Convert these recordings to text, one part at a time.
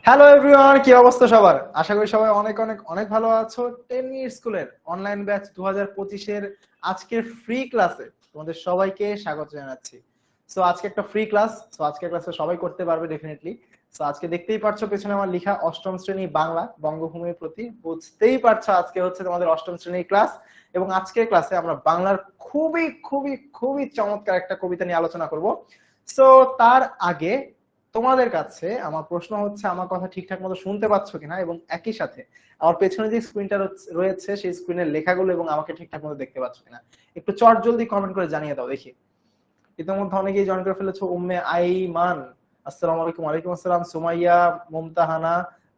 Hello everyone, কি অবস্থা সবার? আশা করি সবাই অনেক অনেক অনেক ভালো আছো। 10 মিনিট স্কুলের অনলাইন ব্যাচ 2025 এর আজকের ফ্রি ক্লাসে তোমাদের সবাইকে স্বাগত জানাচ্ছি। সো আজকে একটা ফ্রি ক্লাস, সো আজকে ক্লাসে সবাই করতে পারবে ডেফিনেটলি। সো আজকে দেখতেই পারছো পেছনে আমার লেখা অষ্টম শ্রেণী বাংলা বঙ্গভূমির প্রতি, বুঝতেই পারছো আজকে হচ্ছে তোমাদের অষ্টম শ্রেণীর ক্লাস। এবং আজকের ক্লাসে আমরা বাংলার খুবই খুবই খুবই চমৎকার একটা কবিতা নিয়ে আলোচনা করব। সো তার আগে তোমাদের কাছে আমার প্রশ্ন হচ্ছে, আমার কথা ঠিকঠাক মতো শুনতে পাচ্ছ কিনা, এবং একই সাথে আমার পেছনে যে স্ক্রিনটা রয়েছে সেই স্ক্রিনের লেখাগুলো এবং আমাকে ঠিকঠাক মতো দেখতে পাচ্ছ কিনা একটু চট জলদি কমেন্ট করে জানিয়ে দাও দেখি। ইতিমধ্যে অনেকেই জয়েন করে ফেলেছো। উম্মে আইমান, আসসালামু আলাইকুম। ওয়ালাইকুম আসসালাম। সুমাইয়া, মুমতাহানা,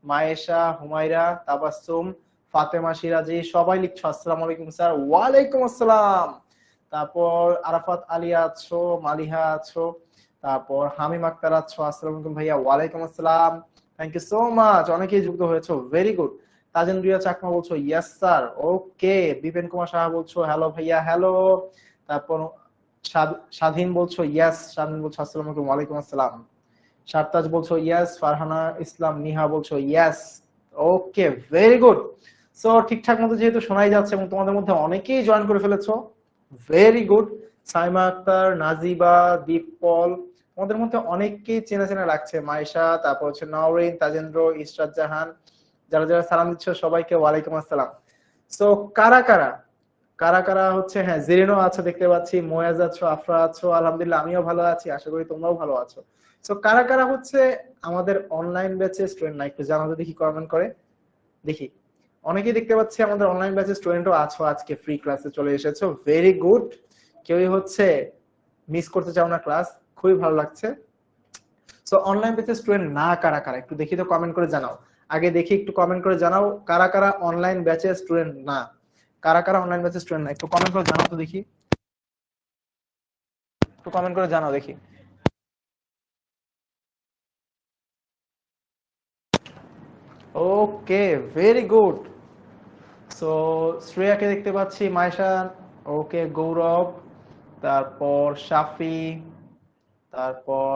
মায়েশা, হুমায়রা, তাবাসসুম, ফাতেমা, সিরাজি, সবাই লিখছো আসসালামু আলাইকুম স্যার। ওয়ালাইকুম আসসালাম। তারপর আরাফাত আলী আছো, মালিহা আছো, তারপর হামিম আক্তার আছো, আসসালামু আলাইকুম ভাইয়া। ওয়ালাইকুম আসসালাম। থ্যাংক ইউ সো মাচ, অনেকেই যুক্ত হয়েছো, ভেরি গুড। তাজেন্দ্রিয়া চাকমা বলছো ইয়েস স্যার, ওকে। বিপিন কুমার সাহা বলছো হ্যালো ভাইয়া, হ্যালো। তারপর স্বাধীন বলছো ইয়েস, স্বাধীন বলছো আসসালামু আলাইকুম। ওয়ালাইকুম আসসালাম। সারতাজ বলছো ইয়েস, ফারহানা ইসলাম নিহা বলছো ইয়েস, ওকে, ভেরি গুড। সো ঠিকঠাক মতো যেহেতু শোনাই যাচ্ছে এবং তোমাদের মধ্যে অনেকেই জয়েন করে ফেলেছো, ভেরি গুড। সাইমা আক্তার, নাজিবা, দীপপল, তোমাদের মধ্যে অনেককেই চেনা চেনা লাগছে। মাইশা, তারপর হচ্ছে নওরিন, তাজেন্দ্র, ইশরাত জাহান, যারা যারা সালাম দিচ্ছ সবাইকে ওয়ালাইকুম আসসালাম। সো কারা কারা কারা কারা হচ্ছে, হ্যাঁ জেরিনো আছে দেখতে পাচ্ছি, মোয়াজ আছো, আফরা আছো, আলহামদুলিল্লাহ আমিও ভালো আছি, আশা করি তোমরাও ভালো আছো। সো কারা কারা হচ্ছে আমাদের অনলাইন ব্যাচের স্টুডেন্ট না একটু জানাতে দেখি, কমেন্ট করে দেখি। অনেকেই দেখতে পাচ্ছি আমাদের অনলাইন ব্যাচের স্টুডেন্টও আছো, আজকে ফ্রি ক্লাসে চলে এসেছো, ভেরি গুড। কেউই হচ্ছে মিস করতে চাও না ক্লাস, খুবই ভালো লাগছে। সো অনলাইন ব্যাচের স্টুডেন্ট না কারা কারা একটু দেখি তো, কমেন্ট করে জানাও। আগে দেখি, একটু কমেন্ট করে জানাও কারা কারা অনলাইন ব্যাচের স্টুডেন্ট না। কারা কারা অনলাইন ব্যাচের স্টুডেন্ট না একটু কমেন্ট করে জানাও তো দেখি, একটু কমেন্ট করে জানাও দেখি। ওকে, ভেরি গুড। সো শ্রেয়াকে দেখতে পাচ্ছি, মাইশা, ওকে, গৌরব, তারপর শাফি, তারপর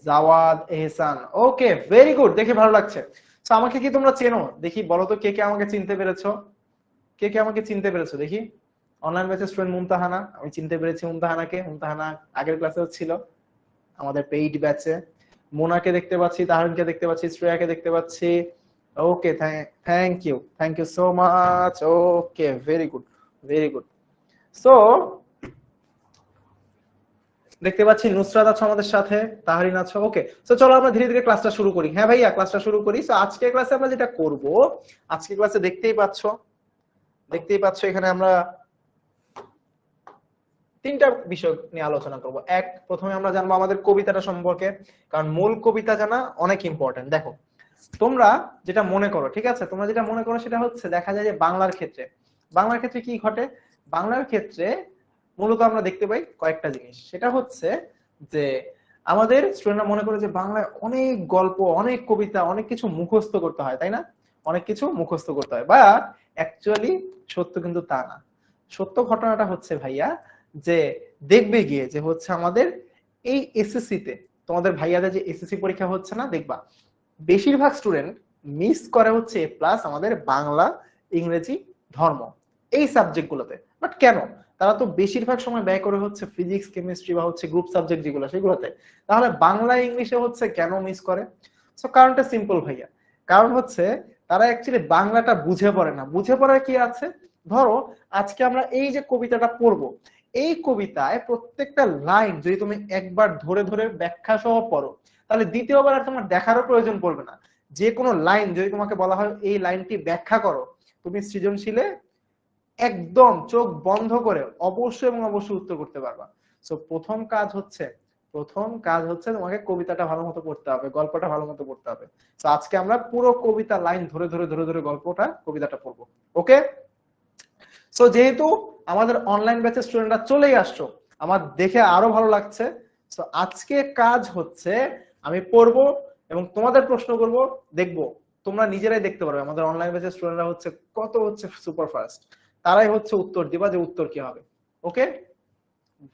জাওয়াদ, এহসান, ওকে, ভেরি গুড, দেখে ভালো লাগছে। তো আমাকে কি তোমরা চেনো দেখি, বলো তো কে কে আমাকে চিনতে পেরেছো, কে কে আমাকে চিনতে পেরেছো দেখি। অনলাইন ব্যাচের স্টুডেন্ট মুমতাহানা, আমি চিনতে পেরেছি মুমতাহানাকে, মুমতাহানা আগের ক্লাসেও ছিল আমাদের পেইড ব্যাচে। মোনাকে দেখতে পাচ্ছি, তাহরিনকে দেখতে পাচ্ছি, শ্রেয়াকে দেখতে পাচ্ছি, okay, thank you so much, okay, very good, very good. So দেখতে পাচ্ছি নুসরাত আছো আমাদের সাথে, তাহরিন আছো, ওকে। সো চলো আমরা ধীরে ধীরে ক্লাসটা শুরু করি। হ্যাঁ ভাইয়া, ক্লাসটা শুরু করি। সো আজকের ক্লাসে আমরা যেটা করব, আজকের ক্লাসে দেখতেই পাচ্ছ এখানে আমরা তিনটা বিষয় নিয়ে আলোচনা করব। এক, প্রথমে আমরা জানবো আমাদের কবিতাটা সম্পর্কে, কারণ মূল কবিতা জানা অনেক ইম্পর্টেন্ট। দেখো, তোমরা যেটা মনে করো, ঠিক আছে, তোমরা যেটা মনে করো সেটা হচ্ছে, দেখা যায় যে বাংলার ক্ষেত্রে কি ঘটে। বাংলার ক্ষেত্রে মূলত আমরা দেখতে পাই কয়েকটা জিনিস, সেটা হচ্ছে যে আমাদের স্টুডেন্টরা মনে করে যে বাংলায় অনেক গল্প, অনেক কবিতা, অনেক কিছু মুখস্থ করতে হয়, তাই না? অনেক কিছু মুখস্থ করতে হয়, বা অ্যাকচুয়ালি সত্য কিন্তু তা না। সত্য ঘটনাটা হচ্ছে ভাইয়া, যে দেখবে গিয়ে যে হচ্ছে আমাদের এই এসএসসি তে, তোমাদের ভাইয়াদের যে এসএসসি পরীক্ষা হচ্ছে না, দেখবা বেশিরভাগ স্টুডেন্ট মিস করে হচ্ছে এ প্লাস আমাদের বাংলা, ইংরেজি, ধর্ম, এই সাবজেক্ট গুলোতে। বাট কেন? তারা তো বেশিরভাগ সময় ব্যয় করে হচ্ছে ফিজিক্স, কেমিস্ট্রি বা হচ্ছে গ্রুপ সাবজেক্ট যেগুলো সেগুলোতে, তাহলে বাংলা ইংলিশে হচ্ছে কেন মিস করে? সো কারণটা সিম্পল ভাইয়া, কারণ হচ্ছে তারা অ্যাকচুয়ালি বাংলাটা বুঝে পড়ে না। বুঝে পড়ার কি আছে, ধরো আজকে আমরা এই যে কবিতাটা পড়বো, এই কবিতায় প্রত্যেকটা লাইন যদি তুমি একবার ধরে ধরে ব্যাখ্যা সহ পড়ো, তাহলে দ্বিতীয়বার আর তোমার দেখারও প্রয়োজন পড়বে না। যে কোনো লাইন যদি তোমাকে বলা হয় এই লাইনটি ব্যাখ্যা করো, তুমি সৃজনশীলে একদম চোখ বন্ধ করে অবশ্যই এবং অবশ্যই উত্তর করতে পারবা। সো প্রথম কাজ হচ্ছে তোমাকে কবিতাটা ভালো মতো পড়তে হবে, গল্পটা ভালো মতো পড়তে হবে। তো আজকে আমরা পুরো কবিতা লাইন ধরে ধরে ধরে ধরে কবিতাটা পড়বো, ওকে। সো যেহেতু আমাদের অনলাইন ব্যাচের স্টুডেন্টরা চলেই আসছো, আমার দেখে আরো ভালো লাগছে। সো আজকে কাজ হচ্ছে আমি পড়বো এবং তোমাদের প্রশ্ন করব, দেখবো তোমরা নিজেরাই দেখতে পারবে আমাদের অনলাইন ব্যাচের স্টুডেন্টরা হচ্ছে কত হচ্ছে সুপার ফাস্ট। তারাই হচ্ছে উত্তর দিবা যে উত্তর কি হবে, ওকে,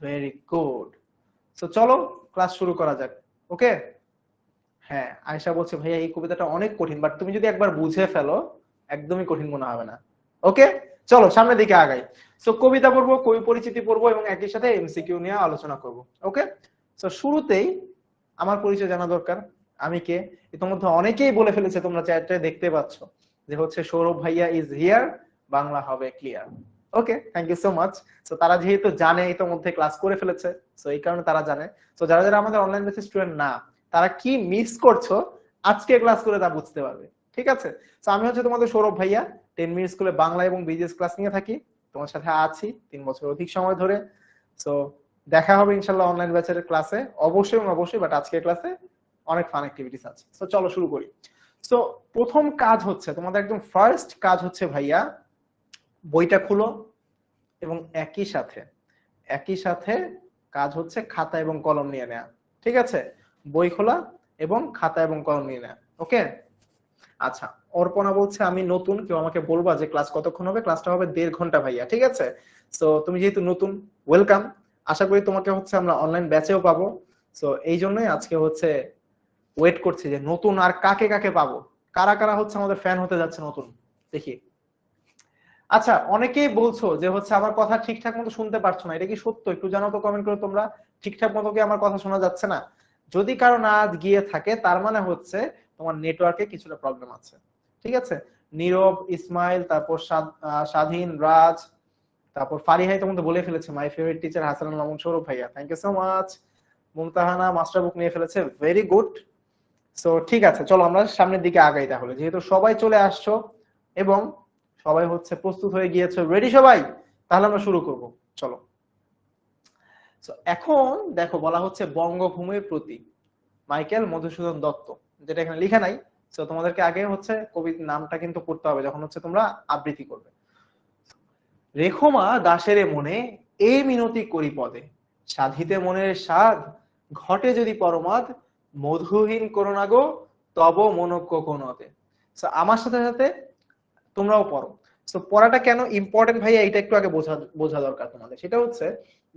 ভেরি গুড। সো চলো ক্লাস শুরু করা যাক, ওকে। হ্যাঁ, আয়েশা বলছে ভাইয়া এই কবিতাটা অনেক কঠিন, বাট তুমি যদি একবার বুঝে ফেলো একদমই কঠিন মনে হবে না। ওকে, চলো সামনের দিকে আগাই। সো কবিতা পড়বো, কবি পরিচিতি পড়বো এবং একই সাথে এমসিকিউ নিয়ে আলোচনা করব। ওকে, সো শুরুতেই আমার পরিচয় জানা দরকার, আমি কে। ইতিমধ্যে অনেকেই বলে ফেলেছে, তোমরা চ্যাটে দেখতে পাচ্ছ যে হচ্ছে সৌরভ ভাইয়া ইজ হিয়ার, বাংলা হবে clear. Okay, thank you so much. So তারা যেহেতু জানে, ইতিমধ্যে ক্লাস করে ফেলেছে, সো এই কারণে তারা জানে। সো যারা যারা আমাদের অনলাইন বেসিস স্টুডেন্ট না, তারা কি মিস করছো আজকে ক্লাস করে তা বুঝতে পারবে। ঠিক আছে, তো আমি হচ্ছে তোমাদের সৌরভ ভাইয়া, 10 মিনিট স্কুলে বাংলা এবং বিজিএস ক্লাস নিয়ে থাকি, তোমার সাথে আছি 3 বছর অধিক সময় ধরে। সো দেখা হবে ইনশাল্লাহ অনলাইন ব্যাচের ক্লাসে, অবশ্যই এবং অবশ্যই, বাট আজকের ক্লাসে অনেক ফান অ্যাক্টিভিটিস আছে। সো চলো শুরু করি। সো প্রথম কাজ হচ্ছে, তোমাদের একদম ফার্স্ট কাজ হচ্ছে ভাইয়া, বইটা খুলো এবং একই সাথে কাজ হচ্ছে খাতা এবং কলম নিয়ে নেওয়া। ঠিক আছে, বই খোলা এবং খাতা এবং কলম নিয়ে নেওয়া। ওকে, আচ্ছা। অর্পণা বলছে আমি নতুন, কেউ আমাকে বলবা যে ক্লাস কতক্ষণ হবে? ক্লাসটা হবে 1.5 ঘন্টা ভাইয়া। ঠিক আছে, সো তুমি যেহেতু নতুন, ওয়েলকাম। আশা করি তোমাকে হচ্ছে আমরা অনলাইন ব্যাচেও পাবো। সো এই জন্যই আজকে হচ্ছে ওয়েট করছি যে নতুন আর কাকে কাকে পাবো, কারা কারা হচ্ছে আমাদের ফ্যান হতে যাচ্ছে নতুন, দেখি। আচ্ছা, অনেকেই বলছো যে হচ্ছে আমার কথা ঠিকঠাক মতো শুনতে পারছো না, এটা কি সত্য? একটু জানাও তো কমেন্ট করে তোমরা, ঠিকঠাক মতো কি আমার কথা শোনা যাচ্ছে না? যদি কারো না গিয়ে থাকে তার মানে হচ্ছে তোমার নেটওয়ার্কে কিছুটা প্রবলেম আছে। ঠিক আছে, নীরব, ইসমাইল, তারপর স্বাধীন, রাজ, তারপর ফারিহাই তো বলে ফেলেছে my favourite teacher Hasanul Mamun Sourav ভাইয়া, thank you so much. Mumtahana master book নিয়ে ফেলেছে, ভেরি গুড। সো ঠিক আছে, চলো আমরা সামনের দিকে আগাই তাহলে, যেহেতু সবাই চলে আসছো এবং সবাই হচ্ছে প্রস্তুত হয়ে গিয়েছে, রেডি সবাই, তাহলে আমরা শুরু করব। চলো। এখন দেখো বলা হচ্ছে বঙ্গভূমির প্রতি, মাইকেল মধুসূদন দত্ত, যেটা এখানে লিখা নাই। তো তোমাদেরকে আগে হচ্ছে কবির নামটা কিন্তু পড়তে হবে যখন হচ্ছে তোমরা আবৃত্তি করবে। রেখমা দাসের মনে এই মিনতি করি পদে, সাধিতে মনের স্বাদ, ঘটে যদি পরমাদ, মধুহীন করোনা গো তব মনজ্ঞ কোনতে। আমার সাথে সাথে তোমরাও পড়ো। তো পড়াটা কেন ইম্পর্টেন্ট ভাইয়া, এটা একটু আগে বোঝা দরকার তোমাদের। সেটা হচ্ছে,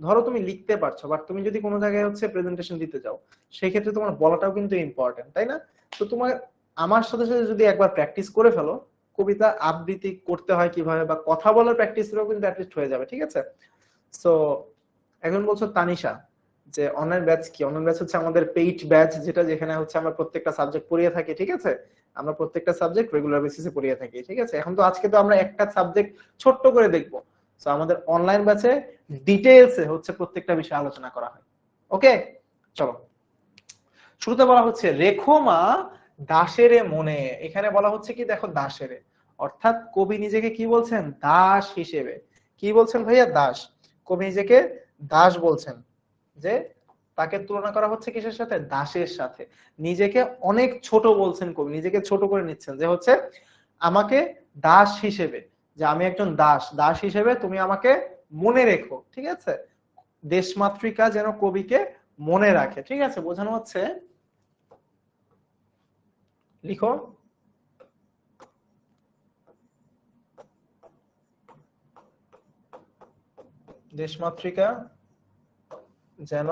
ধরো তুমি লিখতে পারছো, বাট তুমি যদি কোনো জায়গায় হচ্ছে প্রেজেন্টেশন দিতে যাও, সেই ক্ষেত্রে তোমার বলাটাও কিন্তু ইম্পর্টেন্ট, তাই না? তো তোমার আমার সাথে সাথে যদি একবার প্র্যাকটিস করে ফেলো কবিতা আবৃত্তি করতে হয় কিভাবে, বা কথা বলার প্র্যাকটিসটাও কিন্তু অ্যাটলিস্ট হয়ে যাবে। ঠিক আছে, সো এখন বলছো তানিশা যে অনলাইন ব্যাচ কি? অনলাইন ব্যাচ হচ্ছে আমাদের পেইড ব্যাচ, যেটা যেখানে হচ্ছে আমরা প্রত্যেকটা সাবজেক্ট পড়িয়ে থাকি। ঠিক আছে, আমরা প্রত্যেকটা সাবজেক্ট রেগুলার বেসিসে পড়িয়ে থাকি। ঠিক আছে, এখন তো আজকে তো আমরা একটা সাবজেক্ট ছোট্ট করে দেখবো। সো আমাদের অনলাইন ব্যাচে ডিটেইলসে হচ্ছে প্রত্যেকটা বিষয় আলোচনা করা হয়। ওকে, চলো শুরুতে বলা হচ্ছে রেখমা দাসেরে মনে। এখানে বলা হচ্ছে কি দেখো, দাসেরে, অর্থাৎ কবি নিজেকে কি বলছেন? দাস হিসেবে। কি বলছেন ভাইয়া? দাস। কবি নিজেকে দাস বলছেন, যে তাকে তুলনা করা হচ্ছে কিসের সাথে? দাসের সাথে। নিজেকে অনেক ছোট বলছেন কবি, নিজেকে ছোট করে নিচ্ছেন, যে হচ্ছে আমাকে দাস হিসেবে, যে আমি একজন দাস, দাস হিসেবে তুমি আমাকে মনে রেখো। ঠিক আছে, দেশমাতৃকা যেন কবিকে মনে রাখে। ঠিক আছে, বোঝানো হচ্ছে, লিখো দেশমাতৃকা যেন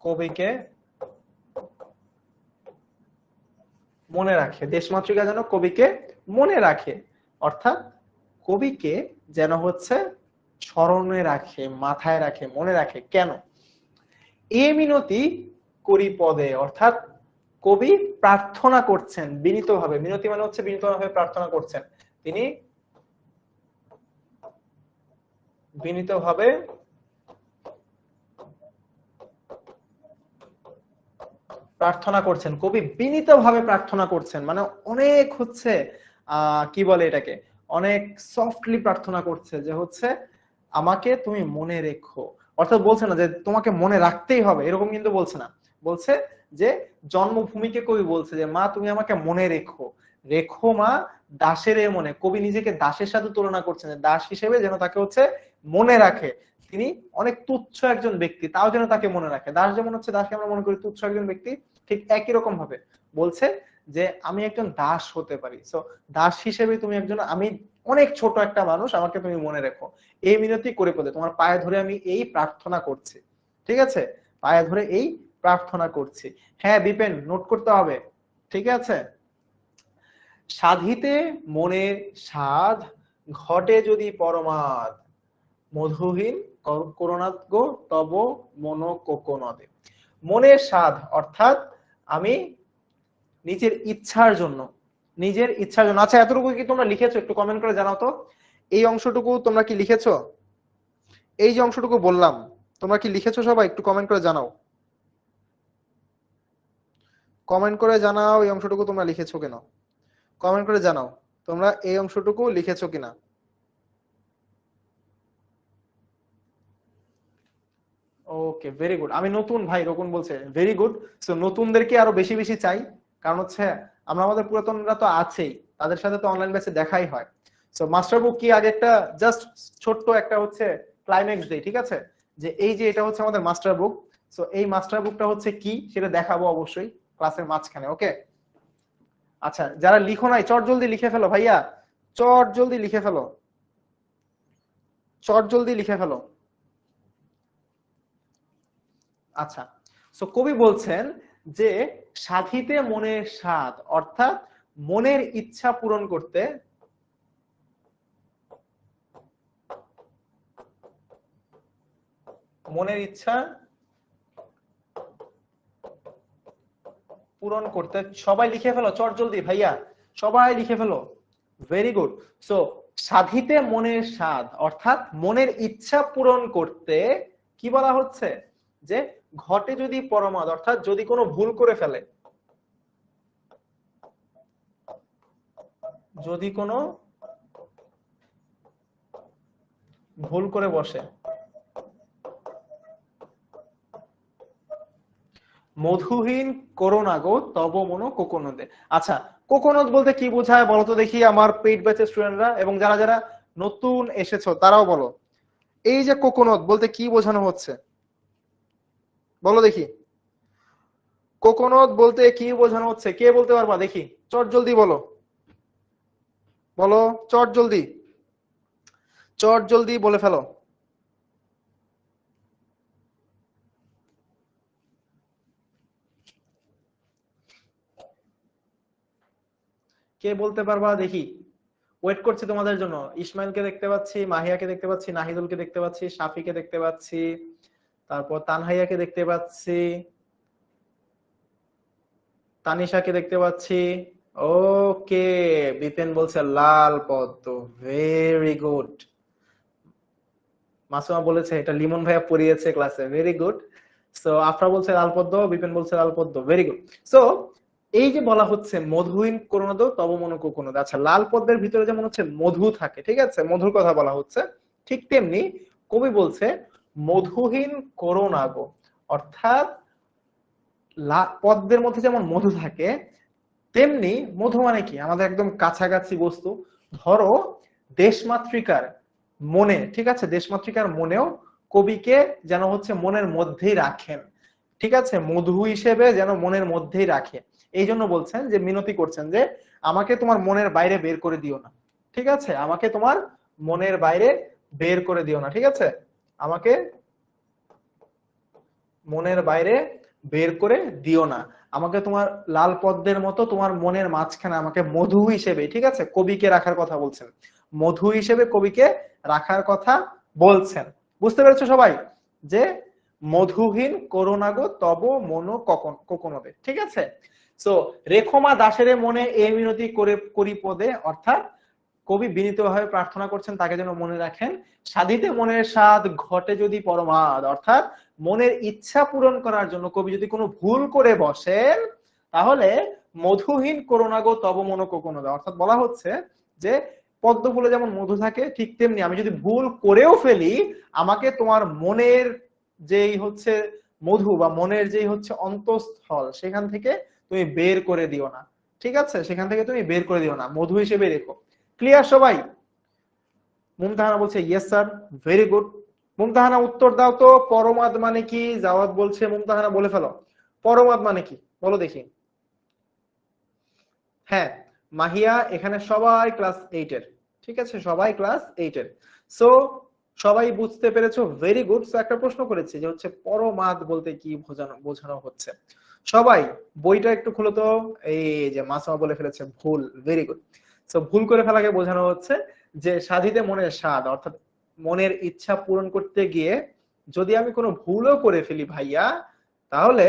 কবিকে মনে রাখে, দেশমাতৃকা যেন কবিকে মনে রাখে, অর্থাৎ কবিকে যেন হচ্ছে স্মরণে রাখে, মাথায় রাখে, মনে রাখে। কেন? এ মিনতি করি পদে, অর্থাৎ কবি প্রার্থনা করছেন বিনীতভাবে। মিনতি মানে হচ্ছে বিনীতভাবে প্রার্থনা করছেন, তিনি বিনীতভাবে প্রার্থনা করছেন। কবি বিনীতভাবে প্রার্থনা করছেন, মানে অনেক হচ্ছে কি বলে এটাকে, অনেক সফটলি প্রার্থনা করছে, যে হচ্ছে আমাকে তুমি মনে রেখো। অর্থাৎ বলছে না যে তোমাকে মনে রাখতেই হবে, এরকম কিন্তু বলছে না। বলছে যে জন্মভূমিকে কবি বলছে যে মা তুমি আমাকে মনে রেখো, রেখো মা দাসের এ মনে। কবি নিজেকে দাসের সাথে তুলনা করছেন, দাস হিসেবে যেন তাকে হচ্ছে মনে রাখে। তিনি অনেক তুচ্ছ একজন ব্যক্তি, তাও যেন তাকে মনে রাখে। দাস যেমন হচ্ছে, দাসকে আমরা মনে করি তুচ্ছ একজন ব্যক্তি, ঠিক একই রকম ভাবে বলছে যে আমি একজন দাস হতে পারি। সো দাস হিসেবে তুমি একজন, আমি অনেক ছোট একটা মানুষ, আমাকে তুমি মনে রেখো। এই মিনতি করে পদে, তোমার পায়ে ধরে আমি এই প্রার্থনা করছি। ঠিক আছে, পায়ে ধরে এই প্রার্থনা করছি। হ্যাঁ বিপেন, নোট করতে হবে, ঠিক আছে। সাধিতে মনের সাধ, ঘটে যদি পরমাদ, মধুহীন করুণাদ গো তব মন কোকোনদে। মনের স্বাদ অর্থাৎ আমি নিজের ইচ্ছার জন্য, নিজের ইচ্ছার জন্য। আচ্ছা এতটুকু কি তোমরা লিখেছো? একটু কমেন্ট করে জানাও তো, এই অংশটুকু তোমরা কি লিখেছো? এই যে অংশটুকু বললাম তোমরা কি লিখেছো সবাই? একটু কমেন্ট করে জানাও, কমেন্ট করে জানাও এই অংশটুকু তোমরা লিখেছো কিনা, কমেন্ট করে জানাও তোমরা এই অংশটুকু লিখেছো কিনা। ওকে ভেরি গুড। আমি নতুন ভাই, রকুন বলছে ভেরি গুড। সো নতুনদেরকে আরো বেশি বেশি চাই, কারণ হচ্ছে আমরা আমাদের পুরাতনরা তো আছেই, তাদের সাথে তো অনলাইন ব্যাচে দেখাই হয়। সো মাস্টার বুক কি আগে একটা জাস্ট ছোট্ট একটা হচ্ছে ক্লাইম্যাক্স দেই, ঠিক আছে, যে এই যে এটা হচ্ছে আমাদের মাস্টার বুক। সো এই মাস্টার বুকটা হচ্ছে কি সেটা দেখাবো অবশ্যই ক্লাসের মাঝখানে, ওকে। আচ্ছা যারা লিখো নাই চট জলদি লিখে ফেলো ভাইয়া, চট জলদি লিখে ফেলো, চট জলদি লিখে ফেলো। আচ্ছা, সো কবি বলছেন যে সাধিতে মনের স্বাদ অর্থাৎ মনের ইচ্ছা পূরণ করতে, মনের ইচ্ছা পূরণ করতে, সবাই লিখে ফেলো চট জলদি ভাইয়া, সবাই লিখে ফেলো, ভেরি গুড। সো সাধিতে মনের স্বাদ অর্থাৎ মনের ইচ্ছা পূরণ করতে কি বলা হচ্ছে, যে ঘটে যদি পরমাদ অর্থাৎ যদি কোনো ভুল করে ফেলে, যদি কোনো ভুল করে বসে, মধুহীন করোনা গো তব মন কোকোনদে। আচ্ছা কোকোনদ বলতে কি বোঝায় বলো তো দেখি আমার পেইড ব্যাচের স্টুডেন্টরা, এবং যারা যারা নতুন এসেছো তারাও বলো, এই যে কোকোনদ বলতে কি বোঝানো হচ্ছে বলো দেখি, কোকোনদ বলতে কি বোঝানো হচ্ছে কে বলতে পারবা দেখি, চট জলদি বলো, বলো চট জলদি, চট জলদি বলে ফেলো। কে বলতে পারবা দেখি, ওয়েট করছি তোমাদের জন্য। ইসমাইলকে দেখতে পাচ্ছি, মাহিয়াকে দেখতে পাচ্ছি, নাহিদুলকে দেখতে পাচ্ছি, শাফিকে দেখতে পাচ্ছি, তারপর তানহাইয়াকে দেখতে পাচ্ছি, তানিশাকে দেখতে পাচ্ছি। ওকে, বিপিন বলছে লাল পদ্ম, ভেরি গুড। মাসুমা বলেছে এটা লিমন ভাইয়া পড়িয়েছে ক্লাসে, ভেরি গুড। সো আফরা বলছে লাল পদ্ম, বিপিন বলছে লাল পদ্ম, ভেরি গুড। সো এই যে বলা হচ্ছে মধুহীন করোনাদ তব মন কোকোনদ, আচ্ছা লাল পদ্মের ভিতরে যেমন হচ্ছে মধু থাকে, ঠিক আছে, মধুর কথা বলা হচ্ছে, ঠিক তেমনি কবি বলছে মধুহীন করোনাগো অর্থাৎ পদ্মের মধ্যে যেমন মধু থাকে তেমনি মধু মানে কি আমাদের একদম কাছাকাছি বস্তু, ধরো দেশমাতৃকার মনে, ঠিক আছে, দেশমাতৃকার মনেও কবিকে যেন হচ্ছে মনের মধ্যেই রাখেন, ঠিক আছে, মধু হিসেবে যেন মনের মধ্যেই রাখে। এই জন্য বলছেন যে মিনতি করছেন যে আমাকে তোমার মনের বাইরে বের করে দিও না, ঠিক আছে, আমাকে তোমার মনের বাইরে বের করে দিও না, ঠিক আছে, আমাকে মনের বাইরে বের করে দিও না, আমাকে তোমার লাল পদ্মের মতো তোমার মনের মাঝখানে আমাকে মধু হিসেবে, ঠিক আছে, কবিকে রাখার কথা বলছেন, মধু হিসেবে কবিকে রাখার কথা বলছেন। বুঝতে পেরেছো সবাই যে মধুহীন করোনাগো তব মনো কোকোনদে, ঠিক আছে। সো রেখমা দাসের মনে এই মিনতি করে করি পদে অর্থাৎ কবি বিনীতভাবে প্রার্থনা করছেন তাকে যেন মনে রাখেন, সাধিতে মনের স্বাদ ঘটে যদি পরমাদ অর্থাৎ মনের ইচ্ছা পূরণ করার জন্য কবি যদি কোনো ভুল করে বসেন তাহলে মধুহীন করোনাগো তব মন কোকোনদ, অর্থাৎ বলা হচ্ছে যে পদ্মফুলে যেমন মধু থাকে ঠিক তেমনি আমি যদি ভুল করেও ফেলি আমাকে তোমার মনের যেই হচ্ছে মধু বা মনের যেই হচ্ছে অন্তঃস্থল সেখান থেকে তুমি বের করে দিও না, ঠিক আছে, সেখান থেকে তুমি বের করে দিও না, মধু হিসেবে রেখো। ক্লিয়ার সবাই? মুমতাহানা বলছে yes sir, very good. Mumtahana উত্তর দাও তো, পরমাদ মানে কি? জাওয়াদ বলছে মুমতাহানা বলে ফেলো, পরমাদ মানে কি বলো দেখি। হ্যাঁ মাহিয়া, এখানে সবাই ক্লাস 8 এর, ঠিক আছে, সবাই ক্লাস 8 এর। সো সবাই বুঝতে পেরেছো, ভেরি গুড। সো একটা প্রশ্ন করেছি যে হচ্ছে পরমাদ বলতে কি বোঝানো হচ্ছে। সবাই বইটা একটু খুলো তো। এই যে মাসুমা বলে ফেলেছে ভুল, ভেরি গুড। সো ভুল করে ফেলাকে বোঝানো হচ্ছে যে সাধিতে মনের স্বাদ, অর্থাৎ মনের ইচ্ছা পূরণ করতে গিয়ে যদি আমি কোনো ভুলও করে ফেলি ভাইয়া, তাহলে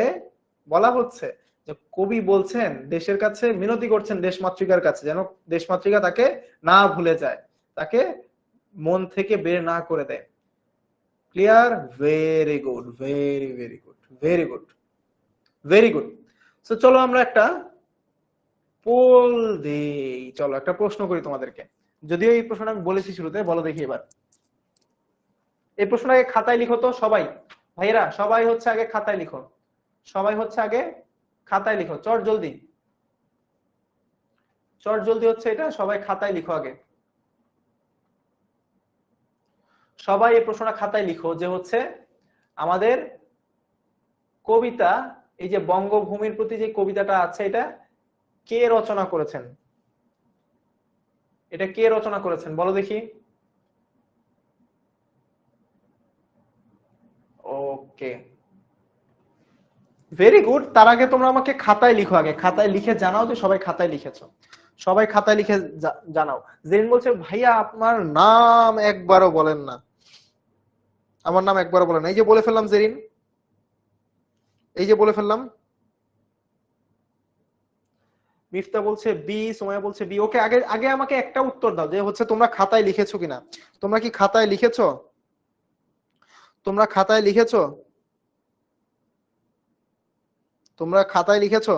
বলা হচ্ছে যে কবি বলছেন, দেশের কাছে মিনতি করছেন, দেশমাতৃকার কাছে, যেন দেশমাতৃকা তাকে না ভুলে যায়, তাকে মন থেকে বের না করে দেয়। Clear? Very good, very very good, very good, very good. So চলো আমরা একটা পোল দেই। চলো একটা প্রশ্ন করি তোমাদেরকে, যদিও এই প্রশ্নটা আমি বলেছি শুরুতে। বলো দেখি এবার এই প্রশ্নটাকে খাতায় লিখো তো সবাই। ভাইয়েরা সবাই হচ্ছে আগে খাতায় লিখো, সবাই হচ্ছে আগে খাতায় লিখো, চট জলদি, চট জলদি হচ্ছে এটা, সবাই খাতায় লিখো আগে। সবাই এই প্রশ্নটা খাতায় লিখো যে হচ্ছে আমাদের কবিতা, এই যে বঙ্গভূমির প্রতি যে কবিতাটা আছে, এটা কে রচনা করেছেন? এটা কে রচনা করেছেন বলো দেখি। ওকে, ভেরি গুড। তার আগে তোমরা আমাকে খাতায় লিখো, আগে খাতায় লিখে জানাও যে সবাই খাতায় লিখেছো। সবাই খাতায় লিখে জানাও। জেরিন বলছে ভাইয়া আপনার নাম একবারও বলেন না, আমার নাম একবারও বলেন না। এই যে বলে ফেললাম জেরিন, এই যে বলে ফেললাম। মিফতা বলছে বি, সোমায়া বলছে বি। ওকে, আগে আগে আমাকে একটা উত্তর দাও যে হচ্ছে তোমরা খাতায় লিখেছো কিনা। তোমরা কি খাতায় লিখেছো? তোমরা খাতায় লিখেছো? তোমরা খাতায় লিখেছো?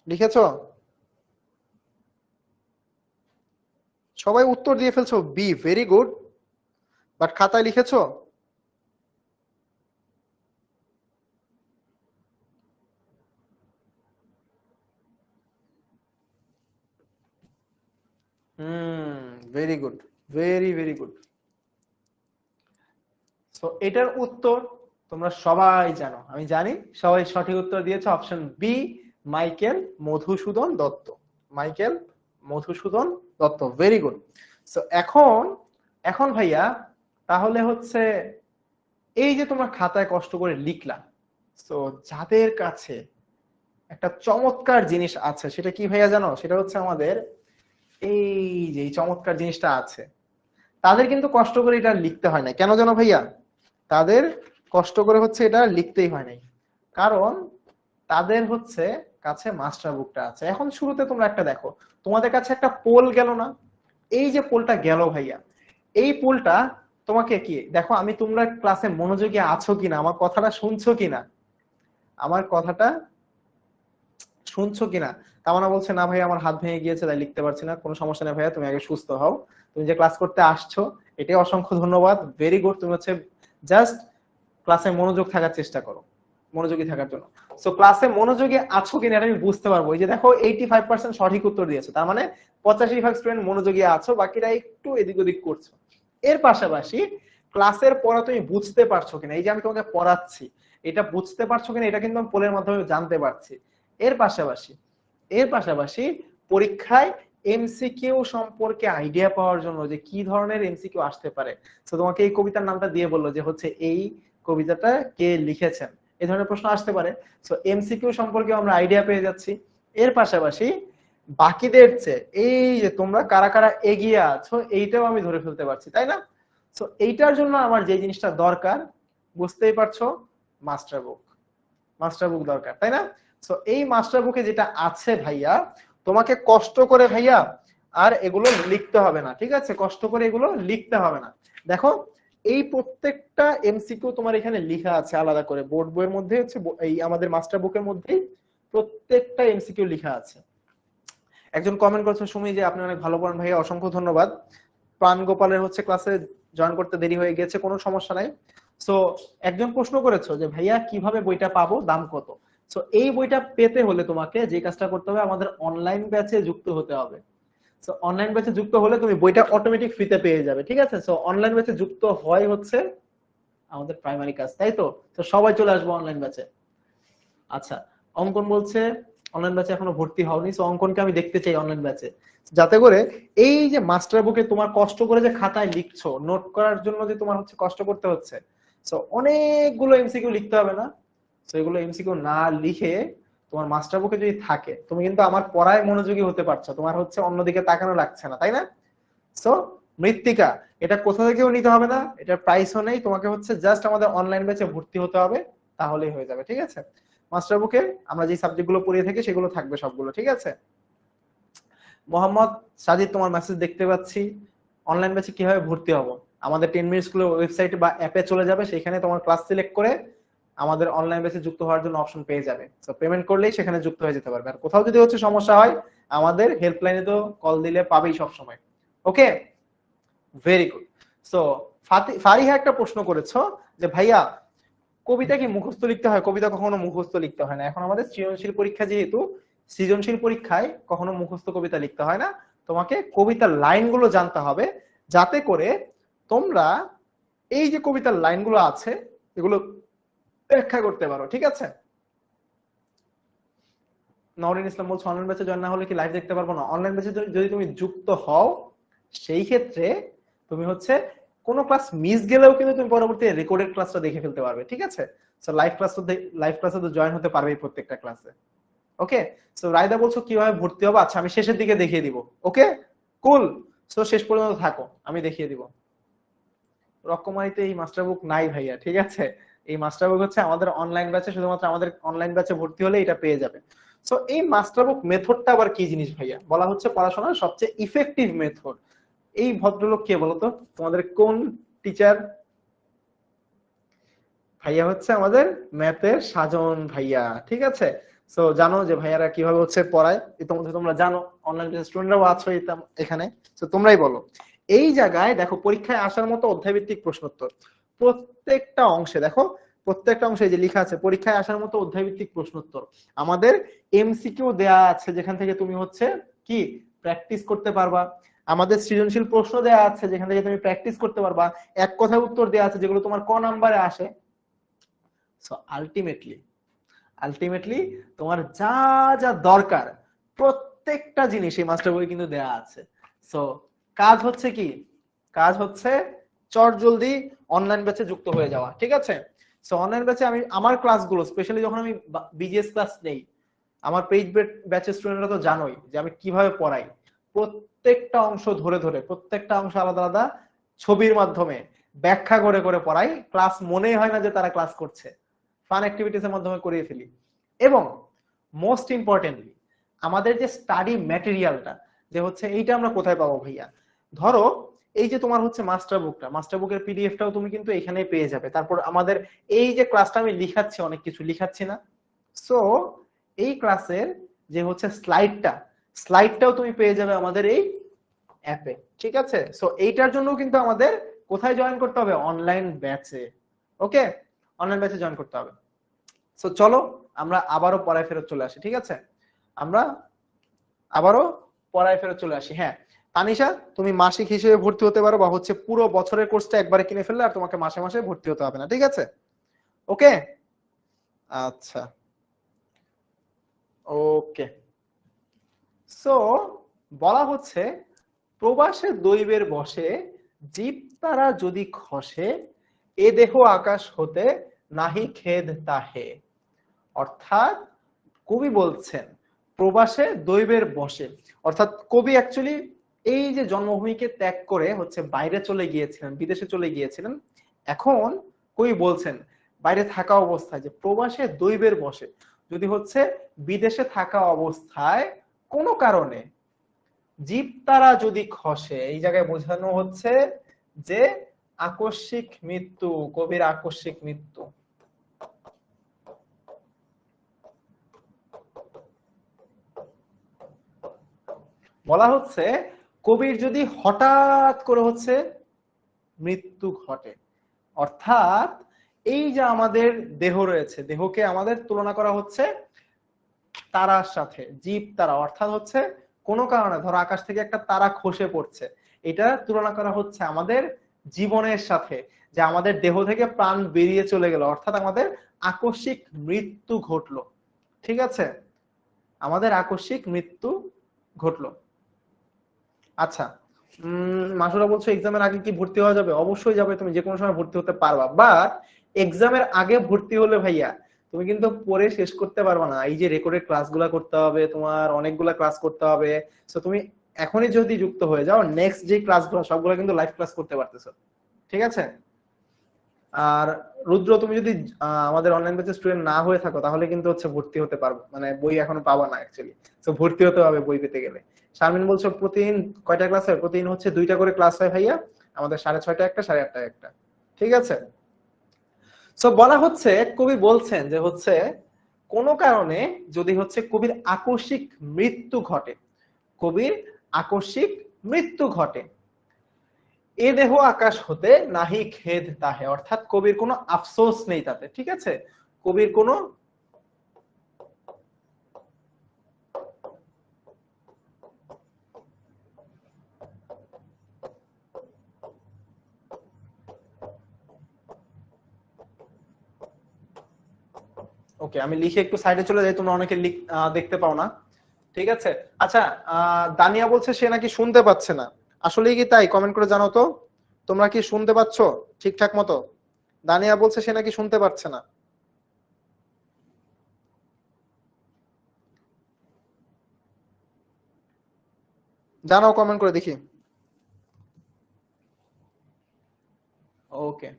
লিখেছো? সবাই উত্তর দিয়ে ফেলছো বি, ভেরি গুড। বাট খাতায় লিখেছো? Very good, very very good. তো এটার উত্তর তোমরা সবাই জানো, আমি জানি সবাই সঠিক উত্তর দিয়েছে option B, Michael Madhusudan Dutta. Michael Madhusudan Dutta, very good. So এখন এখন ভাইয়া তাহলে হচ্ছে এই যে তোমরা খাতায় কষ্ট করে লিখলা, তো যাদের কাছে একটা চমৎকার জিনিস আছে, সেটা কি ভাইয়া জানো? সেটা হচ্ছে আমাদের এই যে এই চমৎকার জিনিসটা আছে, তাদের কিন্তু কষ্ট করে এটা লিখতে হয় না। কেন জানো ভাইয়া? তাদের কষ্ট করে হচ্ছে এটা লিখতেই হয় নাই, কারণ তাদের হচ্ছে কাছে মাস্টার বুকটা আছে। এখন শুরুতে তোমরা একটা দেখো, তোমাদের কাছে একটা পোল গেল না? এই যে পোলটা গেল ভাইয়া, এই পোলটা তোমাকে কি দেখো, আমি তোমরা ক্লাসে মনোযোগী আছো কিনা, আমার কথাটা শুনছো কিনা, আমার কথাটা শুনছো কিনা। তামান্না বলছে না ভাই আমার হাত ভেঙে গিয়েছে তাই লিখতে পারছি না। কোনো সমস্যা নেই ভাইয়া, তুমি আগে সুস্থ হও। তুমি যে ক্লাস করতে আসছো এটাই অসংখ্য ধন্যবাদ, ভেরি গুড। তুমি হচ্ছে জাস্ট ক্লাসে মনোযোগ থাকার চেষ্টা করো, মনোযোগী থাকার জন্য। সো ক্লাসে মনোযোগী আছো কিনা এটা আমি বুঝতে পারবো। এই যে দেখো 85% সঠিক উত্তর দিয়েছো, তার মানে 85% স্টুডেন্ট মনোযোগী আছো, বাকিরা একটু এদিক ওদিক করছো। এর পাশাপাশি ক্লাসের পড়া তুমি বুঝতে পারছো কিনা, এই যে আমি তোমাকে পড়াচ্ছি এটা বুঝতে পারছো কিনা, এটা কিন্তু আমি পোলের মাধ্যমে জানতে পারছি। এর পাশাপাশি পরীক্ষায় এমসিকিউ সম্পর্কে আইডিয়া পাওয়ার জন্য যে কি ধরনের এমসিকিউ আসতে পারে, তো তোমাকে এই কবিতার নামটা দিয়ে বললো যে হচ্ছে এই কবিতাটা কে লিখেছেন, এই ধরনের প্রশ্ন আসতে পারে। সো এমসিকিউ সম্পর্কে আমরা আইডিয়া পেয়ে যাচ্ছি। এর পাশাপাশি বাকিদের চেয়ে এই যে তোমরা কারা কারা এগিয়ে আছো এইটাও আমি ধরে ফেলতে পারছি, তাই না? সো এইটার জন্য আমার যে জিনিসটা দরকার, বুঝতেই পারছো, মাস্টার বুক। মাস্টার বুক দরকার, তাই না? সো এই মাস্টার বুকে যেটা আছে ভাইয়া, তোমাকে কষ্ট করে ভাইয়া আর এগুলো লিখতে হবে না, ঠিক আছে? কষ্ট করে এগুলো লিখতে হবে না। দেখো এই প্রত্যেকটা এমসিকিউ তোমার এখানে লেখা আছে আলাদা করে, বোর্ড বইয়ের মধ্যে হচ্ছে এই আমাদের মাস্টার বুকের মধ্যে প্রত্যেকটা এমসিকিউ লেখা আছে। একজন কমেন্ট করছে সুমি যে আপনি অনেক ভালো পড়ান ভাইয়া, অসংখ্য ধন্যবাদ। প্রাণ গোপালের হচ্ছে ক্লাসে জয়েন করতে দেরি হয়ে গেছে, কোনো সমস্যা নাই। সো একজন প্রশ্ন করেছো যে ভাইয়া কিভাবে বইটা পাবো, দাম কত? সো এই বইটা পেতে হলে তোমাকে যে কাজটা করতে হবে, আমাদের অনলাইন ব্যাচে যুক্ত হতে হবে। সো অনলাইন ব্যাচে যুক্ত হলে তুমি বইটা অটোমেটিক ফ্রিতে পেয়ে যাবে, ঠিক আছে? সো অনলাইন ব্যাচে যুক্ত হয় হচ্ছে আমাদের প্রাইমারি কাজ, তাই তো? তো সবাই চলে আসবো অনলাইন ব্যাচে। আচ্ছা, অঙ্কন বলছে অনলাইন ব্যাচে এখনো ভর্তি হওনি, সো অঙ্কনকে আমি দেখতে চাই অনলাইন ব্যাচে, যাতে করে এই যে মাস্টার বুকে তোমার কষ্ট করে যে খাতায় লিখছো, নোট করার জন্য যে তোমার হচ্ছে কষ্ট করতে হচ্ছে, সো অনেকগুলো এমসিকিউ লিখতে হবে না, তো এগুলো এমসিকিউ না লিখে তোমার মাস্টার বুকে যদি থাকে, তুমি কিন্তু আমার পড়ায় মনোযোগী হতে পারছো, তোমার হচ্ছে অন্যদিকে তাকানো লাগছে না, তাই না? সো মৃত্তিকা, এটা কোথা থেকেও নিতে হবে না, এটার প্রাইসও নেই, তোমাকে হচ্ছে জাস্ট আমাদের অনলাইন ব্যাচে ভর্তি হতে হবে, তাহলেই হয়ে যাবে, ঠিক আছে? মাস্টার বুকে আমরা যে সাবজেক্টগুলো পড়িয়ে থাকি সেগুলো থাকবে সবগুলো, ঠিক আছে? মোহাম্মদ সাজিদ, তোমার মেসেজ দেখতে পাচ্ছি। অনলাইন ব্যাচে কিভাবে ভর্তি হবো? আমাদের 10 মিনিট স্কুলের ওয়েবসাইট বা অ্যাপে চলে যাবে, সেখানে তোমার ক্লাস সিলেক্ট করে আমাদের অনলাইন ব্যাচে যুক্ত হওয়ার জন্য অপশন পেয়ে যাবে, সো পেমেন্ট করলেই সেখানে যুক্ত হয়ে যেতে পারবে। আর কোথাও যদি হচ্ছে সমস্যা হয়, আমাদের হেল্পলাইনে তো কল দিলে পাবেই সব সময়। ওকে, ভেরি গুড। সো ফারিহা একটা প্রশ্ন করেছো যে ভাইয়া কবিতা কি মুখস্থ লিখতে হয়? কবিতা কখনো মুখস্থ লিখতে হয় না। এখন আমাদের সৃজনশীল পরীক্ষা, যেহেতু সৃজনশীল পরীক্ষায় কখনো মুখস্থ কবিতা লিখতে হয় না, তোমাকে কবিতার লাইনগুলো জানতে হবে, যাতে করে তোমরা এই যে কবিতার লাইনগুলো আছে এগুলো ব্যাখ্যা করতে পারো, ঠিক আছে? নওরিন ইসলাম বলছো অনলাইন ব্যাচে জয়েন না হলে কি লাইভ দেখতে পারবো না? অনলাইন ব্যাচে যদি তুমি যুক্ত হও, সেই ক্ষেত্রে তুমি হচ্ছে কোনো ক্লাস মিস গেলেও কিন্তু তুমি পরবর্তী রেকর্ডেড ক্লাসটা দেখে ফেলতে পারবে, ঠিক আছে? সো লাইভ ক্লাসে তো জয়েন হতে পারবেই প্রত্যেকটা ক্লাসে। ওকে, সো রায়দা বলছো কিভাবে ভর্তি হবে? আচ্ছা, আমি শেষের দিকে দেখিয়ে দিব। ওকে, কুল। সো শেষ পর্যন্ত থাকো, আমি দেখিয়ে দিব। রকমারিতে এই মাস্টার বুক নাই ভাইয়া, ঠিক আছে? এই মাস্টার বুক হচ্ছে আমাদের অনলাইন ব্যাচে, শুধুমাত্র আমাদের অনলাইন ব্যাচে ভর্তি হলে এটা পেয়ে যাবে। সো এই মাস্টার বুক মেথডটা আবার কি জিনিস ভাইয়া? বলা হচ্ছে পড়াশোনার সবচেয়ে ইফেক্টিভ মেথড। এই ভদ্রলোক কে বলতো? তোমাদের কোন টিচার? ভাইয়া হচ্ছে আমাদের ম্যাথের সাজন ভাইয়া, ঠিক আছে? সো জানো যে ভাইয়ারা কিভাবে হচ্ছে পড়ায়, তোমরা জানো, অনলাইন স্টুডেন্টরাও আছো এখানে, তো তোমরাই বলো। এই জায়গায় দেখো, পরীক্ষায় আসার মতো অধ্যায়ভিত্তিক প্রশ্নোত্তর প্রত্যেকটা অংশে, দেখো প্রত্যেকটা অংশে যে লেখা আছে পরীক্ষায় আসার মতো অধ্যায়ভিত্তিক প্রশ্নোত্তর, আমাদের এমসিকিউ দেয়া আছে যেখান থেকে তুমি হচ্ছে কি প্র্যাকটিস করতে পারবা, আমাদের সৃজনশীল প্রশ্ন দেয়া আছে যেখান থেকে তুমি প্র্যাকটিস করতে পারবা, এক কথায় উত্তর দেয়া আছে যেগুলো তোমার ক নাম্বারে আসে। সো আলটিমেটলি তোমার যা যা দরকার প্রত্যেকটা জিনিস এই মাস্টার বই কিন্তু দেয়া আছে। সো কাজ হচ্ছে কি? কাজ হচ্ছে চট জলদি অনলাইন ব্যাচে যুক্ত হয়ে যাওয়া, ঠিক আছে? সো অনলাইন ব্যাচে আমি আমার ক্লাসগুলো, স্পেশালি যখন আমি বিজিএস ক্লাস নেই, আমার পেজ ব্যাচের স্টুডেন্টরা তো জানোই যে আমি কিভাবে পড়াই, প্রত্যেকটা অংশ ধরে ধরে, প্রত্যেকটা অংশ আলাদা আলাদা ছবির মাধ্যমে ব্যাখ্যা করে করে পড়াই। ক্লাস মনেই হয় না যে তারা ক্লাস করছে, ফান অ্যাক্টিভিটিস এর মাধ্যমে করিয়ে ফেলি। এবং মোস্ট ইম্পর্টেন্টলি আমাদের যে স্টাডি ম্যাটেরিয়ালটা, যে হচ্ছে এইটা আমরা কোথায় পাবো ভাইয়া? ধরো এই যে তোমার হচ্ছে মাস্টার বুকের পিডিএফটাও তুমি কিন্তু এখানেই পেয়ে যাবে। তারপর আমাদের এই যে ক্লাসটা আমি লিখাচ্ছি, অনেক কিছু লিখাচ্ছি না, সো এই ক্লাসের যে হচ্ছে স্লাইডটাও তুমি পেয়ে যাবে আমাদের এই অ্যাপে, ঠিক আছে? সো এইটার জন্য কিন্তু আমাদের কোথায় জয়েন করতে হবে? অনলাইন ব্যাচে। ওকে, অনলাইন ব্যাচে জয়েন করতে হবে। সো চলো আমরা আবারও পড়ায় ফেরত চলে আসি, ঠিক আছে? আমরা আবারও পড়ায় ফেরত চলে আসি। হ্যাঁ তানিশা, তুমি মাসিক হিসেবে ভর্তি হতে পারো, বা হচ্ছে পুরো বছরের কোর্সটা একবারে কিনে ফেললে আর তোমাকে মাসে মাসে ভর্তি হতে হবে না, ঠিক আছে? ওকে, আচ্ছা, ওকে। সো বলা হচ্ছে প্রবাসে দৈবের বসে জীব তারা যদি খসে, এ দেহ আকাশ হতে নাহি খেদ তাহে। অর্থাৎ কবি বলছেন প্রবাসে দৈবের বসে, অর্থাৎ কবি অ্যাকচুয়ালি এই যে জন্মভূমিকে ত্যাগ করে হচ্ছে বাইরে চলে গিয়েছিলেন, বিদেশে চলে গিয়েছিলেন। এখন কবি বলছেন বাইরে থাকা অবস্থায় যে প্রবাসে দৈবের বসে, যদি হচ্ছে বিদেশে থাকা অবস্থায় কোনো কারণে জীব তারা যদি খসে, এই জায়গায় বোঝানো হচ্ছে যে আকস্মিক মৃত্যু, কবির আকস্মিক মৃত্যু। বলা হচ্ছে কবির যদি হঠাৎ করে হচ্ছে মৃত্যু ঘটে, অর্থাৎ এই যে আমাদের দেহ রয়েছে, দেহকে আমাদের তুলনা করা হচ্ছে তারার সাথে, জীব তারা, অর্থাৎ হচ্ছে কোনো কারণে ধরো আকাশ থেকে একটা তারা খসে পড়ছে, এটা তুলনা করা হচ্ছে আমাদের জীবনের সাথে, যে আমাদের দেহ থেকে প্রাণ বেরিয়ে চলে গেল, অর্থাৎ আমাদের আকস্মিক মৃত্যু ঘটলো, ঠিক আছে? আমাদের আকস্মিক মৃত্যু ঘটলো। আচ্ছা, মাসুরা বলছো এক্সামের আগে কি ভর্তি হওয়া যাবে? অবশ্যই যাবে, তুমি যে কোনো সময় ভর্তি হতে পারবা, বাট এক্সামের আগে ভর্তি হলে ভাইয়া তুমি কিন্তু পড়ে শেষ করতে পারবা না। এই যে রেকর্ডেড ক্লাসগুলা করতে হবে, তোমার অনেকগুলা ক্লাস করতে হবে। সো তুমি এখনই যদি যুক্ত হয়ে যাও, নেক্সট যে ক্লাসগুলো সবগুলো কিন্তু লাইভ ক্লাস করতে পারতেছো। ঠিক আছে? আর রুদ্র, তুমি যদি আমাদের অনলাইন ব্যাচের স্টুডেন্ট না হয়ে থাকো তাহলে কিন্তু হচ্ছে ভর্তি হতে পারবো, মানে বই এখনো পাবা না অ্যাকচুয়ালি। তো ভর্তি হতে হবে বই পেতে গেলে। শারমিন বলছো প্রতিদিন কয়টা ক্লাস হয়? প্রতিদিন হচ্ছে 2টা করে ক্লাস হয় ভাইয়া, আমাদের 6:30 একটা, 8:30 একটা। ঠিক আছে? সো বলা হচ্ছে, কবি বলছেন যে হচ্ছে কোনো কারণে যদি হচ্ছে কবির আকস্মিক মৃত্যু ঘটে, কবির আকস্মিক মৃত্যু ঘটে, এ দেহ আকাশ হতে নাহি খেদ তাহে, অর্থাৎ কবির কোনো আফসোস নেই তাতে। ঠিক আছে? কবির কোনো ওকে, আমি লিখে একটু সাইডে চলে যাই, তোমরা অনেকে দেখতে পাও না। ঠিক আছে? আচ্ছা, দানিয়া বলছে সে নাকি শুনতে পাচ্ছে না। আসলেই কি তাই? কমেন্ট করে জানাও তো, তোমরা কি শুনতে পাচ্ছ ঠিকঠাক মতো? দানিয়া বলছে সে নাকি শুনতে পাচ্ছে না। জানাও কমেন্ট করে দেখি। ওকে,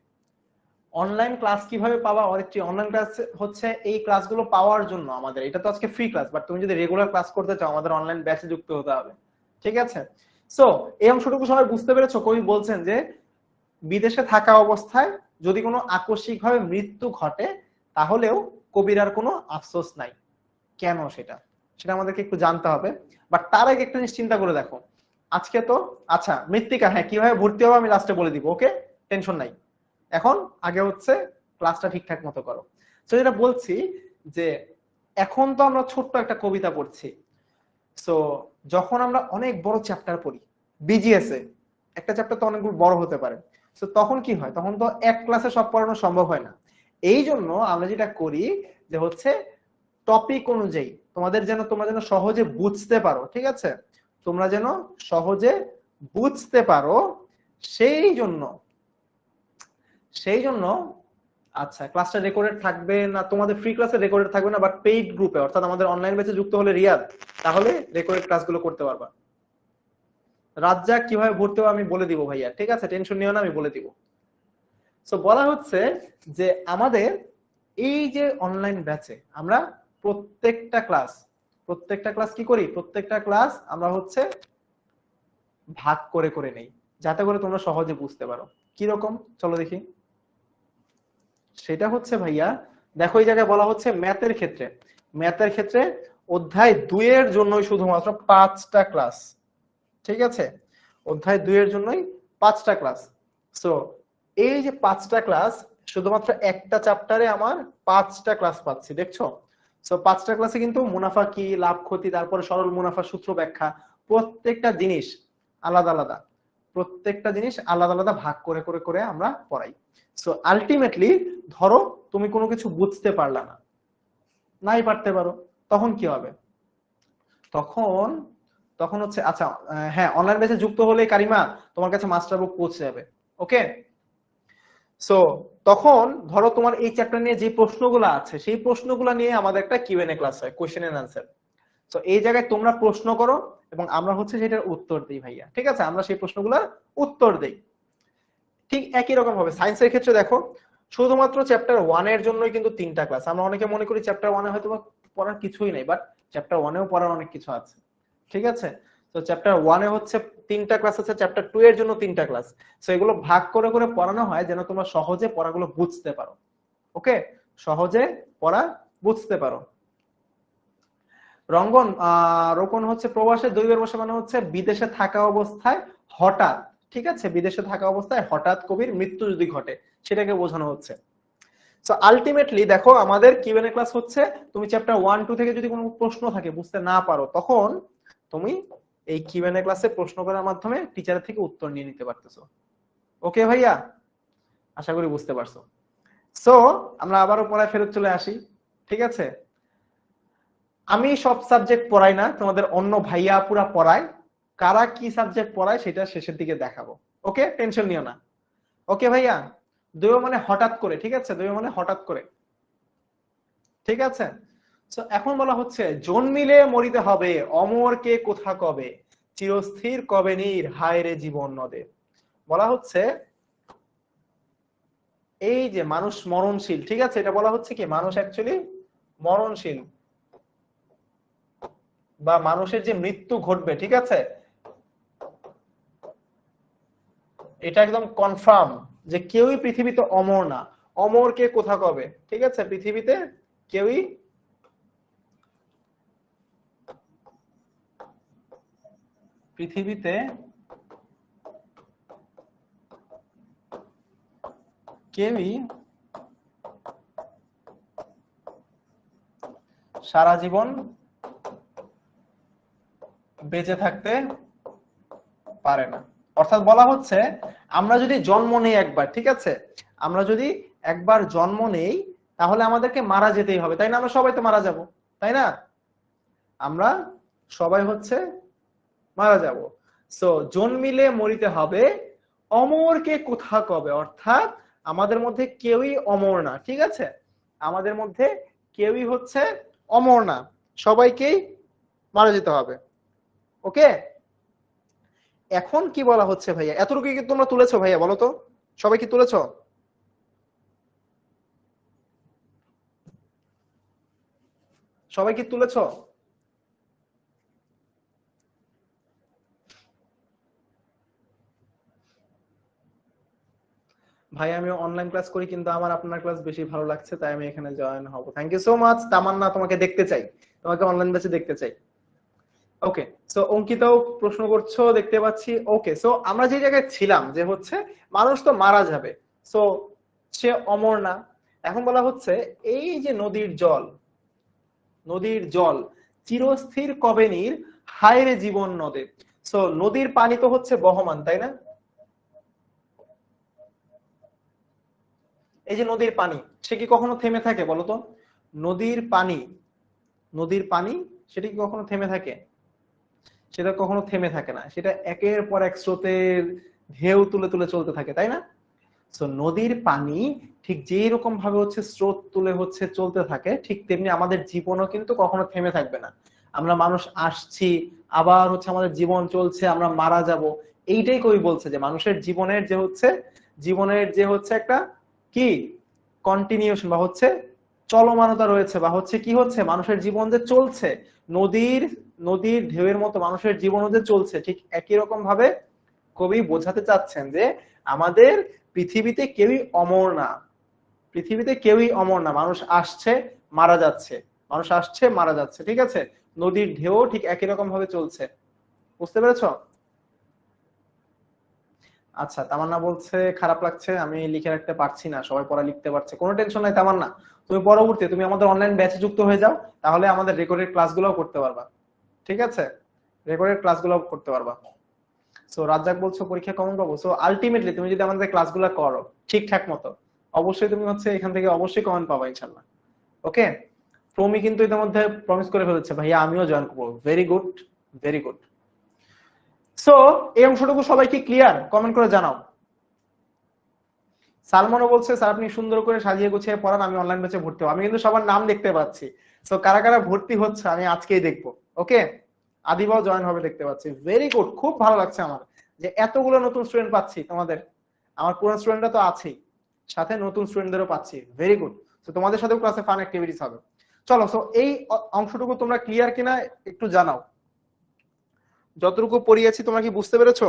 অনলাইন ক্লাস কিভাবে পাবা? অনেকটি অনলাইন ক্লাস হচ্ছে এই ক্লাসগুলো পাওয়ার জন্য আমাদের, এটা তো আজকে ফ্রি ক্লাস, বাট তুমি যদি রেগুলার ক্লাস করতে চাও আমাদের অনলাইন ব্যাচে যুক্ত হতে হবে। ঠিক আছে? সো এই অংশটুকু সবাই বুঝতে পেরেছো? কবি বলছেন যে বিদেশে থাকা অবস্থায় যদি কোনো আকস্মিকভাবে মৃত্যু ঘটে তাহলেও কবির আর কোনো আফসোস নাই। কেন সেটা সেটা আমাদেরকে একটু জানতে হবে। বাট তার আগে একটা জিনিস চিন্তা করে দেখো, আজকে তো আচ্ছা মৃত্তিকা, হ্যাঁ কিভাবে ভর্তি হবে আমি লাস্টে বলে দিব, ওকে? টেনশন নাই। এখন আগে হচ্ছে ক্লাসটা ঠিকঠাক মতো করো। তো যেটা বলছি যে এখন তো আমরা ছোট্ট একটা কবিতা পড়ছি। সো যখন আমরা অনেক বড় চ্যাপ্টার পড়ি বিজিএস এ, একটা চ্যাপ্টার তো অনেকগুলো বড় হতে পারে। সো তখন কি হয়, তখন তো এক ক্লাসে সব পড়ানো সম্ভব হয় না। এই জন্য আমরা যেটা করি যে হচ্ছে টপিক অনুযায়ী তোমরা যেন সহজে বুঝতে পারো। ঠিক আছে? তোমরা যেন সহজে বুঝতে পারো, সেই জন্য সেই জন্য আচ্ছা ক্লাসটা রেকর্ডেড থাকবে না, তোমাদের ফ্রি ক্লাসে রেকর্ডেড থাকবে না, বাট পেইড গ্রুপে অর্থাৎ আমাদের অনলাইন ব্যাচে যুক্ত হলে রিয়াদ, তাহলে রেকর্ডেড ক্লাসগুলো করতে পারবা। রাজ্জাক কিভাবে ভর্তি হবে আমি বলে দিব ভাইয়া, ঠিক আছে? টেনশন নিও না, আমি বলে দিব। সো বলা হচ্ছে যে আমাদের এই যে অনলাইন ব্যাচে আমরা প্রত্যেকটা ক্লাস কি করি, প্রত্যেকটা ক্লাস আমরা হচ্ছে ভাগ করে করে নেই, যাতে করে তোমরা সহজে বুঝতে পারো। কি রকম চলো দেখি। সেটা হচ্ছে ভাইয়া, দেখো এই জায়গায় বলা হচ্ছে ম্যাথের ক্ষেত্রে অধ্যায় 2 এর জন্যই শুধুমাত্র 5টা ক্লাস। ঠিক আছে? অধ্যায় 2 এর জন্যই 5টা ক্লাস। সো এই যে 5টা ক্লাস, শুধুমাত্র একটা চ্যাপ্টারে আমার 5টা ক্লাস পাচ্ছি, দেখছো? সো 5টা ক্লাসে কিন্তু মুনাফা কি, লাভ ক্ষতি, তারপরে সরল মুনাফা সূত্র ব্যাখ্যা, প্রত্যেকটা জিনিস আলাদা আলাদা, প্রত্যেকটা জিনিস আলাদা আলাদা ভাগ করে করে করে আমরা পড়াই। সো আলটিমেটলি ধরো তুমি কোনো কিছু বুঝতে পারলা না, নাই পারতে পারো, তখন কি হবে? তখন তখন হচ্ছে আচ্ছা, হ্যাঁ অনলাইন বেসে যুক্ত হলে কারিমা তোমার কাছে মাস্টার বুক পৌঁছে যাবে। ওকে? সো তখন ধরো তোমার এই চ্যাপ্টার নিয়ে যে প্রশ্নগুলো আছে সেই প্রশ্নগুলো নিয়ে আমাদের একটা কিউএনএ ক্লাস হয়, কোশ্চেন এন্ড আনসার। তো এই জায়গায় তোমরা প্রশ্ন করো এবং আমরা হচ্ছে সেটার উত্তর দিই ভাইয়া। ঠিক আছে? আমরা সেই প্রশ্নগুলোর উত্তর দেই। ঠিক একই রকম ভাবে সায়েন্সের ক্ষেত্রে দেখো, শুধুমাত্র চ্যাপ্টার 1 এর জন্যই কিন্তু 3টা ক্লাস। আমরা অনেকে মনে করি চ্যাপ্টার 1 এ হয়তো পড়ার কিছুই নেই, বাট চ্যাপ্টার 1 এও পড়ার অনেক কিছু আছে। ঠিক আছে? তো চ্যাপ্টার 1 এ হচ্ছে 3টা ক্লাস আছে, চ্যাপ্টার 2 এর জন্য 3টা ক্লাস। সো এগুলো ভাগ করে করে পড়ানো হয় যেন তোমরা সহজে পড়াগুলো বুঝতে পারো। ওকে? সহজে পড়া বুঝতে পারো। রঙ্গন রোকন হচ্ছে প্রবাসে দৈবের বসে, মানে হচ্ছে বিদেশে থাকা অবস্থায় হঠাৎ, ঠিক আছে, বিদেশে থাকা অবস্থায় হঠাৎ কবির মৃত্যু যদি ঘটে সেটাকে বোঝানো হচ্ছে। সো আলটিমেটলি দেখো আমাদের কিউএনএ ক্লাস হচ্ছে, তুমি চ্যাপ্টার 1 2 থেকে যদি কোনো প্রশ্ন থাকে বুঝতে না পারো, তখন তুমি এই কিউএনএ ক্লাসে প্রশ্ন করার মাধ্যমে টিচারের থেকে উত্তর নিয়ে নিতে পারতেছো। ওকে ভাইয়া? আশা করি বুঝতে পারছো। সো আমরা আবারও পড়ায় ফেরত চলে আসি। ঠিক আছে? আমি সব সাবজেক্ট পড়াই না, তোমাদের অন্য ভাইয়া আপুরা পড়ায়। কারা কি সাবজেক্ট পড়ায় সেটা শেষের দিকে দেখাবো। ওকে, টেনশন নিও না। ওকে ভাইয়া, দৈব মানে হঠাৎ করে, ঠিক আছে? দৈব মানে হঠাৎ করে, ঠিক আছে? তো এখন বলা হচ্ছে জন্মিলে মরিতে হবে, অমর কে কোথা কবে, চিরস্থির কবে নীর, হায় রে জীবন নদে। বলা হচ্ছে এই যে মানুষ মরণশীল, ঠিক আছে? এটা বলা হচ্ছে কি মানুষ অ্যাকচুয়ালি মরণশীল, বা মানুষের যে মৃত্যু ঘটবে, ঠিক আছে, এটা একদম কনফার্ম যে কেউই পৃথিবীতে অমর না। অমর কে কোথা কবে, ঠিক আছে? পৃথিবীতে কেউই পৃথিবীতে কেউই সারা জীবন বেঁচে থাকতে পারে না। অর্থাৎ বলা হচ্ছে আমরা যদি জন্ম নেই একবার, ঠিক আছে, আমরা যদি একবার জন্ম নেই তাহলে আমাদেরকে মারা যেতেই হবে, তাই না? আমরা সবাই তো মারা যাব, তাই না? আমরা সবাই হচ্ছে মারা যাব। সো জন্মিলে মরিতে হবে, অমরকে কোথা কবে, অর্থাৎ আমাদের মধ্যে কেউই অমর না, ঠিক আছে? আমাদের মধ্যে কেউই হচ্ছে অমর না, সবাইকেই মারা যেতে হবে। ওকে, এখন কি বলা হচ্ছে ভাইয়া? এতটুকু কি তোমরা তুলেছো ভাইয়া? বলো তো, সবাই কি তুলেছো? সবাই কি তুলেছো? ভাই আমি অনলাইন ক্লাস করি, কিন্তু আমার আপনার ক্লাস বেশি ভালো লাগছে, তাই আমি এখানে জয়েন হব। থ্যাংক ইউ সো মাচ তামান্না, তোমাকে দেখতে চাই, তোমাকে অনলাইন ব্যাচে দেখতে চাই। ওকে, সো অঙ্কিতাও প্রশ্ন করছো দেখতে পাচ্ছি। ওকে, সো আমরা যে জায়গায় ছিলাম যে হচ্ছে মানুষ তো মারা যাবে, সো সে অমর না। এখন বলা হচ্ছে এই যে নদীর জল, নদীর জল চিরস্থির কবে নীর, হায় রে জীবন নদে। সো নদীর পানি তো হচ্ছে বহমান, তাই না? এই যে নদীর পানি, সে কি কখনো থেমে থাকে বলো তো? নদীর পানি, নদীর পানি সেটা কি কখনো থেমে থাকে? সেটা কখনো থেমে থাকে না, সেটা একের পর এক স্রোতের ঢেউ তুলে তুলে চলতে থাকে, তাই না? সো নদীর পানি ঠিক যেই রকম ভাবে হচ্ছে স্রোত তুলে হচ্ছে চলতে থাকে, ঠিক তেমনি আমাদের জীবনও কিন্তু কখনো থেমে থাকবে না। আমরা মানুষ আসছি, আবার হচ্ছে আমাদের জীবন চলছে, আমরা মারা যাব। এইটাই কবি বলছে যে মানুষের জীবনের যে হচ্ছে, জীবনের যে হচ্ছে একটা কি কন্টিনিউশন বা হচ্ছে চলমানতা রয়েছে, বা হচ্ছে কি হচ্ছে মানুষের জীবন যে চলছে, নদীর নদীর ঢেউয়ের মতো মানুষের জীবনও যে চলছে, ঠিক একই রকম ভাবে কবি বোঝাতে চাচ্ছেন যে আমাদের পৃথিবীতে কেউই অমর না, পৃথিবীতে কেউই অমর না। মানুষ আসছে, মারা যাচ্ছে, মানুষ আসছে, মারা যাচ্ছে, ঠিক আছে? নদীর ঢেউ ঠিক একই রকম ভাবে চলছে। বুঝতে পেরেছো? আচ্ছা, তামান্না বলছে খারাপ লাগছে, আমি লিখে রাখতে পারছি না, সবাই পড়া লিখতে পারছে। কোনো টেনশন নাই তামান্না, তুমি পরবর্তী তুমি আমাদের অনলাইন ব্যাচে যুক্ত হয়ে যাও, তাহলে আমাদের রেকর্ডেড ক্লাসগুলোও করতে পারবা, ঠিক আছে? রেকর্ডেড ক্লাসগুলো করতে পারবা। সো রাজ্জাক বলছো পরীক্ষা কেমন পাবো? সো আলটিমেটলি তুমি যদি আমাদের ক্লাসগুলো করো ঠিকঠাক মতো, অবশ্যই তুমি হচ্ছে এখান থেকে অবশ্যই কমেন্ট পাবা ইনশাআল্লাহ। ওকে, প্রমি কিন্তু এর মধ্যে প্রমিস করে ফেলেছে ভাইয়া আমিও জয়েন করবো। Very good, very good. So এই অংশটুকু সবাই কি ক্লিয়ার? কমেন্ট করে জানাও। সালমানও বলছে স্যার আপনি সুন্দর করে সাজিয়ে গুছিয়ে পড়ান, আমি অনলাইন ব্যাচে ভর্তি হবো। আমি কিন্তু সবার নাম দেখতে পাচ্ছি, সো কারা কারা ভর্তি হচ্ছে আমি আজকেই দেখবো। ওকে, আদিবাও জয়েন হবে দেখতে পাচ্ছি। ভেরি গুড, খুব ভালো লাগছে আমার যে এতগুলো নতুন স্টুডেন্ট পাচ্ছি তোমাদের। আমার পুরনো স্টুডেন্টরা তো আছেই, সাথে নতুন স্টুডেন্টদেরও পাচ্ছি। Very good. তো তোমাদের সাথেও ক্লাসে ফান অ্যাক্টিভিটিস হবে। চলো, সো এই অংশটুকু তোমরা ক্লিয়ার কিনা একটু জানাও। যতটুকু পড়িয়েছি তোমরা কি বুঝতে পেরেছো?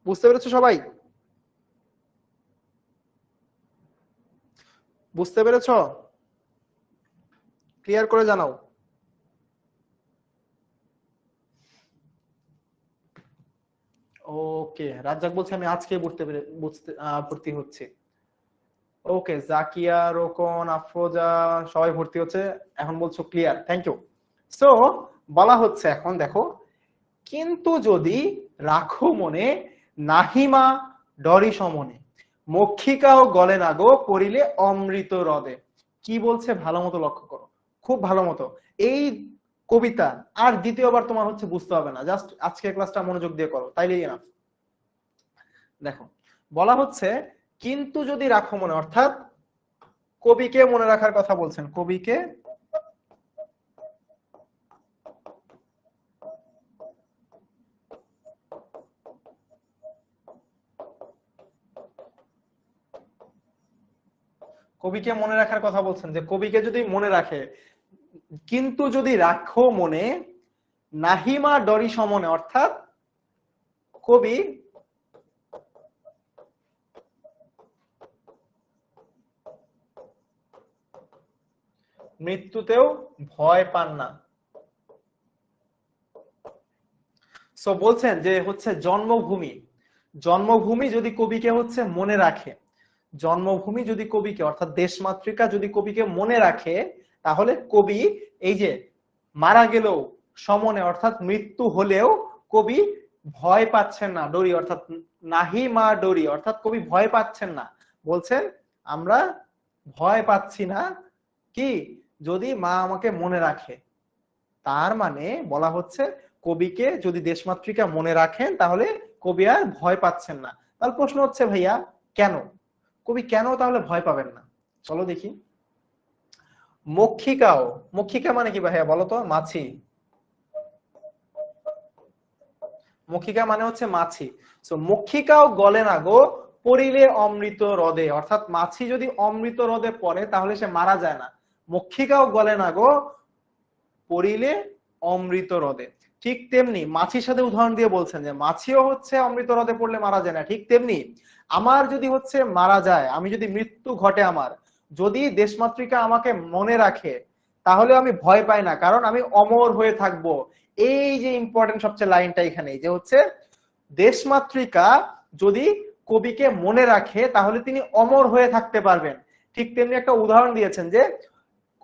বুঝতে পেরেছো সবাই? বুঝতে পেরেছো? ক্লিয়ার করে জানাও। ওকে, রাজ্জাক বলছে আমি আজকে ভর্তি হচ্ছি। ওকে, জাকিয়া, রোকন, আফরোজা সবাই ভর্তি হচ্ছে, এখন বলছো ক্লিয়ার, থ্যাংক ইউ। সো বলা হচ্ছে এখন দেখো, কিন্তু যদি রাখো মনে, নাহিমা ডরি সমনে, মক্ষিকাও গলে না গো পড়িলে অমৃত হ্রদে। কি বলছে ভালো মতো লক্ষ্য করো, খুব ভালো মতো। এই কবিতা আর দ্বিতীয়বার তোমার হচ্ছে বুঝতে হবে না, জাস্ট আজকের ক্লাসটা মনোযোগ দিয়ে করো, তাইলেই এনাফ। দেখো বলা হচ্ছে কিন্তু যদি রাখো মনে, অর্থাৎ কবিকে মনে রাখার কথা বলছেন, কবিকে কবিকে মনে রাখার কথা বলছেন, যে কবিকে যদি মনে রাখে, কিন্তু যদি রাখো মনে নাহিমা ডরি সমনে, অর্থাৎ কবি মৃত্যুতেও ভয় পান না। সো বলছেন যে হচ্ছে জন্মভূমি, জন্মভূমি যদি কবিকে হচ্ছে মনে রাখে, জন্মভূমি যদি কবিকে অর্থাৎ দেশমাতৃকা যদি কবিকে মনে রাখে, তাহলে কবি এই যে মারা গেলেও সমনে অর্থাৎ মৃত্যু হলেও কবি ভয় পাচ্ছেন না, ডরি অর্থাৎ নাহি মা ডরি, অর্থাৎ কবি ভয় পাচ্ছেন না। বলছেন আমরা ভয় পাচ্ছি না কি, যদি মা আমাকে মনে রাখে। তার মানে বলা হচ্ছে কবিকে যদি দেশমাতৃকা মনে রাখেন তাহলে কবি আর ভয় পাচ্ছেন না। তাহলে প্রশ্ন হচ্ছে ভাইয়া কেন কবি কেন তাহলে ভয় পাবেন না, চলো দেখি। মক্ষিকাও, মক্ষিকা মানে কি ভাইয়া বলো তো? মাছি। মক্ষিকা মানে হচ্ছে মাছি। সো মক্ষিকাও গলে না গো পড়িলে অমৃত হ্রদে, অর্থাৎ মাছি যদি অমৃত হ্রদে পড়ে তাহলে সে মারা যায় না। মক্ষিকাও গলে না গো পড়িলে অমৃত হ্রদে। ঠিক তেমনি মাছির সাথে উদাহরণ দিয়ে বলছেন যে মাছিও হচ্ছে অমৃত হ্রদে পড়লে মারা যায় না। ঠিক তেমনি আমার যদি হচ্ছে মারা যায়, আমি যদি মৃত্যু ঘটে আমার, যদি দেশমাতৃকা আমাকে মনে রাখে তাহলে আমি ভয় পাই না, কারণ আমি অমর হয়ে থাকবো। এই যে ইম্পর্টেন্ট সবচেয়ে লাইনটা এখানে, যে হচ্ছে দেশমাতৃকা যদি কবিকে মনে রাখে তাহলে তিনি অমর হয়ে থাকতে পারবেন। ঠিক তেমনি একটা উদাহরণ দিয়েছেন, যে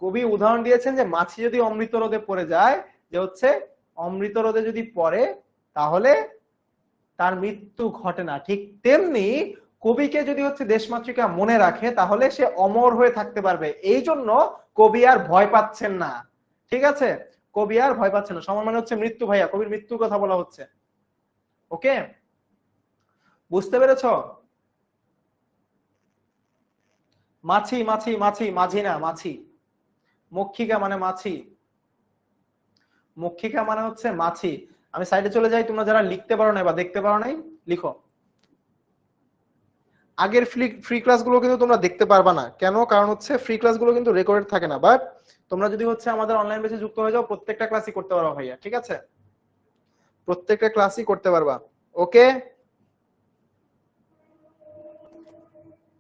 কবি উদাহরণ দিয়েছেন যে মাছি যদি অমৃত হ্রদে পড়ে যায়, যে হচ্ছে অমৃত হ্রদে যদি পড়ে তাহলে তার মৃত্যু ঘটে না। ঠিক তেমনি কবিকে যদি হচ্ছে দেশমাতৃকা মনে রাখে তাহলে সে অমর হয়ে থাকতে পারবে, এই জন্য কবি আর ভয় পাচ্ছেন না। ঠিক আছে, কবি আর ভয় পাচ্ছেন না। সমান মানে হচ্ছে মৃত্যু ভাইয়া, কবির মৃত্যুর কথা বলা হচ্ছে। ওকে, বুঝতে পেরেছ? মাছি মাছি মাছি, মাঝি না মাছি। মক্ষিকা মানে মাছি, মক্ষিকা মানে হচ্ছে মাছি। আমি সাইডে চলে যাই, তোমরা যারা লিখতে পারো নাই বা দেখতে পারো নাই লিখো। আগের ফ্রি ক্লাসগুলো কিন্তু তোমরা দেখতে পারবা না, কেন? কারণ হচ্ছে ফ্রি ক্লাসগুলো কিন্তু রেকর্ডেড থাকে না, বাট তোমরা যদি হচ্ছে আমাদের অনলাইন বেসে যুক্ত হয়ে যাও প্রত্যেকটা ক্লাসই করতে পারবা ভাইয়া। ঠিক আছে, প্রত্যেকটা ক্লাসই করতে পারবা। ওকে,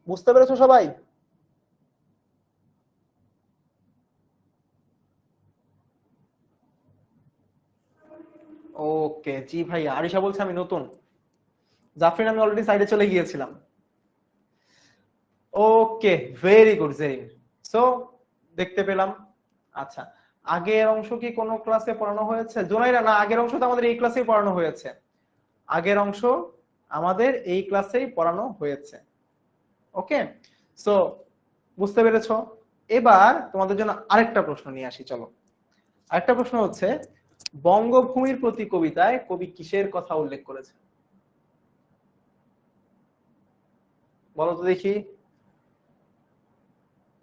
বুঝতে পেরেছো সবাই? ওকে জি ভাইয়া। আরিশা বলছে আমি নতুন। জাফরিন আমি অলরেডি সাইডে চলে গিয়েছিলাম। Okay, very good very good. So দেখতে পেলাম। আচ্ছা, আগের অংশ কি কোনো ক্লাসে পড়ানো হয়েছে? জোনাইরা না, আগের অংশ তো আমাদের এই ক্লাসেই পড়ানো হয়েছে। আগের অংশ আমাদের এই ক্লাসেই পড়ানো হয়েছে। ওকে, সো বুঝতে পেরেছো? এবার তোমাদের জন্য আরেকটা প্রশ্ন নিয়ে আসি, চলো। আরেকটা প্রশ্ন হচ্ছে বঙ্গভূমির প্রতি কবিতায় কবি কিসের কথা উল্লেখ করেছে? বলো তো দেখি,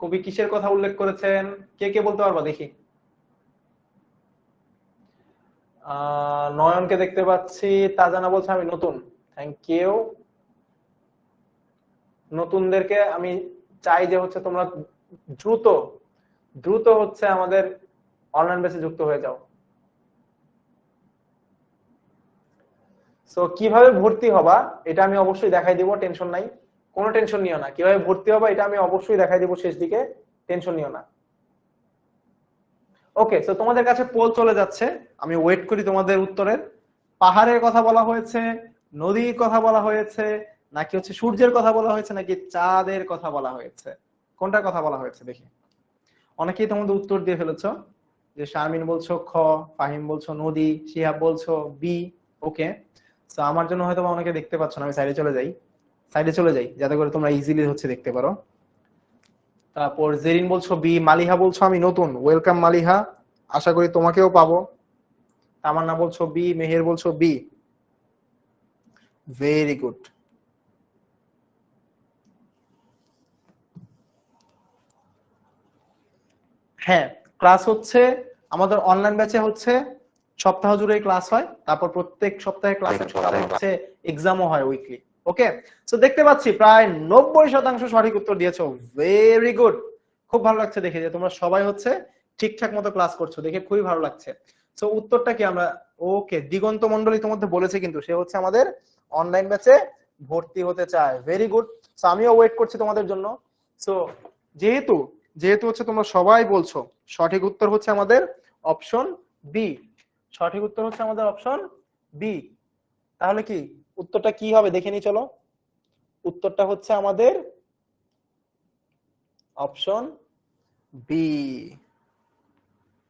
কবি কিসের কথা উল্লেখ করেছেন? কে কে বলতে পারবা দেখি? নয়নকে দেখতে পাচ্ছি। তাজানা বলছে আমি নতুন। Thank you. নতুনদেরকে আমি চাই যে হচ্ছে তোমরা দ্রুত দ্রুত হচ্ছে আমাদের অনলাইন বেসে যুক্ত হয়ে যাও। সো কিভাবে ভর্তি হবা এটা আমি অবশ্যই দেখাই দিব, টেনশন নাই, কোনো টেনশন নিও না। কিভাবে ভর্তি হবা এটা আমি অবশ্যই দেখাই দিব শেষ দিকে, টেনশন নিও না। ওকে, সো তোমাদের কাছে পোল চলে যাচ্ছে, আমি ওয়েট করি তোমাদের উত্তরের। পাহাড়ের কথা বলা হয়েছে, নদীর কথা বলা হয়েছে, নাকি হচ্ছে সূর্যের কথা বলা হয়েছে, নাকি চাঁদের কথা বলা হয়েছে? কোনটার কথা বলা হয়েছে দেখি? অনেকেই তোমাদের উত্তর দিয়ে ফেলেছো, যে শারমিন বলছো খ, ফাহিম বলছো নদী, শিহাব বলছো বি। ওকে, তো আমার জন্য হয়তো অনেকে দেখতে পাচ্ছ না, আমি সাইডে চলে যাই, সাইডে চলে যাই যাতে করে তোমরা ইজিলি হচ্ছে দেখতে পারো। তারপর জেরিন বলছো বি, মালিহা বলছো আমি নতুন, ওয়েলকাম মালিহা, আশা করি তোমাকেও পাবো। তামান্না বলছো বি, মেহের বলছো বি, ভেরি গুড। হ্যাঁ, ক্লাস হচ্ছে আমাদের অনলাইন ব্যাচে হচ্ছে সপ্তাহ জুড়ে ক্লাস হয়, তারপর প্রত্যেক সপ্তাহে ক্লাস হচ্ছে, এক্সামও হয় উইকলি। ওকে, সো দেখতে পাচ্ছি প্রায় 90% সঠিক উত্তর দিয়েছো, ভেরি গুড। খুব ভালো লাগছে দেখে যে তোমরা সবাই হচ্ছে ঠিকঠাক মতো ক্লাস করছো, দেখে খুবই ভালো লাগছে। সো উত্তরটা কি আমরা, ওকে, দিগন্ত মন্ডলী তোমাদের বলেছে কিন্তু সে হচ্ছে আমাদের অনলাইন ব্যাচে ভর্তি হতে চায়, ভেরি গুড। সো আমিও ওয়েট করছি তোমাদের জন্য। সো যেহেতু যেহেতু হচ্ছে তোমরা সবাই বলছো সঠিক উত্তর হচ্ছে আমাদের অপশন বি, সঠিক উত্তর হচ্ছে আমাদের অপশন বি, তাহলে কি উত্তরটা কি হবে দেখে নি চলো। উত্তরটা হচ্ছে আমাদের অপশন বি,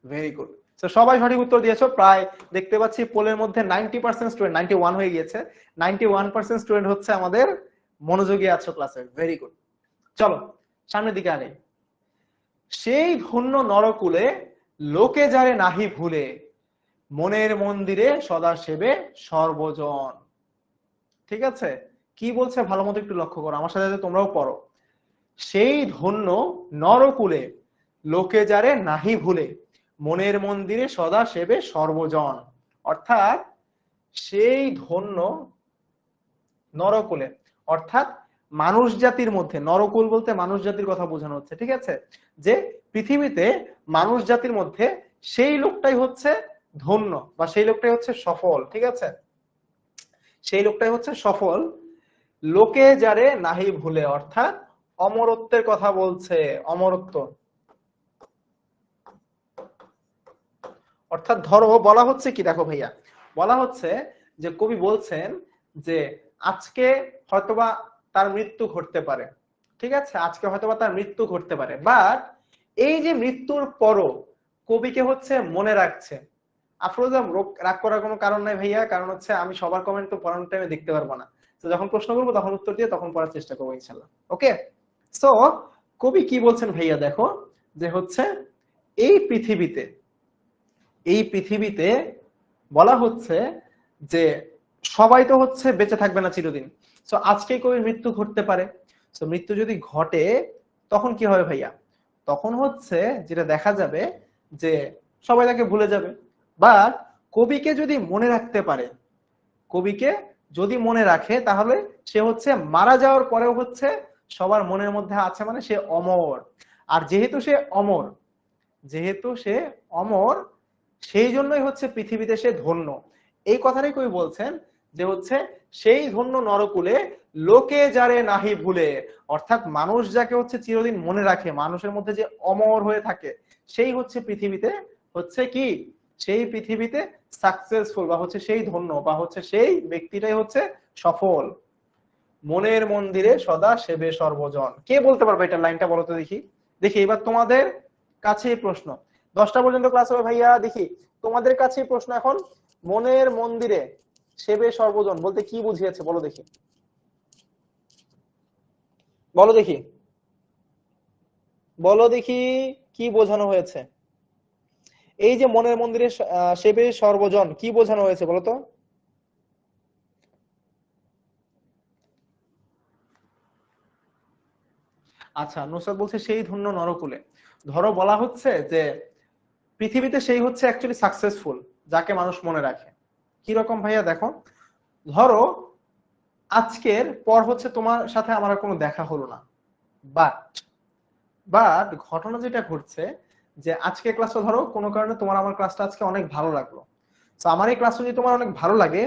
ভেরি গুড। তো সবাই সঠিক উত্তর দিয়েছো, প্রায় দেখতে পাচ্ছি পোলের মধ্যে 90% স্টুডেন্ট, 91 হয়ে গিয়েছে, 91% স্টুডেন্ট হচ্ছে আমাদের মনোযোগী আছো ক্লাসে, ভেরি গুড। চলো সামনের দিকে আগে। সেই ধন্য নরকুলে লোকে যারে নাহি ভুলে, মনের মন্দিরে সদা সেবে সর্বজন। ঠিক আছে, কি বলছে ভালো মতো একটু লক্ষ্য করো, আমার সাথে তোমরাও পড়ো। সেই ধন্য নরকুলে লোকে যারে নাহি ভুলে, মনের মন্দিরে সদা সেবে সর্বজন। অর্থাৎ সেই ধন্য নরকুলে, অর্থাৎ মানুষ জাতির মধ্যে, নরকুল বলতে মানুষ জাতির কথা বোঝানো হচ্ছে, ঠিক আছে, যে পৃথিবীতে মানুষ জাতির মধ্যে সেই লোকটাই হচ্ছে ধন্য বা সেই লোকটাই হচ্ছে সফল, ঠিক আছে, সেই লোকটাই হচ্ছে সফল। লোকে যারে নাহি ভুলে, অর্থাৎ অমরত্বের কথা বলছে, অমরত্ব। অর্থাৎ ধরো বলা হচ্ছে কি, দেখো ভাইয়া, বলা হচ্ছে যে কবি বলছেন যে আজকে হয়তোবা তার মৃত্যু ঘটতে পারে, ঠিক আছে, আজকে হয়তোবা তার মৃত্যু ঘটতে পারে, বাট এই যে মৃত্যুর পরও কবিকে হচ্ছে মনে রাখছে। আফরোজা, রাগ করার কোনো কারণ নাই ভাইয়া, কারণ হচ্ছে আমি সবার কমেন্ট তো পড়ানোর টাইমে দেখতে পারবো না, তো যখন প্রশ্ন করবো তখন উত্তর দিয়ে তখন পড়ার চেষ্টা করবো ইনশাল্লাহ। ওকে, সো কবি কি বলছেন ভাইয়া, দেখো যে হচ্ছে এই পৃথিবীতে, এই পৃথিবীতে বলা হচ্ছে যে সবাই তো হচ্ছে বেঁচে থাকবে না চিরদিন, সো আজকে কবির মৃত্যু ঘটতে পারে। সো মৃত্যু যদি ঘটে তখন কি হবে ভাইয়া, তখন হচ্ছে যেটা দেখা যাবে যে সবাই তাকে ভুলে যাবে, বা কবিকে যদি মনে রাখতে পারে, কবিকে যদি মনে রাখে তাহলে সে হচ্ছে মারা যাওয়ার পরেও হচ্ছে সবার মনের মধ্যে আছে, মানে সে অমর। আর যেহেতু সে অমর, যেহেতু সে অমর, সেই জন্যই হচ্ছে পৃথিবীতে সে ধন্য। এই কথাটাই কবি বলছেন যে হচ্ছে সেই ধন্য নরকুলে লোকে যারে নাহি ভুলে, অর্থাৎ মানুষ যাকে হচ্ছে চিরদিন মনে রাখে, মানুষের মধ্যে যে অমর হয়ে থাকে, সেই হচ্ছে পৃথিবীতে হচ্ছে কি, সেই পৃথিবীতে সাকসেসফুল বা হচ্ছে সেই ধন্য বা হচ্ছে সেই ব্যক্তিটাই হচ্ছে সফল। মনের মন্দিরে সদা সেবে সর্বজন, কে বলতে পারবে এটা, লাইনটা বলো তো দেখি। দেখি এবার তোমাদের কাছে প্রশ্ন, 10টা পর্যন্ত ক্লাস হবে ভাইয়া, দেখি তোমাদের কাছে প্রশ্ন এখন, মনের মন্দিরে সেবে সর্বজন বলতে কি বুঝিয়েছে বলো দেখি, বলো দেখি, বলো দেখি কি বোঝানো হয়েছে, এই যে মনের মন্দিরে সেবে সর্বজন কি বোঝানো হয়েছে বলো তো। আচ্ছা, নুসরাত বলছে সেই ধন্য নরকুলে, ধরো বলা হচ্ছে যে পৃথিবীতে সেই হচ্ছে অ্যাকচুয়ালি সাকসেসফুল যাকে মানুষ মনে রাখে। কি রকম ভাইয়া, দেখো ধরো আজকের পর হচ্ছে তোমার সাথে আমার আর কোনো দেখা হলো না, বাট বাট ঘটনা যেটা ঘটছে যে আজকে ক্লাসটা ধরো কোনো কারণে তোমার আমার ক্লাসটা আজকে অনেক ভালো লাগলো, তো আমার এই ক্লাসটা যদি তোমার অনেক ভালো লাগে,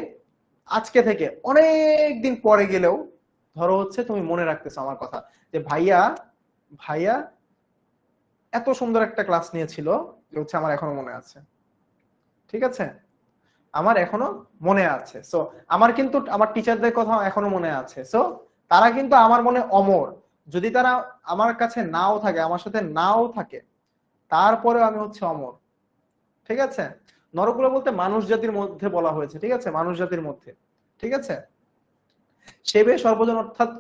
আজকে থেকে অনেক দিন পরে গেলেও ধরো হচ্ছে তুমি মনে রাখতেছো আমার কথা, যে ভাইয়া ভাইয়া এত সুন্দর একটা ক্লাস নিয়েছিল, যে হচ্ছে আমার এখনো মনে আছে, ঠিক আছে, আমার এখনো মনে আছে। সো আমার কিন্তু আমার টিচারদের কথা এখনো মনে আছে, সো তারা কিন্তু আমার মনে অমর। যদি তারা আমার কাছে নাও থাকে, আমার সাথে নাও থাকে, তারপরে আমি হচ্ছে অমর, ঠিক আছে। নরকুল বলতে মানুষ জাতির মধ্যে বলা হয়েছে, ঠিক আছে, মানুষ জাতির মধ্যে, ঠিক আছে। সেবে সর্বজন অর্থাৎ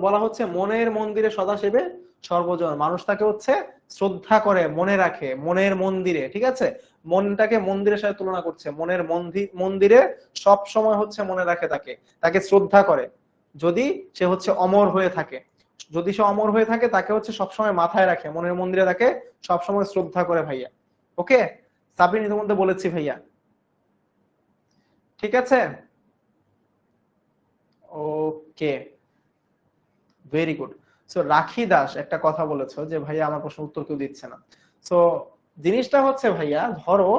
বলা হচ্ছে মনের মন্দিরে সদা সেবে সর্বজন, মানুষ তাকে হচ্ছে শ্রদ্ধা করে, মনে রাখে মনের মন্দিরে, ঠিক আছে, মনটাকে মন্দিরের সাথে তুলনা করছে, মনের মন্দিরে সব সময় হচ্ছে মনে রাখে তাকে, তাকে শ্রদ্ধা করে। যদি সে হচ্ছে অমর হয়ে থাকে, যদি সে অমর হয়ে থাকে তাকে হচ্ছে সবসময় মাথায় রাখে, মনের মন্দিরে তাকে সবসময় শ্রদ্ধা করে ভাইয়া। ওকে, সাবরিন ইতিমধ্যে বলেছি ভাইয়া, ঠিক আছে। ওকে, ভেরি গুড। সো রাখি দাস একটা কথা বলেছো যে ভাইয়া আমার প্রশ্ন উত্তর কেউ দিচ্ছে না। সো জিনিসটা হচ্ছে ভাইয়া, ধরো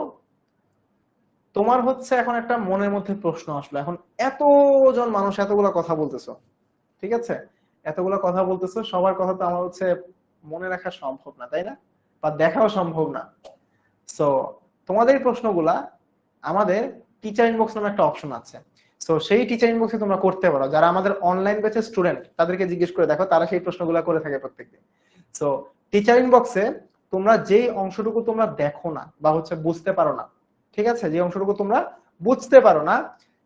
তোমার হচ্ছে এখন একটা মনের মধ্যে প্রশ্ন আসলো, এখন এতজন মানুষ এতগুলা কথা বলতেছো, ঠিক আছে, এতগুলা কথা বলতেছো, সবার কথা তো আমার হচ্ছে মনে রাখা সম্ভব না, তাই না, বা দেখাও সম্ভব না। সো তোমাদের এই প্রশ্নগুলা আমাদের টিচার ইনবক্স নামে একটা অপশন আছে, সো সেই টিচার ইনবক্সে তোমরা করতে পারো। যারা আমাদের অনলাইন ব্যাচের স্টুডেন্ট তাদেরকে জিজ্ঞেস করে দেখো, তারা সেই প্রশ্নগুলো করে থাকে প্রত্যেকদিন। সো টিচার ইনবক্সে তোমরা যেই অংশটুকু তোমরা দেখো না বা হচ্ছে বুঝতে পারো না, ঠিক আছে, যে অংশটুকু তোমরা বুঝতে পারো না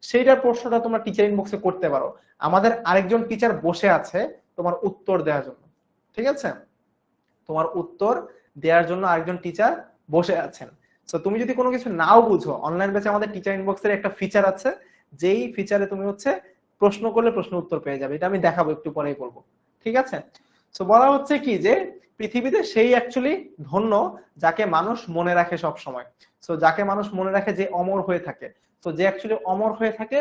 সেইটার প্রশ্নটা তোমরা টিচার ইনবক্সে করতে পারো। আমাদের আরেকজন টিচার বসে আছে তোমার উত্তর দেওয়ার জন্য, ঠিক আছে, তোমার উত্তর দেওয়ার জন্য আরেকজন টিচার বসে আছেন। সো তুমি যদি কোনো কিছু নাও বুঝো, অনলাইন ব্যাচে আমাদের টিচার ইনবক্সের একটা ফিচার আছে, যেই ফিচারে তুমি হচ্ছে প্রশ্ন করলে প্রশ্ন উত্তর পেয়ে যাবে, এটা আমি দেখাবো একটু পরেই বলবো, ঠিক আছে। সো বলা হচ্ছে কি যে পৃথিবীতে সেই অ্যাকচুয়ালি ধন্য যাকে মানুষ মনে রাখে সব সময়। সো যাকে মানুষ মনে রাখে, যে অমর হয়ে থাকে, তো যে অ্যাকচুয়ালি অমর হয়ে থাকে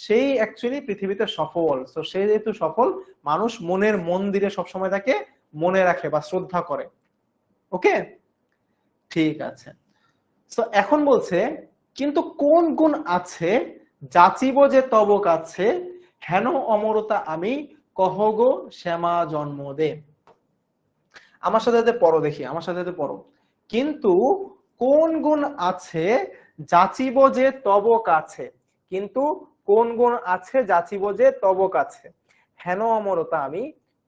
সেই অ্যাকচুয়ালি পৃথিবীতে সফল। সো সে যেহেতু সফল, মানুষ মনের মন্দিরে সবসময় তাকে মনে রাখে বা শ্রদ্ধা করে। ওকে, ঠিক আছে। সো এখন বলছে, কিন্তু কোন গুণ আছে যাচিব যে তব কাছে, হেন অমরতা আমি কহগো শ্যামা জন্ম দে। আমার সাথে পড়ো দেখি, আমার সাথে পড়ো। কিন্তু কোন গুণ আছে যাচিব যে তব কাছে, কিন্তু কোন গুণ আছে যাচিব যে তব কাছে, হেন অমরতা আমি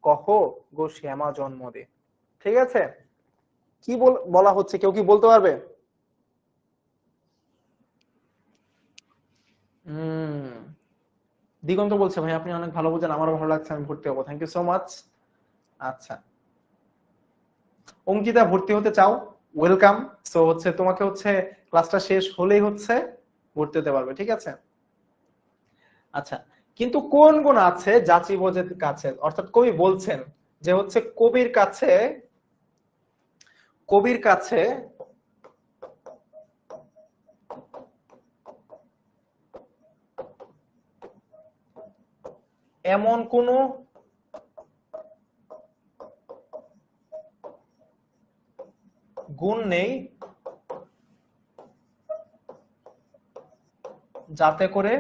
কহ গো শ্যামা জন্ম দে। ঠিক আছে, কি বলা হচ্ছে, কেউ কি বলতে পারবে? দিগন্ত বলছে ভাই আপনি অনেক ভালো বোঝেন, আমারও ভালো লাগছে, আমি ভর্তি হবো, থ্যাংক ইউ সো মাচ। আচ্ছা, অঙ্কিতা ভর্তি হতে চাও, ওয়েলকাম। সো হচ্ছে তোমাকে হচ্ছে ক্লাসটা শেষ হলেই হচ্ছে ভর্তি হতে পারবে, ঠিক আছে। আচ্ছা, কিন্তু কোন গুণ আছে যাচিব যে কাছে, অর্থাৎ কবি বলছেন যে হচ্ছে কবির কাছে এমন কোন গুণ নেই যাতে করে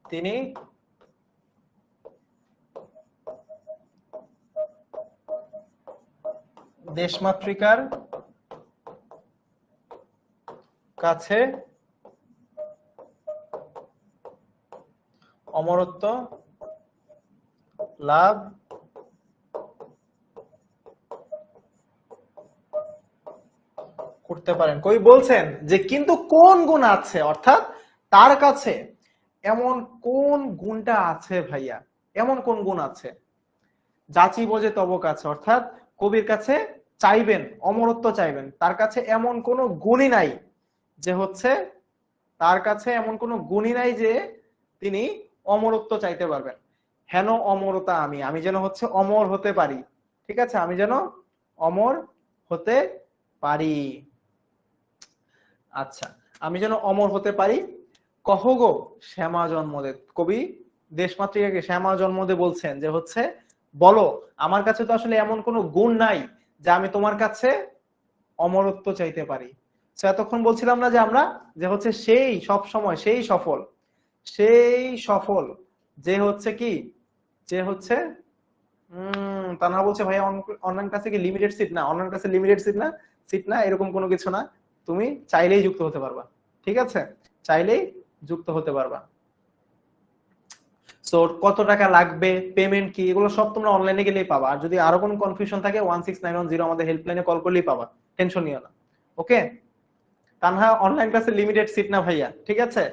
তিনি দেশমাতৃকার কাছে অমরত্ব লাভ করতে পারেন। কবি বলছেন যে কিন্তু কোন গুণ আছে, অর্থাৎ তার কাছে এমন কোন গুণটা আছে ভাইয়া, এমন কোন গুণ আছে যাচি বোঝে তব কাছে, অর্থাৎ কবির কাছে চাইবেন অমরত্ব চাইবেন, তার কাছে এমন কোন গুণই নাই যে হচ্ছে, তার কাছে এমন কোন গুণই নাই যে তিনি অমরত্ব চাইতে পারবেন। হেন অমরতা আমি যেন হচ্ছে অমর হতে পারি, ঠিক আছে, আমি যেন অমর হতে পারি। আচ্ছা, আমি যেন অমর হতে পারি, কহগো শ্যামা জন্মদে। কবি দেশমাতৃকাকে শ্যামা জন্মদে বলছেন যে হচ্ছে বলো, আমার কাছে তো আসলে এমন কোনো গুণ নাই যে আমি তোমার কাছে অমরত্ব চাইতে পারি। এতক্ষণ বলছিলাম না যে আমরা, যে হচ্ছে সেই সব সময় সেই সফল যে হচ্ছে কি, যে হচ্ছে তারা বলছে ভাই অনলাইন ক্লাসে কি লিমিটেড সিট না, অনলাইন ক্লাসে লিমিটেড সিট না, এরকম কোনো কিছু না, তুমি চাইলেই যুক্ত হতে পারবা, ঠিক আছে, চাইলেই যুক্ত হতে পারবা। সো কত টাকা লাগবে, পেমেন্ট কি, এগুলো সব তোমরা অনলাইনে গেলেই পাবা। আর যদি আরো কোনো কনফিউশন থাকে 16910 আমাদের হেল্পলাইনে কল করলেই পাবা, টেনশন নিও না। ওকে, তানহা অনলাইন ক্লাসে লিমিটেড সিট না ভাইয়া, ঠিক আছে,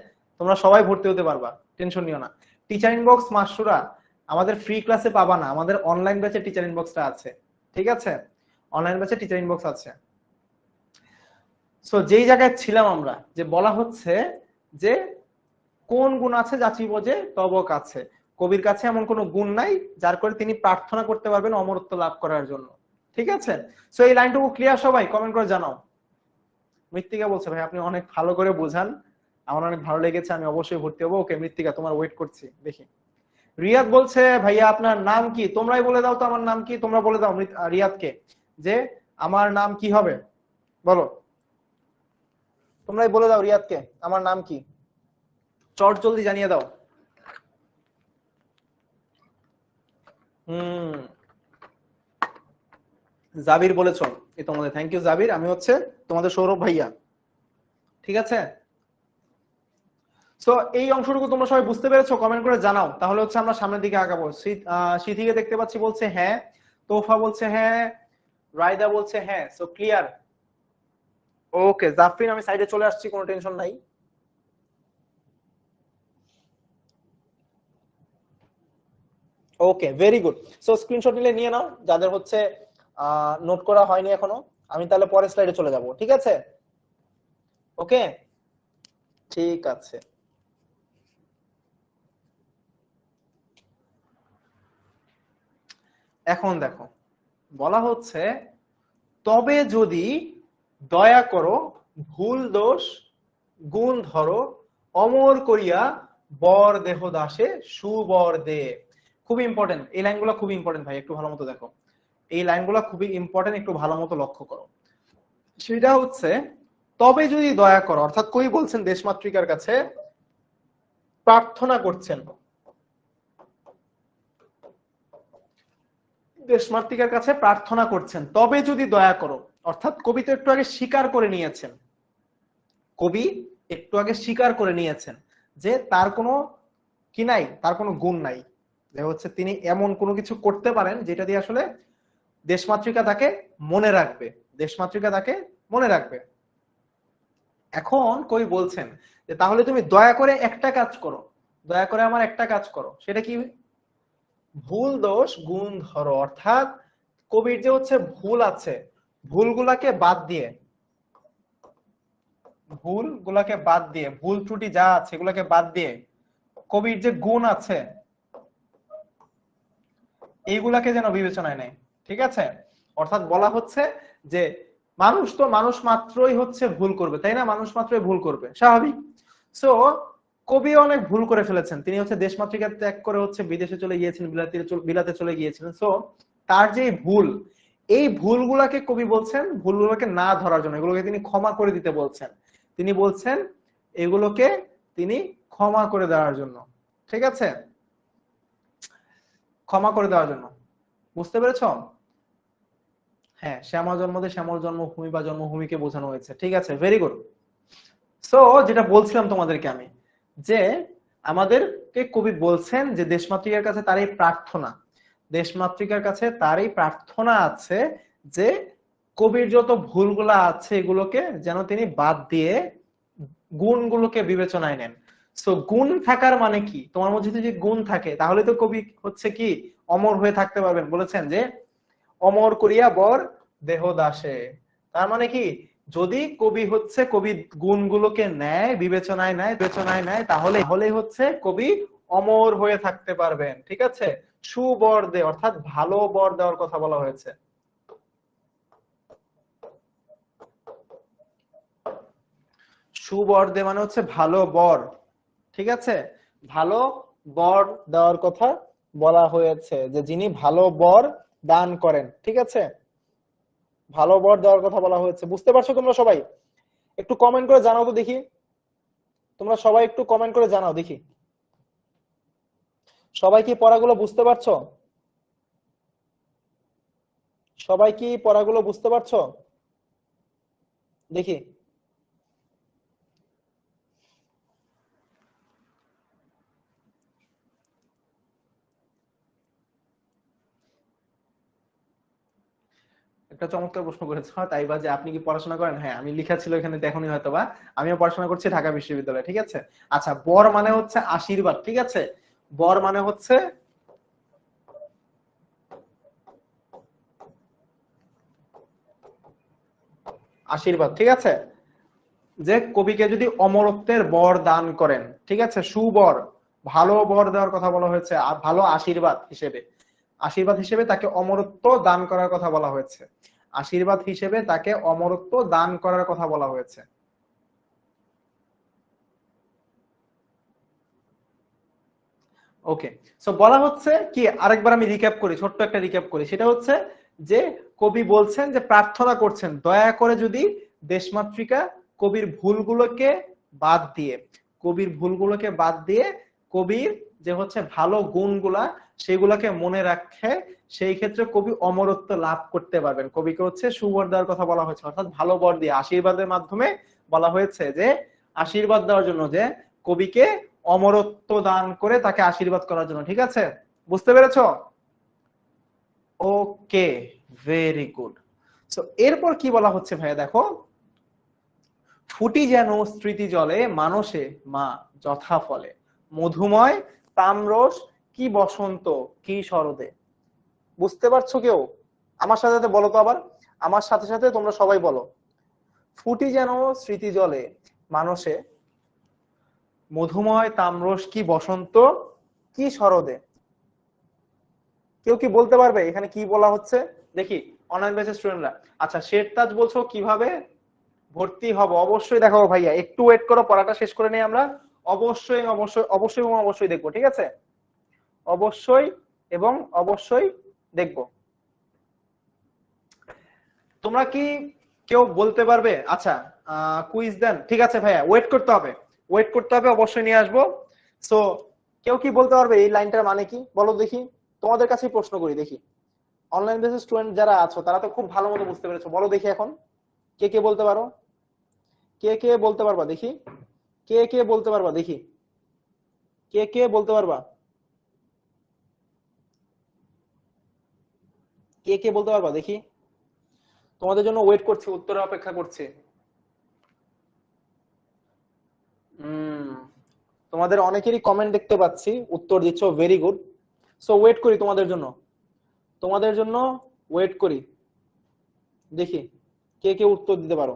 তোমরা সবাই ভর্তি হতে পারবা, টেনশন নিও না। টিচার ইনবক্স মাসুরা, আমাদের ফ্রি ক্লাসে পাবা না, আমাদের অনলাইন ব্যাচে টিচার ইনবক্সটা আছে, ঠিক আছে? অনলাইন ব্যাচে টিচার ইনবক্স আছে। সো যেই জায়গায় ছিলাম আমরা, যে বলা হচ্ছে যে কোন গুণ আছে যাচিব যে তব কাছে, কবির কাছে এমন কোন গুণ নাই যার করে তিনি প্রার্থনা করতে পারবেন অমরত্ব লাভ করার জন্য, ঠিক আছে? সো এই লাইনটুকু ক্লিয়ার? সবাই কমেন্ট করে জানাও। মৃত্তিকা বলছে ভাই আপনি অনেক ভালো করে বোঝান, আমার অনেক ভালো লেগেছে, আমি অবশ্যই ভর্তি হবো। ওকে মৃত্তিকা, তোমার ওয়েট করছি। দেখি রিয়াদ বলছে ভাইয়া আপনার নাম কি? তোমরাই বলে দাও তো আমার নাম কি, তোমরা বলে দাও রিয়াদকে যে আমার নাম কি হবে, বলো, তোমরাই বলে দাও রিয়াদকে আমার নাম কি, চট জলদি জানিয়ে দাও। জাবির বলেছ, এই তোমাদের থ্যাংক ইউ জাবির, আমি হচ্ছে তোমাদের সৌরভ ভাইয়া, ঠিক আছে? সো এই অংশটুকু তোমরা সবাই বুঝতে পেরেছো? কমেন্ট করে জানাও, তাহলে হচ্ছে আমরা সামনের দিকে আগাবো। শীতিকে দেখতে পাচ্ছি বলছে হ্যাঁ, তোফা বলছে হ্যাঁ, রায়দা বলছে হ্যাঁ। So clear? ওকে জাফরিন, আমি সাইডে চলে আসছি, কোনো টেনশন নাই। ওকে ভেরি গুড। সো স্ক্রিনশট নিলে নিয়ে নাও যাদের হচ্ছে নোট করা হয়নি এখনো। আমি তাহলে পরের স্লাইডে চলে যাব, ঠিক আছে? ওকে ঠিক আছে। এখন দেখো বলা হচ্ছে তবে যদি দয়া করো ভুল দোষ গুণ ধরো অমর করিয়া বর দেহ দাসে সুবর দে। খুব ইম্পর্টেন্ট এই লাইনগুলো, খুব ইম্পর্টেন্ট ভাই, একটু ভালো মতো দেখো। এই লাইনগুলো খুবই ইম্পর্টেন্ট, একটু ভালো মতো লক্ষ্য করো। সেটা হচ্ছে তবে যদি দয়া করো, অর্থাৎ কই বলছেন দেশমাতৃকার কাছে প্রার্থনা করছেন, দেশমাতৃকার কাছে প্রার্থনা করছেন, তবে যদি দয়া করো, অর্থাৎ কবি তো একটু আগে স্বীকার করে নিয়েছেন, কবি একটু আগে স্বীকার করে নিয়েছেন যে তার কোনো কি নাই, তার কোনো গুণ নাই, যে হচ্ছে তিনি এমন কোনো কিছু করতে পারেন যেটা দিয়ে আসলে দেশমাতৃকা তাকে মনে রাখবে, দেশমাতৃকা তাকে মনে রাখবে। এখন কবি বলছেন যে তাহলে তুমি দয়া করে একটা কাজ করো, দয়া করে আমার একটা কাজ করো, সেটা কি? ভুল দোষ গুণ ধরো, অর্থাৎ কবির যে হচ্ছে ভুল আছে, ভুলগুলাকে বাদ দিয়ে, ভুলগুলাকে বাদ দিয়ে, ভুল ত্রুটি যা আছে এগুলাকে বাদ দিয়ে কবির যে গুণ আছে এইগুলাকে যেন বিবেচনায় নেয়, ঠিক আছে? অর্থাৎ বলা হচ্ছে যে মানুষ তো মানুষ মাত্রই হচ্ছে ভুল করবে, তাই না? মানুষ মাত্রই ভুল করবে, স্বাভাবিক। সো কবি অনেক ভুল করে ফেলেছেন, তিনি হচ্ছে দেশমাতৃকা ত্যাগ করে হচ্ছে বিদেশে চলে গিয়েছেন, বিলাতে চলে গিয়েছিলেন। সো তার যে ভুল, এই ভুলগুলাকে কবি বলছেন ভুলগুলোকে না ধরার জন্য, এগুলোকে তিনি ক্ষমা করে দিতে বলছেন, তিনি বলছেন এগুলোকে তিনি ক্ষমা করে দেওয়ার জন্য, ঠিক আছে? ক্ষমা করে দেওয়ার জন্য, বুঝতে পেরেছ? হ্যাঁ, শ্যামা জন্মদে শ্যামল জন্মভূমি বা জন্মভূমিকে বোঝানো হয়েছে, ঠিক আছে? Very good. সো যেটা বলছিলাম তোমাদেরকে আমি, যে আমাদেরকে কবি বলছেন যে দেশমাতৃকার কাছে তার এই প্রার্থনা, দেশমাতৃকার কাছে তার এই প্রার্থনা আছে যে কবির যত ভুলগুলা আছে এগুলোকে যেন তিনি বাদ দিয়ে গুণগুলোকে বিবেচনায় নেন। সো গুণ থাকার মানে কি? তোমার মধ্যে যদি গুণ থাকে তাহলে তো কবি হচ্ছে কি অমর হয়ে থাকতে পারবেন। বলেছেন যে অমর করিয়া বর দেহ দাসে, তার মানে কি যদি কবি হচ্ছে কবি গুণগুলোকে নেয়, বিবেচনায় নেয় তাহলে হচ্ছে কবি অমর হয়ে থাকতে পারবেন, ঠিক আছে? সুবর দে অর্থাৎ ভালো বর দেওয়ার কথা বলা হয়েছে। সুবর দে মানে হচ্ছে ভালো বর, ঠিক আছে? ভালো বর দেওয়ার কথা বলা হয়েছে, যে যিনি ভালো বর দান করেন, ঠিক আছে? ভালো বর দেওয়ার কথা বলা হয়েছে। বুঝতে পারছো তোমরা সবাই? একটু কমেন্ট করে জানাও তো দেখি, তোমরা সবাই একটু কমেন্ট করে জানাও দেখি, সবাই কি পড়াগুলো বুঝতে পারছো? সবাই কি পড়াগুলো বুঝতে পারছো দেখি? একটা চমৎকার প্রশ্ন করেছো, তাই বা যে আপনি কি পড়াশোনা করেন? হ্যাঁ, আমি লেখা ছিল এখানে, দেখুনি হয়তোবা, আমিও পড়াশোনা করছি ঢাকা বিশ্ববিদ্যালয়ে, ঠিক আছে? আচ্ছা, বর মানে হচ্ছে আশীর্বাদ, ঠিক আছে? বর মানে হচ্ছে আশীর্বাদ, ঠিক আছে, যে কবিকে যদি অমরত্বের বর দান করেন, ঠিক আছে, সুবর, ভালো বর দেওয়ার কথা বলা হয়েছে, আর ভালো আশীর্বাদ হিসেবে তাকে অমরত্ব দান করার কথা বলা হয়েছে, আশীর্বাদ হিসেবে তাকে অমরত্ব দান করার কথা বলা হয়েছে। ওকে, সো বলা হচ্ছে কি, আরেকবার আমি রিক্যাপ করি, ছোট্ট একটা রিক্যাপ করি, সেটা হচ্ছে যে কবি বলছেন যে প্রার্থনা করছেন দয়া করে যদি দেশমাতৃকা কবির ভুলগুলোকে বাদ দিয়ে, কবির যে হচ্ছে ভালো গুণগুলা সেগুলাকে মনে রাখে, সেই ক্ষেত্রে কবি অমরত্ব লাভ করতে পারবেন। কবিকে হচ্ছে সুবর দেওয়ার কথা বলা হয়েছে, অর্থাৎ ভালো বর দিয়ে আশীর্বাদের মাধ্যমে বলা হয়েছে যে আশীর্বাদ দেওয়ার জন্য, যে কবিকে অমরত্ব দান করে তাকে আশীর্বাদ করার জন্য। ঠিক আছে, বুঝতে পেরেছো? ওকে, ভেরি গুড। সো এরপর কি বলা হচ্ছে ভাইয়া, দেখো, ফুটি যেন স্মৃতি জলে মানসে মা যথা ফলে, মধুময় তামরস কি বসন্ত কি শরদে। বুঝতে পারছো কেউ? আমার সাথে বলো তো, আবার আমার সাথে সাথে তোমরা সবাই বলো, ফুটি যেন স্মৃতি জলে মানসে, মধুময় তামরস কি বসন্ত কি শরদে। কেউ কি বলতে পারবে এখানে কি বলা হচ্ছে? দেখি অনলাইন ব্যাচের স্টুডেন্টরা। আচ্ছা, শেরতাজ বলছো কিভাবে ভর্তি হব? অবশ্যই দেখাবো ভাইয়া, একটু ওয়েট করো, পড়াটা শেষ করে নেই আমরা, অবশ্যই অবশ্যই অবশ্যই এবং অবশ্যই দেখবো। ঠিক আছে, অবশ্যই এবং অবশ্যই দেখবো। তোমরা কি কেউ বলতে পারবে? আচ্ছা, কুইজ দেন, ঠিক আছে ভাইয়া, ওয়েট করতে হবে, অবশ্যই নিয়ে আসবো। সো কেউ কি বলতে পারবে এই লাইনটার মানে কি? বলো দেখি, তোমাদের কাছেই প্রশ্ন করি, দেখি অনলাইন বেসিস স্টুডেন্ট যারা আছো তারা তো খুব ভালো মতো বুঝতে পেরেছো, বলো দেখি এখন কে কে বলতে পারো, কে বলতে পারবা দেখি, কে বলতে পারবা দেখি, কে বলতে পারবা, কে বলতে পারবা দেখি, তোমাদের জন্য ওয়েট করছি, উত্তরের অপেক্ষা করছি। তোমাদের অনেকেরই কমেন্ট দেখতে পাচ্ছি, উত্তর দিচ্ছ, ভেরি গুড। সো ওয়েট করি তোমাদের জন্য ওয়েট করি, দেখি কে উত্তর দিতে পারো।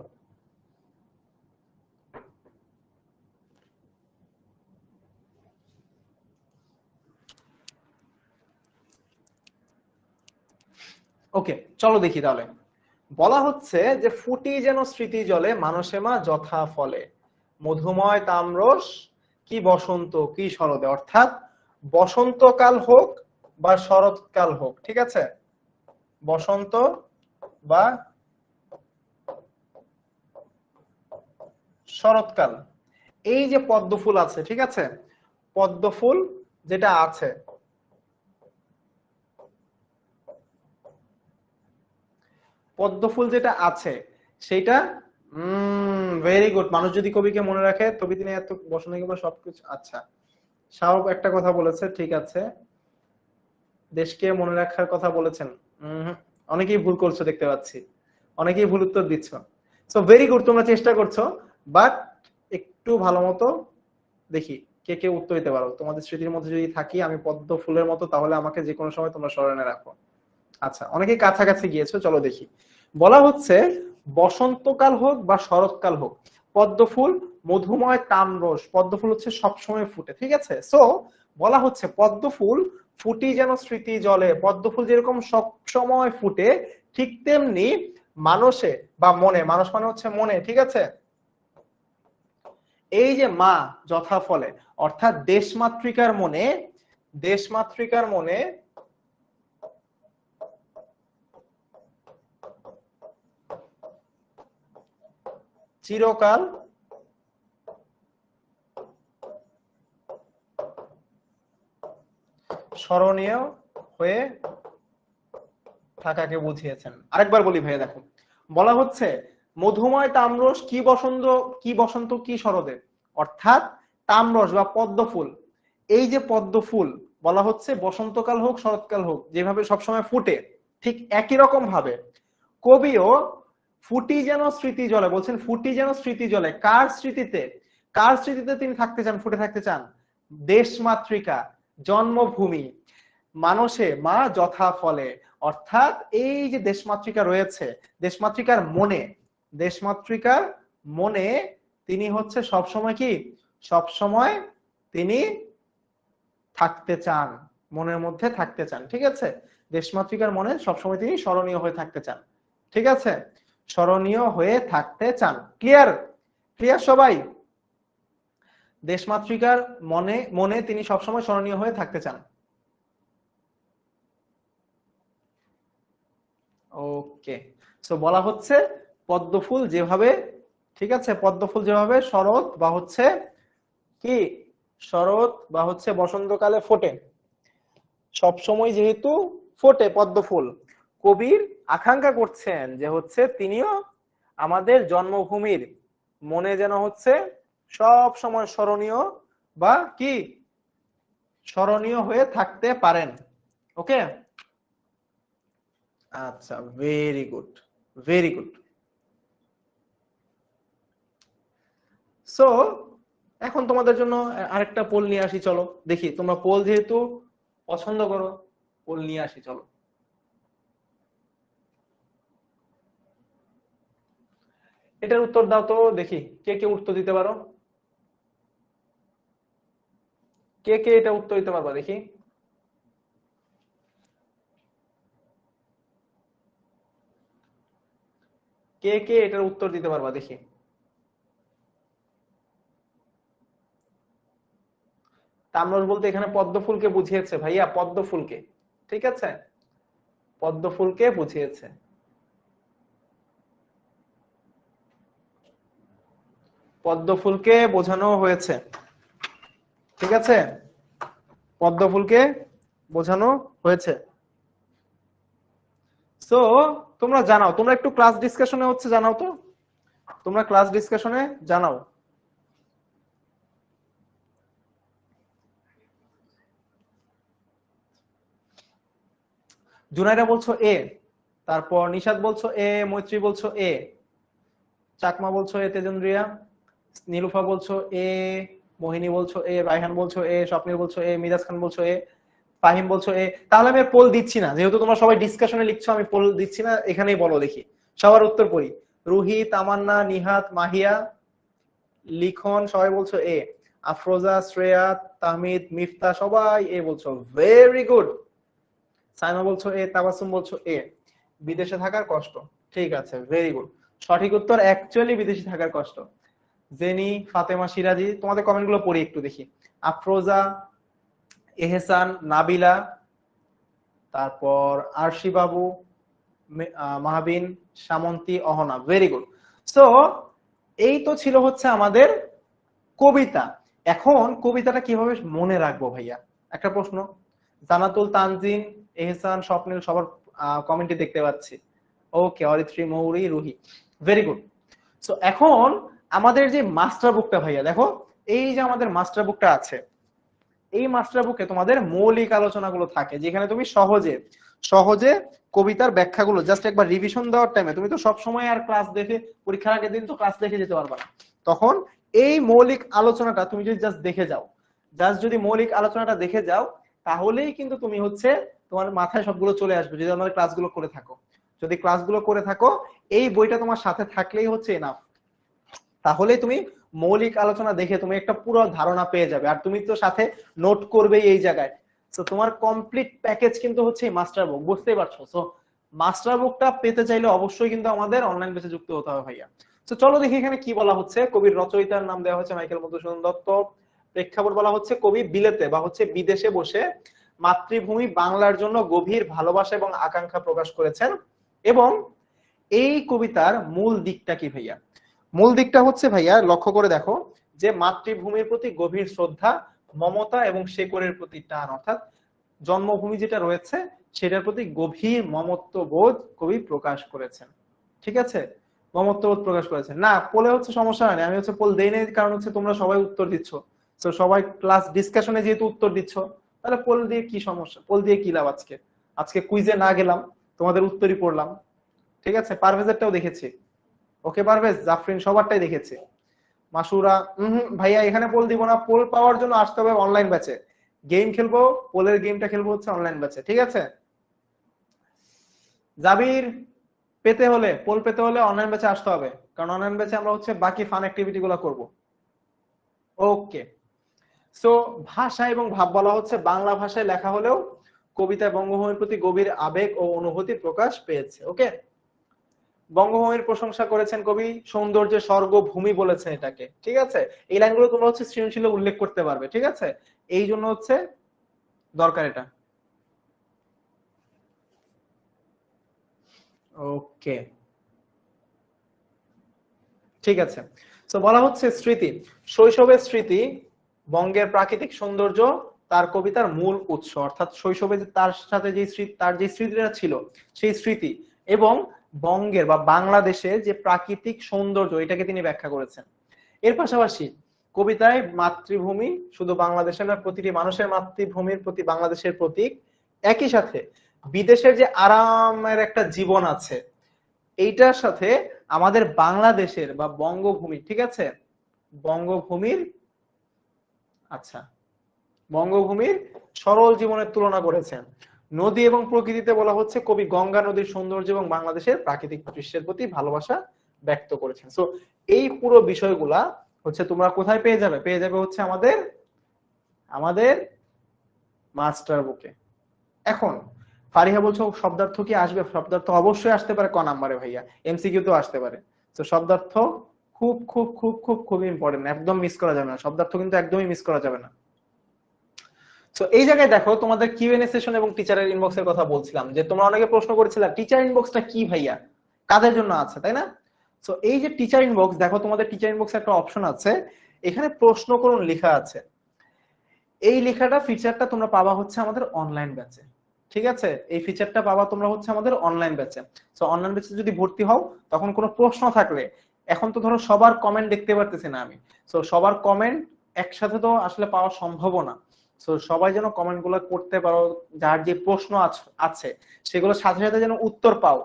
ওকে, চলো দেখি তাহলে। বলা হচ্ছে যে ফুটি যেন স্মৃতি জলে মানসে মা যথা ফলে, মধুময় তামরস কি বসন্ত কি শরদে, অর্থাৎ বসন্তকাল হোক বা শরৎকাল হোক, ঠিক আছে, বসন্ত বা শরৎকাল, এই যে পদ্ম ফুল আছে, ঠিক আছে, পদ্ম ফুল যেটা আছে, সেটা ভেরি গুড। মানুষ যদি কবিকে মনে রাখে তবে তিনি এত বসন্ত কিংবা সবকিছু। আচ্ছা, শাহরুখ একটা কথা বলেছে, ঠিক আছে, দেশকে মনে রাখার কথা বলেছেন। অনেকেই ভুল করছো দেখতে পাচ্ছি, অনেকেই ভুল উত্তর দিচ্ছ। সো ভেরি গুড, তোমরা চেষ্টা করছো, বাট একটু ভালো মতো দেখি কে উত্তর দিতে পারো। তোমাদের স্মৃতির মধ্যে যদি থাকি আমি পদ্ম ফুলের মতো, তাহলে আমাকে যে কোনো সময় তোমরা স্মরণে রাখো। আচ্ছা, অনেকেই কাছাকাছি গিয়েছো, চলো দেখি। বলা হচ্ছে বসন্তকাল হোক বা শরৎকাল হোক, পদ্ম ফুল মধুময় তামরস, পদ্ম ফুল হচ্ছে সবসময় ফুটে, ঠিক আছে। সো বলা হচ্ছে পদ্ম ফুল ফুটি যেন স্মৃতি জলে, পদ্ম ফুল যেরকম সব সময় ফুটে, ঠিক তেমনি মানুষে বা মনে, মানুষ মানে হচ্ছে মনে, ঠিক আছে, এই যে মা যথা ফলে, অর্থাৎ দেশমাতৃকার মনে চিরকাল স্মরণীয় হয়ে থাকাকে বুঝিয়েছেন। আরেকবার বলি ভাইয়া, দেখো বলা হচ্ছে মধুময় তামরস কি বসন্ত কি শরদে, অর্থাৎ তামরস বা পদ্ম ফুল, এই যে পদ্ম ফুল বলা হচ্ছে বসন্তকাল হোক শরৎকাল হোক যেভাবে সবসময় ফুটে, ঠিক একই রকম ভাবে কবিও ফুটি যেন স্মৃতি জলে, বলছেন ফুটি যেন স্মৃতি জলে, কার স্মৃতিতে তিনি থাকতে চান, ফুটে থাকতে চান? দেশ মাতৃকা, জন্মভূমি, মানুষে মা যথা ফলে, অর্থাৎ এই যে দেশমাতৃকা রয়েছে, দেশমাতৃকার মনে, দেশমাতৃকার মনে তিনি হচ্ছে সবসময় কি, সবসময় তিনি থাকতে চান, মনের মধ্যে থাকতে চান। ঠিক আছে, দেশমাতৃকার মনে সবসময় তিনি স্মরণীয় হয়ে থাকতে চান। ঠিক আছে, স্মরণীয় হয়ে থাকতে চান। ক্লিয়ার? ক্লিয়ার সবাই? দেশমাতৃকার মনে মনে তিনি সবসময় স্মরণীয় হয়ে থাকতে চান। ওকে, সো বলা হচ্ছে পদ্মফুল যেভাবে, ঠিক আছে, পদ্মফুল যেভাবে শরৎ বা হচ্ছে কি, শরৎ বা হচ্ছে বসন্তকালে ফোটে, সবসময় যেহেতু ফোটে পদ্মফুল, কবির আকাঙ্ক্ষা করছেন যে হচ্ছে তিনিও আমাদের জন্মভূমির মনে যেন হচ্ছে সব সময় স্মরণীয় বা কি, স্মরণীয় হয়ে থাকতে পারেন। ওকে, আচ্ছা, very good, very good. So এখন তোমাদের জন্য আরেকটা পোল নিয়ে আসি, চলো দেখি, তোমরা পোল যেহেতু পছন্দ করো, পোল নিয়ে আসি চলো। এটার উত্তর দাও তো দেখি, কে কে উত্তর দিতে পারো, কে কে এটা উত্তর দিতে পারবা দেখি। কে কে এটার উত্তর দিতে পারবা দেখি। তামরস বলতে এখানে পদ্মফুলকে বুঝিয়েছে ভাইয়া, পদ্মফুলকে। ঠিক আছে, পদ্মফুলকে বুঝিয়েছে। পদ্মফুলকে বোঝানো হয়েছে। ঠিক আছে, পদ্মফুলকে বোঝানো হয়েছে। সো তোমরা জানাও, তোমরা একটু ক্লাস ডিসকাশনে হচ্ছে জানাও তো, তোমরা ক্লাস ডিসকাশনে জানাও। জুনাইরা বলছো এ, তারপর নিশাদ বলছো এ, মৈত্রী বলছো এ, চাকমা বলছো এ, তেজেন্দ্রিয়া, নীলুফা বলছো এ, মোহিনী বলছো এ, রায়হান বলছো এ, স্বপ্নিল বলছো এ, মিরাজ খান বলছো এ, ফাহিম বলছো এ। তাহলে আমি পোল দিচ্ছি না, যেহেতু তোমরা সবাই ডিসকাশনে লিখছো, আমি পোল দিচ্ছি না, এখানেই বলো দেখি, সবার উত্তর পড়ি। রুহি, তামান্না, নিহাত, মাহিয়া, লিখন সবাই বলছো এ, আফরোজা, শ্রেয়া, তাহমিদ, মিফতা সবাই এ বলছো, ভেরি গুড। সাইমা বলছো এ, তাবাসসুম বলছো এ, বিদেশে থাকার কষ্ট। ঠিক আছে, ভেরি গুড। সঠিক উত্তর অ্যাকচুয়ালি বিদেশে থাকার কষ্ট। জেনি, ফাতেমা, সিরাজি, তোমাদের কমেন্ট গুলো পড়ি একটু দেখি। আফরোজা, এহসান, নাবিলা, তারপর আরশি বাবু, মাহাবিন, সামন্তী, অহনা, ভেরি গুড। সো এই তো ছিল হচ্ছে আমাদের কবিতা। এখন কবিতাটা কিভাবে মনে রাখবো ভাইয়া, একটা প্রশ্ন। জানাতুল, তানজিন, এহসান, স্বপ্নিল সবার কমেন্টে দেখতে পাচ্ছি। ওকে, অরিত্রী, মৌরি, রুহি, ভেরি গুড। সো এখন আমাদের যে মাস্টার বুকটা ভাইয়া দেখো, এই যে আমাদের মাস্টার বুকটা আছে, এই মাস্টার বুকে তোমাদের মৌলিক আলোচনাগুলো থাকে, যেখানে তুমি সহজে সহজে কবিতার ব্যাখ্যাগুলো জাস্ট একবার রিভিশন দেওয়ার টাইমে, তুমি তো সব সময় আর ক্লাস দেখে, পরীক্ষার আগের দিন তো ক্লাস দেখে যেতে পারবা না, তখন এই মৌলিক আলোচনাটা তুমি যদি জাস্ট দেখে যাও, জাস্ট যদি মৌলিক আলোচনাটা দেখে যাও, তাহলেই কিন্তু তুমি হচ্ছে তোমার মাথায় সবগুলো চলে আসবে, যদি আমাদের ক্লাসগুলো করে থাকো। যদি ক্লাসগুলো করে থাকো, এই বইটা তোমার সাথে থাকলেই হচ্ছে এনাফ, তাহলে তুমি মৌলিক আলোচনা দেখে তুমি একটা পুরো ধারণা পেয়ে যাবে। আর তুমি তো সাথে নোট করবে এই জায়গায়, তো তোমার কমপ্লিট প্যাকেজ কিন্তু হচ্ছে মাস্টার বুক, বুঝতেই পারছো। সো মাস্টার বুকটা পেতে চাইলে অবশ্যই কিন্তু আমাদের অনলাইন বেসে যুক্ত হতে হবে ভাইয়া। তো চলো দেখি এখানে কি বলা হচ্ছে। কবির রচয়িতার নাম দেওয়া হচ্ছে মাইকেল মধুসূদন দত্ত। প্রেক্ষাপট বলা হচ্ছে কবি বিলেতে বা হচ্ছে বিদেশে বসে মাতৃভূমি বাংলার জন্য গভীর ভালোবাসা এবং আকাঙ্ক্ষা প্রকাশ করেছেন। এবং এই কবিতার মূল দিকটা কি ভাইয়া? মূল দিকটা হচ্ছে ভাইয়া, লক্ষ্য করে দেখো, যে মাতৃভূমির প্রতি গভীর শ্রদ্ধা, মমতা এবং শেকড়ের প্রতি টান, অর্থাৎ জন্মভূমি যেটা রয়েছে সেটার প্রতি গভীর মমত্ববোধ কবি প্রকাশ করেছেন। ঠিক আছে, মমত্ববোধ প্রকাশ করেছেন। না পোলে হচ্ছে সমস্যা নেই, আমি হচ্ছে পোল দেই নাই, কারণ হচ্ছে তোমরা সবাই উত্তর দিচ্ছ, তো সবাই ক্লাস ডিসকাশনে যেহেতু উত্তর দিচ্ছ, তাহলে পোল দিয়ে কি সমস্যা, পোল দিয়ে কি লাভ? আজকে আজকে কুইজে না গেলাম, তোমাদের উত্তরই পড়লাম। ঠিক আছে, পারভেজেরটাও দেখেছি। ওকে পারভেজ, জাফরিন সবারটাই দেখেছি। মাসুরা, ভাইয়া এখানে পোল দিব না, পোল পাওয়ার জন্য আসতে হবে অনলাইন ব্যাচে, গেম খেলবো, পোলের গেমটা খেলবো হচ্ছে অনলাইন ব্যাচে। ঠিক আছে, জাবির, পেতে হলে পোল পেতে হলে অনলাইন ব্যাচে আসতে হবে, কারণ অনলাইন ব্যাচে আমরা হচ্ছে বাকি ফান অ্যাক্টিভিটি গুলো করবো। ওকে, সো ভাষা এবং ভাব বলা হচ্ছে বাংলা ভাষায় লেখা হলেও কবিতায় বঙ্গভূমির প্রতি গভীর আবেগ ও অনুভূতি প্রকাশ পেয়েছে। ওকে, বঙ্গভূমির প্রশংসা করেছেন কবি, সৌন্দর্যের স্বর্গভূমি বলেছেন এটাকে। ঠিক আছে, এই লাইনগুলো তোমরা হচ্ছে সৃজনশীলে উল্লেখ করতে পারবে। ঠিক আছে, এই জন্য হচ্ছে দরকার এটা। ওকে, ঠিক আছে। তো বলা হচ্ছে স্মৃতি, শৈশবের স্মৃতি বঙ্গের প্রাকৃতিক সৌন্দর্য তার কবিতার মূল উৎস, অর্থাৎ শৈশবে তার সাথে যে তার যে স্মৃতিটা ছিল সেই স্মৃতি এবং বঙ্গের বা বাংলাদেশের যে প্রাকৃতিক সৌন্দর্য এটাকে তিনি ব্যাখ্যা করেছেন। এর পাশাপাশি কবিতায় মাতৃভূমি শুধু বাংলাদেশের না, প্রতিটি মানুষের মাতৃভূমির প্রতি বাংলাদেশের প্রতীক, একই সাথে বিদেশের যে আরামের একটা জীবন আছে এইটার সাথে আমাদের বাংলাদেশের বা বঙ্গভূমি, ঠিক আছে, বঙ্গভূমির, আচ্ছা, বঙ্গভূমির সরল জীবনের তুলনা করেছেন। নদী এবং প্রকৃতিতে বলা হচ্ছে কবি গঙ্গা নদীর সৌন্দর্য এবং বাংলাদেশের প্রাকৃতিক দৃশ্যের প্রতি ভালোবাসা ব্যক্ত করেছেন। সো এই পুরো বিষয়গুলা হচ্ছে তোমরা কোথায় পেয়ে যাবে? পেয়ে যাবে হচ্ছে আমাদের আমাদের মাস্টার বুকে। এখন ফারিহা বলছো শব্দার্থ কি আসবে? শব্দার্থ অবশ্যই আসতে পারে ক নাম্বারে ভাইয়া, এমসিকিউ তো আসতে পারে। তো শব্দার্থ খুব খুব খুব খুব খুব ইম্পর্টেন্ট, একদম মিস করা যাবে না শব্দার্থ, কিন্তু একদমই মিস করা যাবে না। তো এই জায়গায় দেখো তোমাদের কিউএনএ সেশন এবং টিচারের ইনবক্সের কথা বলছিলাম, যে তোমরা অনেকে প্রশ্ন করেছিলে টিচার ইনবক্সটা কি ভাইয়া, কাদের জন্য আছে, তাই না? তো এই যে টিচার ইনবক্স, দেখো তোমাদের টিচার ইনবক্সে একটা অপশন আছে, এখানে প্রশ্ন করুন লেখা আছে। এই লেখাটা ফিচারটা তোমরা পাবা হচ্ছে আমাদের অনলাইন ব্যাচে। ঠিক আছে, এই ফিচারটা পাবা তোমরা হচ্ছে আমাদের অনলাইন ব্যাচে। সো অনলাইন ব্যাচে যদি ভর্তি হও তখন কোনো প্রশ্ন থাকলে, এখন তো ধরো সবার কমেন্ট দেখতে পারতেছি না আমি, সো সবার কমেন্ট একসাথে তো আসলে পাওয়া সম্ভব না। সো সবাই যেন কমেন্ট গুলো করতে পারো, যার যে প্রশ্ন আছে সেগুলো সাথে সাথে যেন উত্তর পাও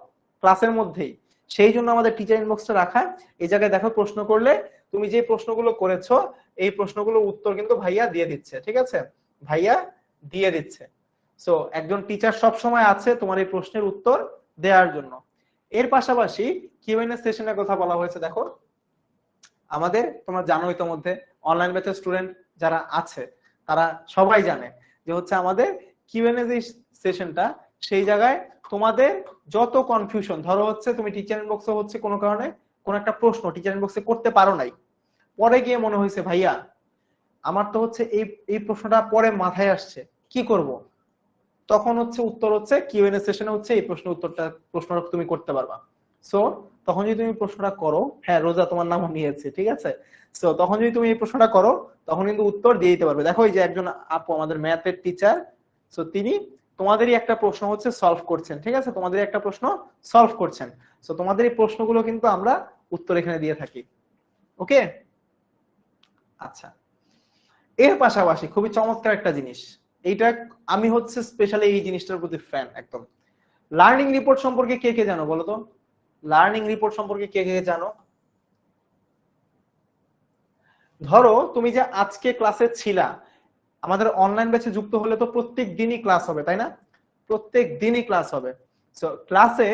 ক্লাসের মধ্যেই, সেই জন্য আমাদের টিচার ইনবক্সটা রাখা। এই জায়গায় দেখো প্রশ্ন করলে তুমি যে প্রশ্নগুলো করেছো এই প্রশ্নগুলো উত্তর কিন্তু ভাইয়া দিয়ে দিচ্ছে। ঠিক আছে, ভাইয়া দিয়ে দিচ্ছে। সো একজন টিচার সব সময় আছে তোমার এই প্রশ্নের উত্তর দেওয়ার জন্য। এর পাশাপাশি কিউএনএ সেশনের কথা বলা হয়েছে। দেখো আমাদের, তোমরা জানো ইতোমধ্যে অনলাইন ব্যাচের স্টুডেন্ট যারা আছে তারা সবাই জানে যে হচ্ছে আমাদের কিউএনএ যে সেশনটা, সেই জায়গায় তোমাদের যত কনফিউশন, ধরো হচ্ছে তুমি টিচার ইনবক্সে হচ্ছে কোনো কারণে কোন একটা প্রশ্ন টিচার ইনবক্সে করতে পারো নাই, পরে গিয়ে মনে হয়েছে ভাইয়া আমার তো হচ্ছে এই এই প্রশ্নটা পরে মাথায় আসছে, কি করব, তখন হচ্ছে উত্তর হচ্ছে কিউএনএ সেশনে হচ্ছে এই প্রশ্নটা তুমি করতে পারবা। সো তখন যদি তুমি প্রশ্নটা করো, হ্যাঁ রোজা তোমার নামও নিয়েছে, ঠিক আছে, সো তখন যদি তুমি এই প্রশ্নটা করো তখন কিন্তু উত্তর দিয়ে দিতে পারবে। দেখো এই যে একজন আপু আমাদের ম্যাথের টিচার, সো তিনি তোমাদেরই একটা প্রশ্ন হচ্ছে সলভ করছেন। ঠিক আছে, তোমাদের একটা প্রশ্ন সলভ করছেন। সো তোমাদের এই প্রশ্নগুলো কিন্তু আমরা উত্তর এখানে দিয়ে থাকি। ওকে, আচ্ছা, এর পাশাপাশি খুবই চমৎকার একটা জিনিস, এইটা আমি হচ্ছে স্পেশালি এই জিনিসটার প্রতি ফ্যান একদম। লার্নিং রিপোর্ট সম্পর্কে কে কে জানো বলো তো? লার্নিং রিপোর্ট সম্পর্কে কে কে জানো? ধরো তুমি যে আজকে ক্লাসে ছিলা, আমাদের অনলাইন ব্যাচে যুক্ত হলে তো প্রত্যেক দিনই ক্লাস হবে, তাই না? প্রত্যেক দিনই ক্লাস হবে। সো ক্লাসে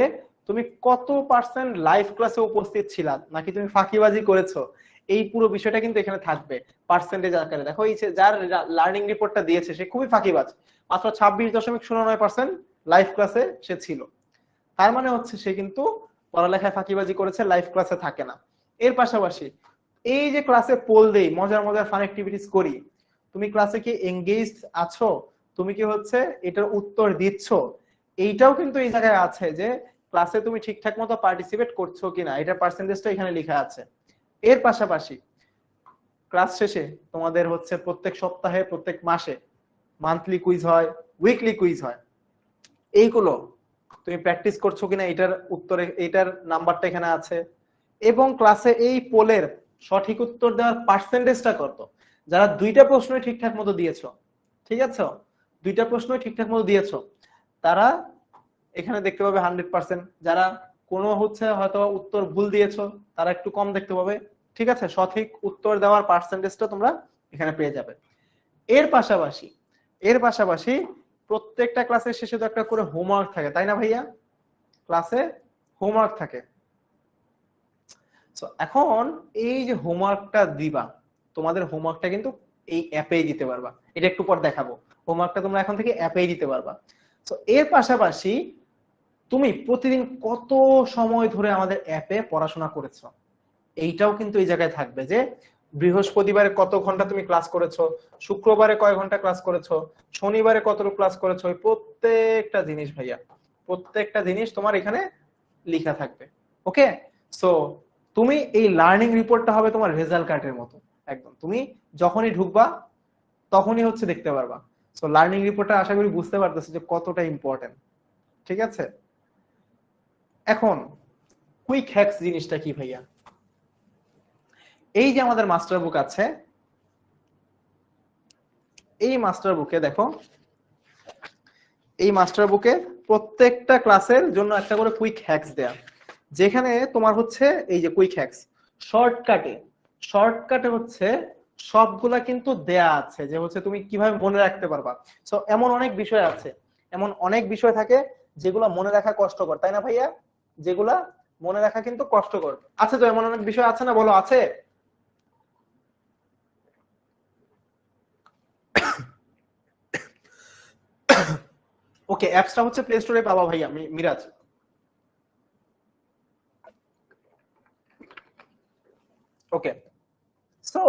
তুমি কত পার্সেন্ট লাইভ ক্লাসে উপস্থিত ছিলা, নাকি তুমি ফাঁকিবাজি করেছো, এই পুরো বিষয়টা কিন্তু এখানে থাকবে পার্সেন্টেজ আকারে। দেখো এই যার লার্নিং রিপোর্টটা দিয়েছে সে খুবই ফাঁকিবাজ, মাত্র 26.09% লাইভ ক্লাসে সে ছিল। তার মানে হচ্ছে সে কিন্তু পড়ালেখায় ফাঁকিবাজি করেছে, লাইভ ক্লাসে থাকে না। এর পাশাপাশি এই যে ক্লাসে পোল দেই, মজার মজার ফান অ্যাক্টিভিটিস করি, তুমি ক্লাসে কি এঙ্গেজড আছো, তুমি কি হচ্ছে এটার উত্তর দিচ্ছ, এইটাও কিন্তু এই জায়গায় আছে যে ক্লাসে তুমি ঠিকঠাক মতো পার্টিসিপেট করছো কিনা, এটার পার্সেন্টেজটা এখানে লেখা আছে। এর পাশাপাশি ক্লাস শেষে তোমাদের হচ্ছে প্রত্যেক সপ্তাহে প্রত্যেক মাসে মান্থলি কুইজ হয়, উইকলি কুইজ হয়, এইগুলো তুমি প্র্যাকটিস করছো কিনা এটার উত্তরে এটার নাম্বারটা এখানে আছে। এবং ক্লাসে এই পোলের সঠিক উত্তর দেওয়ার পার্সেন্টেজটা কত, যারা দুইটা প্রশ্নই ঠিকঠাক মতো দিয়েছো, ঠিক আছে, দুইটা প্রশ্নই ঠিকঠাক মতো দিয়েছো, তারা এখানে দেখতে পাবে 100%। যারা কোনো হচ্ছে হয়তো উত্তর ভুল দিয়েছো তারা একটু কম দেখতে পাবে। ঠিক আছে, সঠিক উত্তর দেওয়ার পার্সেন্টেজটা তোমরা এখানে পেয়ে যাবে। এর পাশাপাশি প্রত্যেকটা ক্লাসের শেষে তো একটা করে হোমওয়ার্ক থাকে, তাই না ভাইয়া? ক্লাসে হোমওয়ার্ক থাকে। সো এখন এই যে হোমওয়ার্কটা দিবা, তোমাদের হোমওয়ার্কটা কিন্তু এই অ্যাপেই দিতে পারবা, এটা একটু পর দেখাবো। হোমওয়ার্কটা তোমরা এখন থেকে অ্যাপেই দিতে পারবা। সো এর পাশাপাশি তুমি প্রতিদিন কত সময় ধরে আমাদের অ্যাপে পড়াশোনা করেছো এইটাও কিন্তু এই জায়গায় থাকবে, যে বৃহস্পতিবারে কত ঘন্টা তুমি ক্লাস করেছো, শুক্রবারে কয় ঘন্টা ক্লাস করেছো, শনিবারে কতটুকু ক্লাস করেছো, ওই প্রত্যেকটা জিনিস ভাইয়া, প্রত্যেকটা জিনিস তোমার এখানে লেখা থাকবে। ওকে, সো তুমি এই লার্নিং রিপোর্টটা হবে তোমার রেজাল্ট কার্ডের মতো, একদম তুমি যখনই ঢুকবা তখনই হচ্ছে দেখতে পারবা। সো লার্নিং রিপোর্টটা আশা করি বুঝতে পারতেছো যে কতটা ইম্পর্টেন্ট। ঠিক আছে, এখন কুইক হ্যাকস জিনিসটা কি ভাইয়া? এই যে আমাদের মাস্টার বুক আছে, এই মাস্টার বুকে দেখো, এই মাস্টার বুকে প্রত্যেকটা ক্লাসের জন্য একটা করে কুইক হ্যাকস দেয়া, যেখানে তোমার হচ্ছে এই যে কুইক হ্যাকস শর্টকাটে হচ্ছে সবগুলা কিন্তু দেয়া আছে, যে হচ্ছে তুমি কিভাবে মনে রাখতে পারবা। সো এমন অনেক বিষয় আছে, এমন অনেক বিষয় থাকে যেগুলা মনে রাখা কষ্টকর, তাই না ভাইয়া? যেগুলা মনে রাখা কিন্তু কষ্টকর আছে, তো এমন অনেক বিষয় আছে না, বলো আছে? ওকে, অ্যাপসটা হচ্ছে প্লে স্টোরে পাবা ভাইয়া মিরাজ। ওকে, সো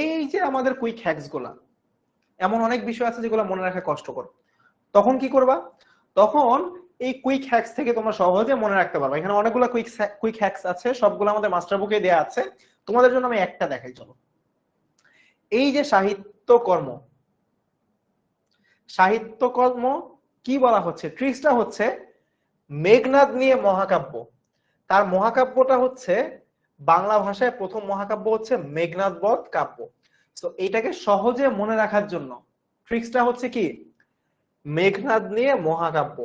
এই যে আমাদের কুইক হ্যাকস গুলা, এমন অনেক বিষয় আছে যেগুলো মনে রাখা কষ্টকর, তখন কি করবা? তখন এই কুইক হ্যাকস থেকে তোমরা সহজে মনে রাখতে পারবে। এখানে অনেকগুলো কুইক হ্যাকস আছে, সবগুলো আমাদের মাস্টার বুকে দেয়া আছে। তোমাদের জন্য আমি একটা দেখাই, চলো। এই যে সাহিত্যকর্ম কি বলা হচ্ছে, ট্রিক্সটা হচ্ছে মেঘনাদ নিয়ে মহাকাব্য। তার মহাকাব্যটা হচ্ছে বাংলা ভাষায় প্রথম মহাকাব্য হচ্ছে মেঘনাদ বধ কাব্য। তো এইটাকে সহজে মনে রাখার জন্য ট্রিক্সটা হচ্ছে কি, মেঘনাদ নিয়ে মহাকাব্য,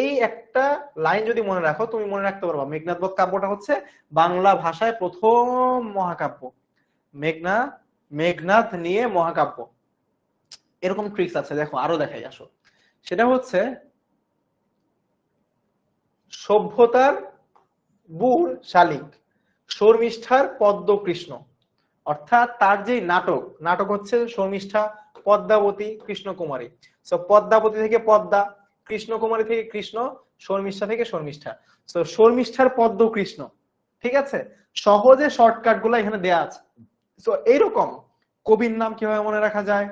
এই একটা লাইন যদি মনে রাখো তুমি মনে রাখতে পারবা মেঘনাদ বধ কাব্যটা হচ্ছে বাংলা ভাষায় প্রথম মহাকাব্য, মেঘনাদ নিয়ে মহাকাব্য। এরকম ট্রিক্স আছে, দেখো আরো দেখাই, আসো। সেটা হচ্ছে সভ্যতার বুড় শালিক, শর্মিষ্ঠার পদ্ম কৃষ্ণ। অর্থাৎ তার যে নাটক হচ্ছে শর্মিষ্ঠা, পদ্মাবতী, কৃষ্ণকুমারী। সো পদ্মাবতী থেকে পদ্মা, কৃষ্ণকুমারী থেকে কৃষ্ণ, শর্মিষ্ঠা থেকে শর্মিষ্ঠা। সো শর্মিষ্ঠার পদ্ম কৃষ্ণ। ঠিক আছে, সহজে শর্টকাট গুলো এখানে দেয়া আছে। সো এইরকম কবির নাম কিভাবে মনে রাখা যায়,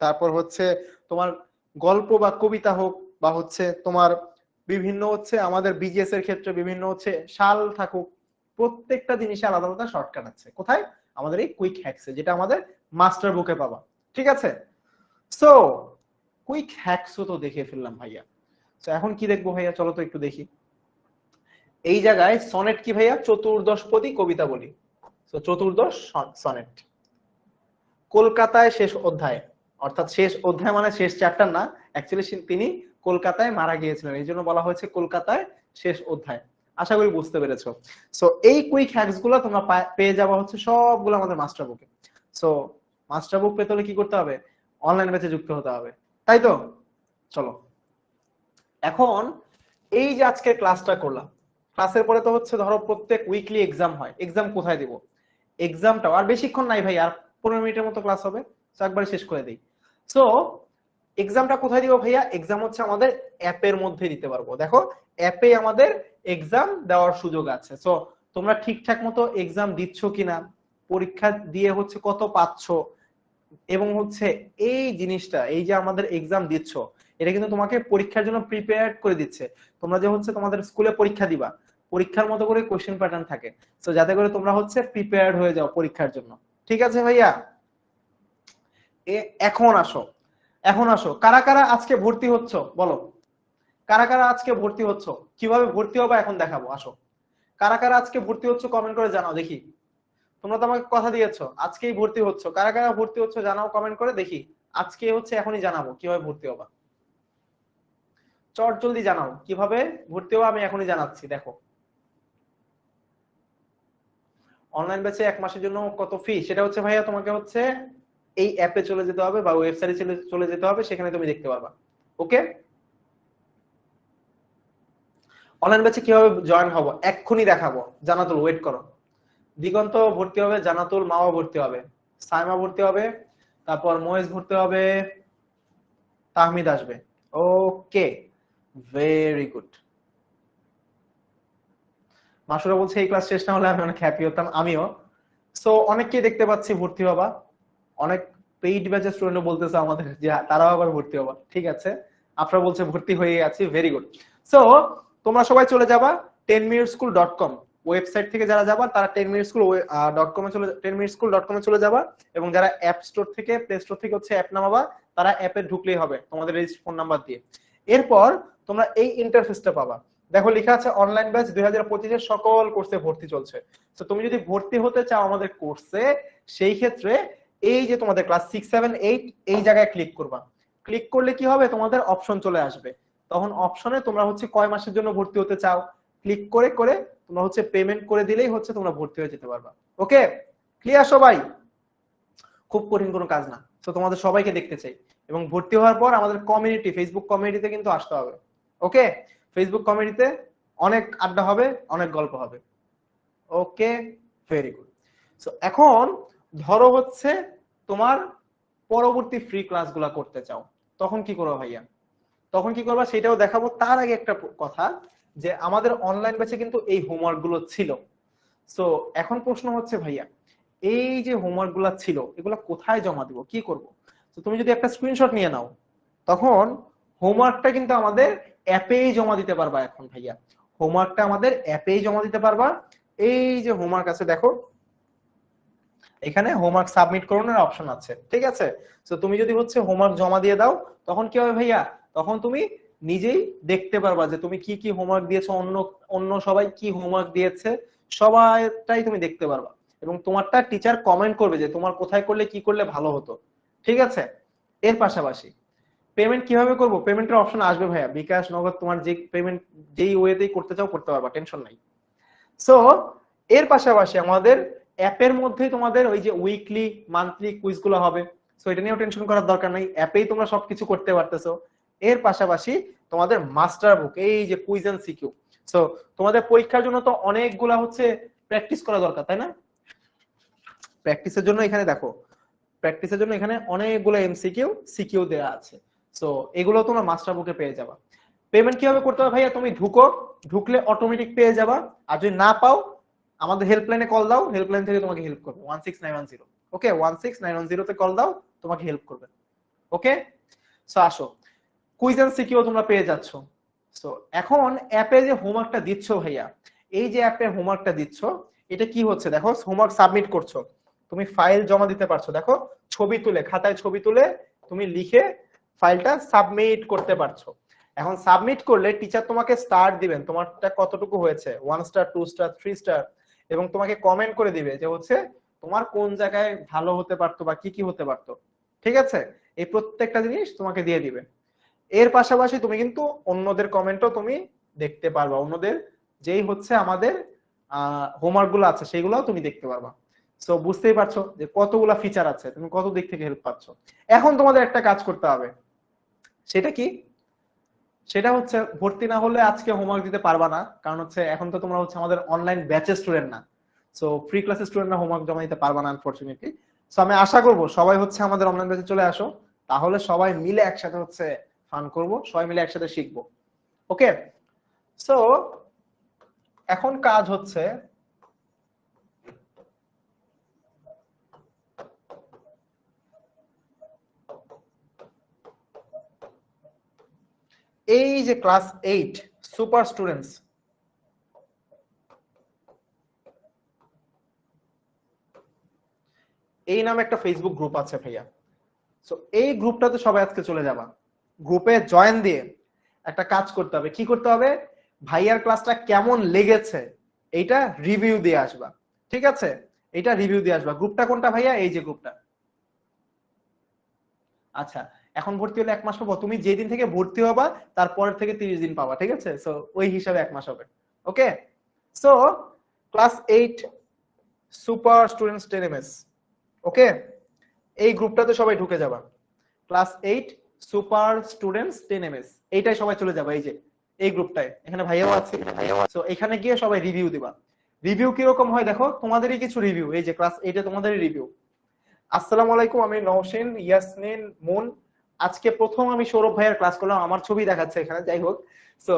তারপর হচ্ছে তোমার গল্প বা কবিতা হোক, বা হচ্ছে তোমার বিভিন্ন হচ্ছে আমাদের বিজিএস এর ক্ষেত্রে বিভিন্ন হচ্ছে সাল থাকুক, প্রত্যেকটা জিনিসে আলাদা আলাদা শর্টকাট আছে। কোথায়? আমাদের এই কুইক হ্যাকসে, যেটা আমাদের মাস্টার বুকে পাবা। ঠিক আছে, সো কুইক হ্যাকসও তো দেখে ফেললাম ভাইয়া। তো এখন কি দেখবো ভাইয়া, চলো তো একটু দেখি। এই জায়গায় সনেট কি ভাইয়া? চতুর্দশপদী কবিতা বলি। তো চতুর্দশ সনেট, কলকাতায় শেষ অধ্যায়, অর্থাৎ শেষ অধ্যায় মানে শেষ চ্যাপ্টার না, অ্যাকচুয়ালি তিনি কলকাতায় মারা গিয়েছিলেন, এই জন্য বলা হয়েছে কলকাতায় শেষ অধ্যায়। আশা করি বুঝতে পেরেছো। সো এই কুইক হ্যাকস গুলো তোমরা পেয়ে যাওয়া হচ্ছে সবগুলো আমাদের মাস্টার বুকে। সো মাস্টার বুক পেতে হলে কি করতে হবে? অনলাইন ব্যাচে যুক্ত হতে হবে, তাই তো? চলো, এখন এই যে আজকে ক্লাসটা করলাম, ক্লাসের পরে তো হচ্ছে ধরো প্রত্যেক উইকলি এক্সাম হয়, এক্সাম কোথায় দিব? এক্সামটাও আর বেশিক্ষণ নাই ভাই, আর 15 মিনিটের মতো ক্লাস হবে, তো একবারে শেষ করে দিই। সো এক্সামটা কোথায় দিব ভাইয়া? এক্সাম হচ্ছে আমাদের অ্যাপের মধ্যে দিতে পারবো। দেখো অ্যাপে আমাদের এক্সাম দেওয়ার সুযোগ আছে। সো তোমরা ঠিকঠাক মতো এক্সাম দিচ্ছ কিনা, পরীক্ষা দিয়ে হচ্ছে কত পাচ্ছ, এবং হচ্ছে এই জিনিসটা, এই যে আমাদের এক্সাম দিচ্ছ, এটা কিন্তু তোমাকে পরীক্ষার জন্য প্রিপেয়ার করে দিচ্ছে। তোমরা যে হচ্ছে তোমাদের স্কুলে পরীক্ষা দিবা, পরীক্ষার মতো করে কোশ্চেন প্যাটার্ন থাকে, তো যাতে করে তোমরা হচ্ছে প্রিপেয়ার্ড হয়ে যাও পরীক্ষার জন্য। ঠিক আছে ভাইয়া, এখন আসো কারা কারা আজকে ভর্তি হচ্ছ বলো, কারা কারা আজকে ভর্তি হচ্ছ? কিভাবে ভর্তি হবে এখন দেখাবো, আসো। কারা কারা আজকে ভর্তি হচ্ছ কমেন্ট করে জানাও দেখি। তোমরা তো আমাকে কথা দিয়েছো আজকেই ভর্তি হচ্ছ, কারা কারা ভর্তি হচ্ছ জানাও কমেন্ট করে দেখি। আজকে হচ্ছে এখনই জানাবো কিভাবে ভর্তি হবা, চট জলদি জানাও কিভাবে ভর্তি হবা, আমি এখনই জানাচ্ছি। দেখো অনলাইন ব্যাচে 1 মাসের জন্য কত ফি, সেটা হচ্ছে ভাইয়া তোমাকে হচ্ছে এই অ্যাপে চলে যেতে হবে বা ওয়েবসাইটে চলে যেতে হবে, সেখানে তুমি দেখতে পারবা। ওকে, অনলাইন ব্যাচে কিভাবে জয়েন হব এক্ষুনি দেখাবো। জান্নাতুল ওয়েট করো। দিগন্ত ভর্তি হবে, জান্নাতুল মাওয়া ভর্তি হবে, সাইমা ভর্তি হবে, তারপর মহেশ ভর্তি হবে, তাহমিদ আসবে। ওকে, ভেরি গুড। মাসুরা বলছে এই ক্লাস শেষ না হলে আমি অনেক হ্যাপি হতাম, আমিও। সো অনেককেই দেখতে পাচ্ছি ভর্তি হবা, অনেক পেইড ব্যাচের স্টুডেন্ট বলতেছে আমাদের যে তারাও আবার ভর্তি হবা। ঠিক আছে, আপনারা বলছে ভর্তি হয়ে আছি, ভেরি গুড। সো তোমরা সবাই চলে যাবা 10minuteschool.com ওয়েবসাইট থেকে, যারা যাবা তারা 10minuteschool.com এ চলে 10minuteschool.com এ চলে যাবা, এবং যারা অ্যাপ স্টোর থেকে প্লে স্টোর থেকে হচ্ছে অ্যাপ নামাবা, তারা অ্যাপে ঢুকলেই হবে তোমাদের রেজিস্টার ফোন নাম্বার দিয়ে। এরপর তোমরা এই ইন্টারফেসটা পাবা, দেখো লেখা আছে অনলাইন ব্যাচ 2025 এর সকল কোর্সে ভর্তি চলছে। তো তুমি যদি ভর্তি হতে চাও আমাদের কোর্সে, সেই ক্ষেত্রে এই যে তোমাদের ক্লাস 6, 7, 8 এই জায়গায় ক্লিক করবা। ক্লিক করলে কি হবে, তোমাদের অপশন চলে আসবে। তখন অপশনে তোমরা হচ্ছে কয় মাসের জন্য ভর্তি হতে চাও ক্লিক করে করে তোমরা হচ্ছে পেমেন্ট করে দিলেই হচ্ছে তোমরা ভর্তি হয়ে যেতে পারবা। ওকে, ক্লিয়ার সবাই? খুব কঠিন কোনো কাজ না। তো তোমাদের সবাইকে দেখতে চাই, এবং ভর্তি হওয়ার পর আমাদের কমিউনিটি, ফেসবুক কমিউনিটিতে কিন্তু আসতে হবে। ওকে, ফেসবুক কমিউনিটিতে অনেক আড্ডা হবে, অনেক গল্প হবে। ওকে, ভেরি গুড। সো এখন ধরো হচ্ছে তোমার পরবর্তী ফ্রি ক্লাসগুলো করতে চাও, তখন কি করবো ভাইয়া? তখন কি করবা সেটাও দেখাবো। তার আগে একটা কথা, যে আমাদের অনলাইন ব্যাচে কিন্তু এই হোমওয়ার্ক গুলো ছিল। সো এখন প্রশ্ন হচ্ছে ভাইয়া, এই যে হোমওয়ার্ক গুলা ছিল এগুলো কোথায় জমা দিব, কি করব? তো তুমি যদি একটা স্ক্রিনশট নিয়ে নাও, তখন হোমওয়ার্কটা কিন্তু আমাদের অ্যাপেই জমা দিতে পারবা। এখন ভাইয়া হোমওয়ার্কটা আমাদের অ্যাপেই জমা দিতে পারবা। এই যে হোমওয়ার্ক আছে দেখো, এখানে হোমওয়ার্ক সাবমিট করানোর অপশন আছে। ঠিক আছে, তো তুমি যদি হচ্ছে হোমওয়ার্ক জমা দিয়ে দাও, তখন কি হবে ভাইয়া, তখন তুমি নিজেই দেখতে পারবা যে তুমি কি কি হোমওয়ার্ক দিয়েছো, অন্য অন্য সবাই কি হোমওয়ার্ক দিয়েছে, সবাইটাই তুমি দেখতে পারবা। এবং তোমারটা টিচার কমেন্ট করবে যে তোমার কোথায় করলে কি করলে ভালো হতো। ঠিক আছে, এর পাশাপাশি পেমেন্ট কিভাবে করব, পেমেন্টের অপশন আসবে ভাইয়া, বিকাশ, নগদ, তোমার যে পেমেন্ট যেই ওয়েতেই করতে চাও করতে পারবা, টেনশন নাই। সো এর পাশাপাশি আমাদের অ্যাপের মধ্যে তোমাদের ওই যে উইকলি মান্থলি কুইজ গুলো হবে। সো এটা নিয়েও টেনশন করার দরকার নাই, অ্যাপেই তোমরা সবকিছু করতে পারতেছো। এর পাশাপাশি তোমাদের মাস্টার বুক, এই যে কুইজ এন্ড সিকিউ। সো তোমাদের পরীক্ষার জন্য তো অনেকগুলা হচ্ছে প্র্যাকটিস করা দরকার, তাই না? প্র্যাকটিসের জন্য এখানে দেখো, প্র্যাকটিসের জন্য এখানে অনেকগুলো এমসিকিউ সিকিউ দেওয়া আছে। সো এগুলো তোমরা মাস্টার বুকে পেয়ে যাবা। পেমেন্ট কিভাবে করতে হবে ভাইয়া, তুমি ঢুকলে অটোমেটিক পেয়ে যাবা। আর যদি না পাও আমাদের হেল্পলাইনে কল দাও, হেল্পলাইন থেকে তোমাকে হেল্প করবে 16910। ওকে, 16910 তে কল দাও, তোমাকে হেল্প করবে। ওকে, সো আসো, কুইজ এন্ড সিকিউ তোমরা পেয়ে যাচ্ছ। সো এখন অ্যাপে যে হোমওয়ার্কটা দিচ্ছ ভাইয়া, এই যে অ্যাপে হোমওয়ার্কটা দিচ্ছ, এটা কি হচ্ছে দেখো, হোমওয়ার্ক সাবমিট করছো, তুমি ফাইল জমা দিতে পারছো। দেখো, ছবি তুলে, খাতায় ছবি তুলে তুমি লিখে ফাইলটা সাবমিট করতে পারছো। এখন সাবমিট করলে টিচার তোমাকে স্টার দিবেন, তোমারটা কতটুকু হয়েছে, 1 স্টার, 2 স্টার, 3 স্টার, এবং তোমাকে কমেন্ট করে দিবে যে হচ্ছে তোমার কোন জায়গায় ভালো হতে পারতো বা কি কি হতে পারতো। ঠিক আছে, এই প্রত্যেকটা জিনিস তোমাকে দিয়ে দিবে। এর পাশাপাশি তুমি কিন্তু অন্যদের কমেন্টও তুমি দেখতে পারবা, অন্যদের যেই হচ্ছে আমাদের হোমওয়ার্ক গুলো আছে সেগুলোও তুমি দেখতে পারবা। সো বুঝতেই পারছো যে কতগুলা ফিচার আছে, তুমি কত দিক থেকে হেল্প পাচ্ছ। এখন তোমাদের একটা কাজ করতে হবে, সেটা কি? সেটা হচ্ছে ভর্তি না হলে আজকে হোমওয়ার্ক দিতে পারবা না, কারণ হচ্ছে এখন তো তোমরা হচ্ছে আমাদের অনলাইন ব্যাচের স্টুডেন্ট না। সো ফ্রি ক্লাসের স্টুডেন্টরা হোমওয়ার্ক জমা দিতে পারবা না আনফরচুনেটলি। সো আমি আশা করব সবাই হচ্ছে আমাদের অনলাইন ব্যাচে চলে আসো, তাহলে সবাই মিলে একসাথে হচ্ছে ফান করব, সবাই মিলে একসাথে শিখবো। ওকে, সো এখন কাজ হচ্ছে এই যে ক্লাস 8 সুপার স্টুডেন্টস, এই নামে একটা ফেসবুক গ্রুপ আছে ভাইয়া। সো এই গ্রুপটাতে সবাই আজকে চলে যাবা, গ্রুপে জয়েন দিয়ে একটা কাজ করতে হবে। কি করতে হবে, ভাইয়ার ক্লাসটা কেমন লেগেছে এইটা রিভিউ দিয়ে আসবা। ঠিক আছে, এটা রিভিউ দিয়ে আসবা। গ্রুপটা কোনটা ভাইয়া? এই যে গ্রুপটা। আচ্ছা, এখন ভর্তি হলে 1 মাস পাবো, তুমি যেদিন থেকে ভর্তি হবা তারপরের থেকে 30 দিন পাবা। ঠিক আছে, সো ওই হিসাবে 1 মাস হবে। Okay, so class 8 super students 10ms, okay, এই গ্রুপটাতে সবাই ঢুকে যাবা। ক্লাস 8 সুপার স্টুডেন্টস 10ms, এইটাই সবাই চলে যাবে। এই যে এই গ্রুপটায়, এখানে ভাইয়াও আছে। তো এখানে গিয়ে সবাই রিভিউ দিবা। রিভিউ কিরকম হয় দেখো, তোমাদেরই কিছু রিভিউ, এই যে ক্লাস 8 তোমাদেরই রিভিউ। আসসালামু আলাইকুম, আমি নওশিন ইয়াসমিন মুন। আজকে প্রথম আমি সৌরভ ভাইয়ার ক্লাস করলাম, আমার ছবি দেখাচ্ছে এখানে, যাই হোক। সো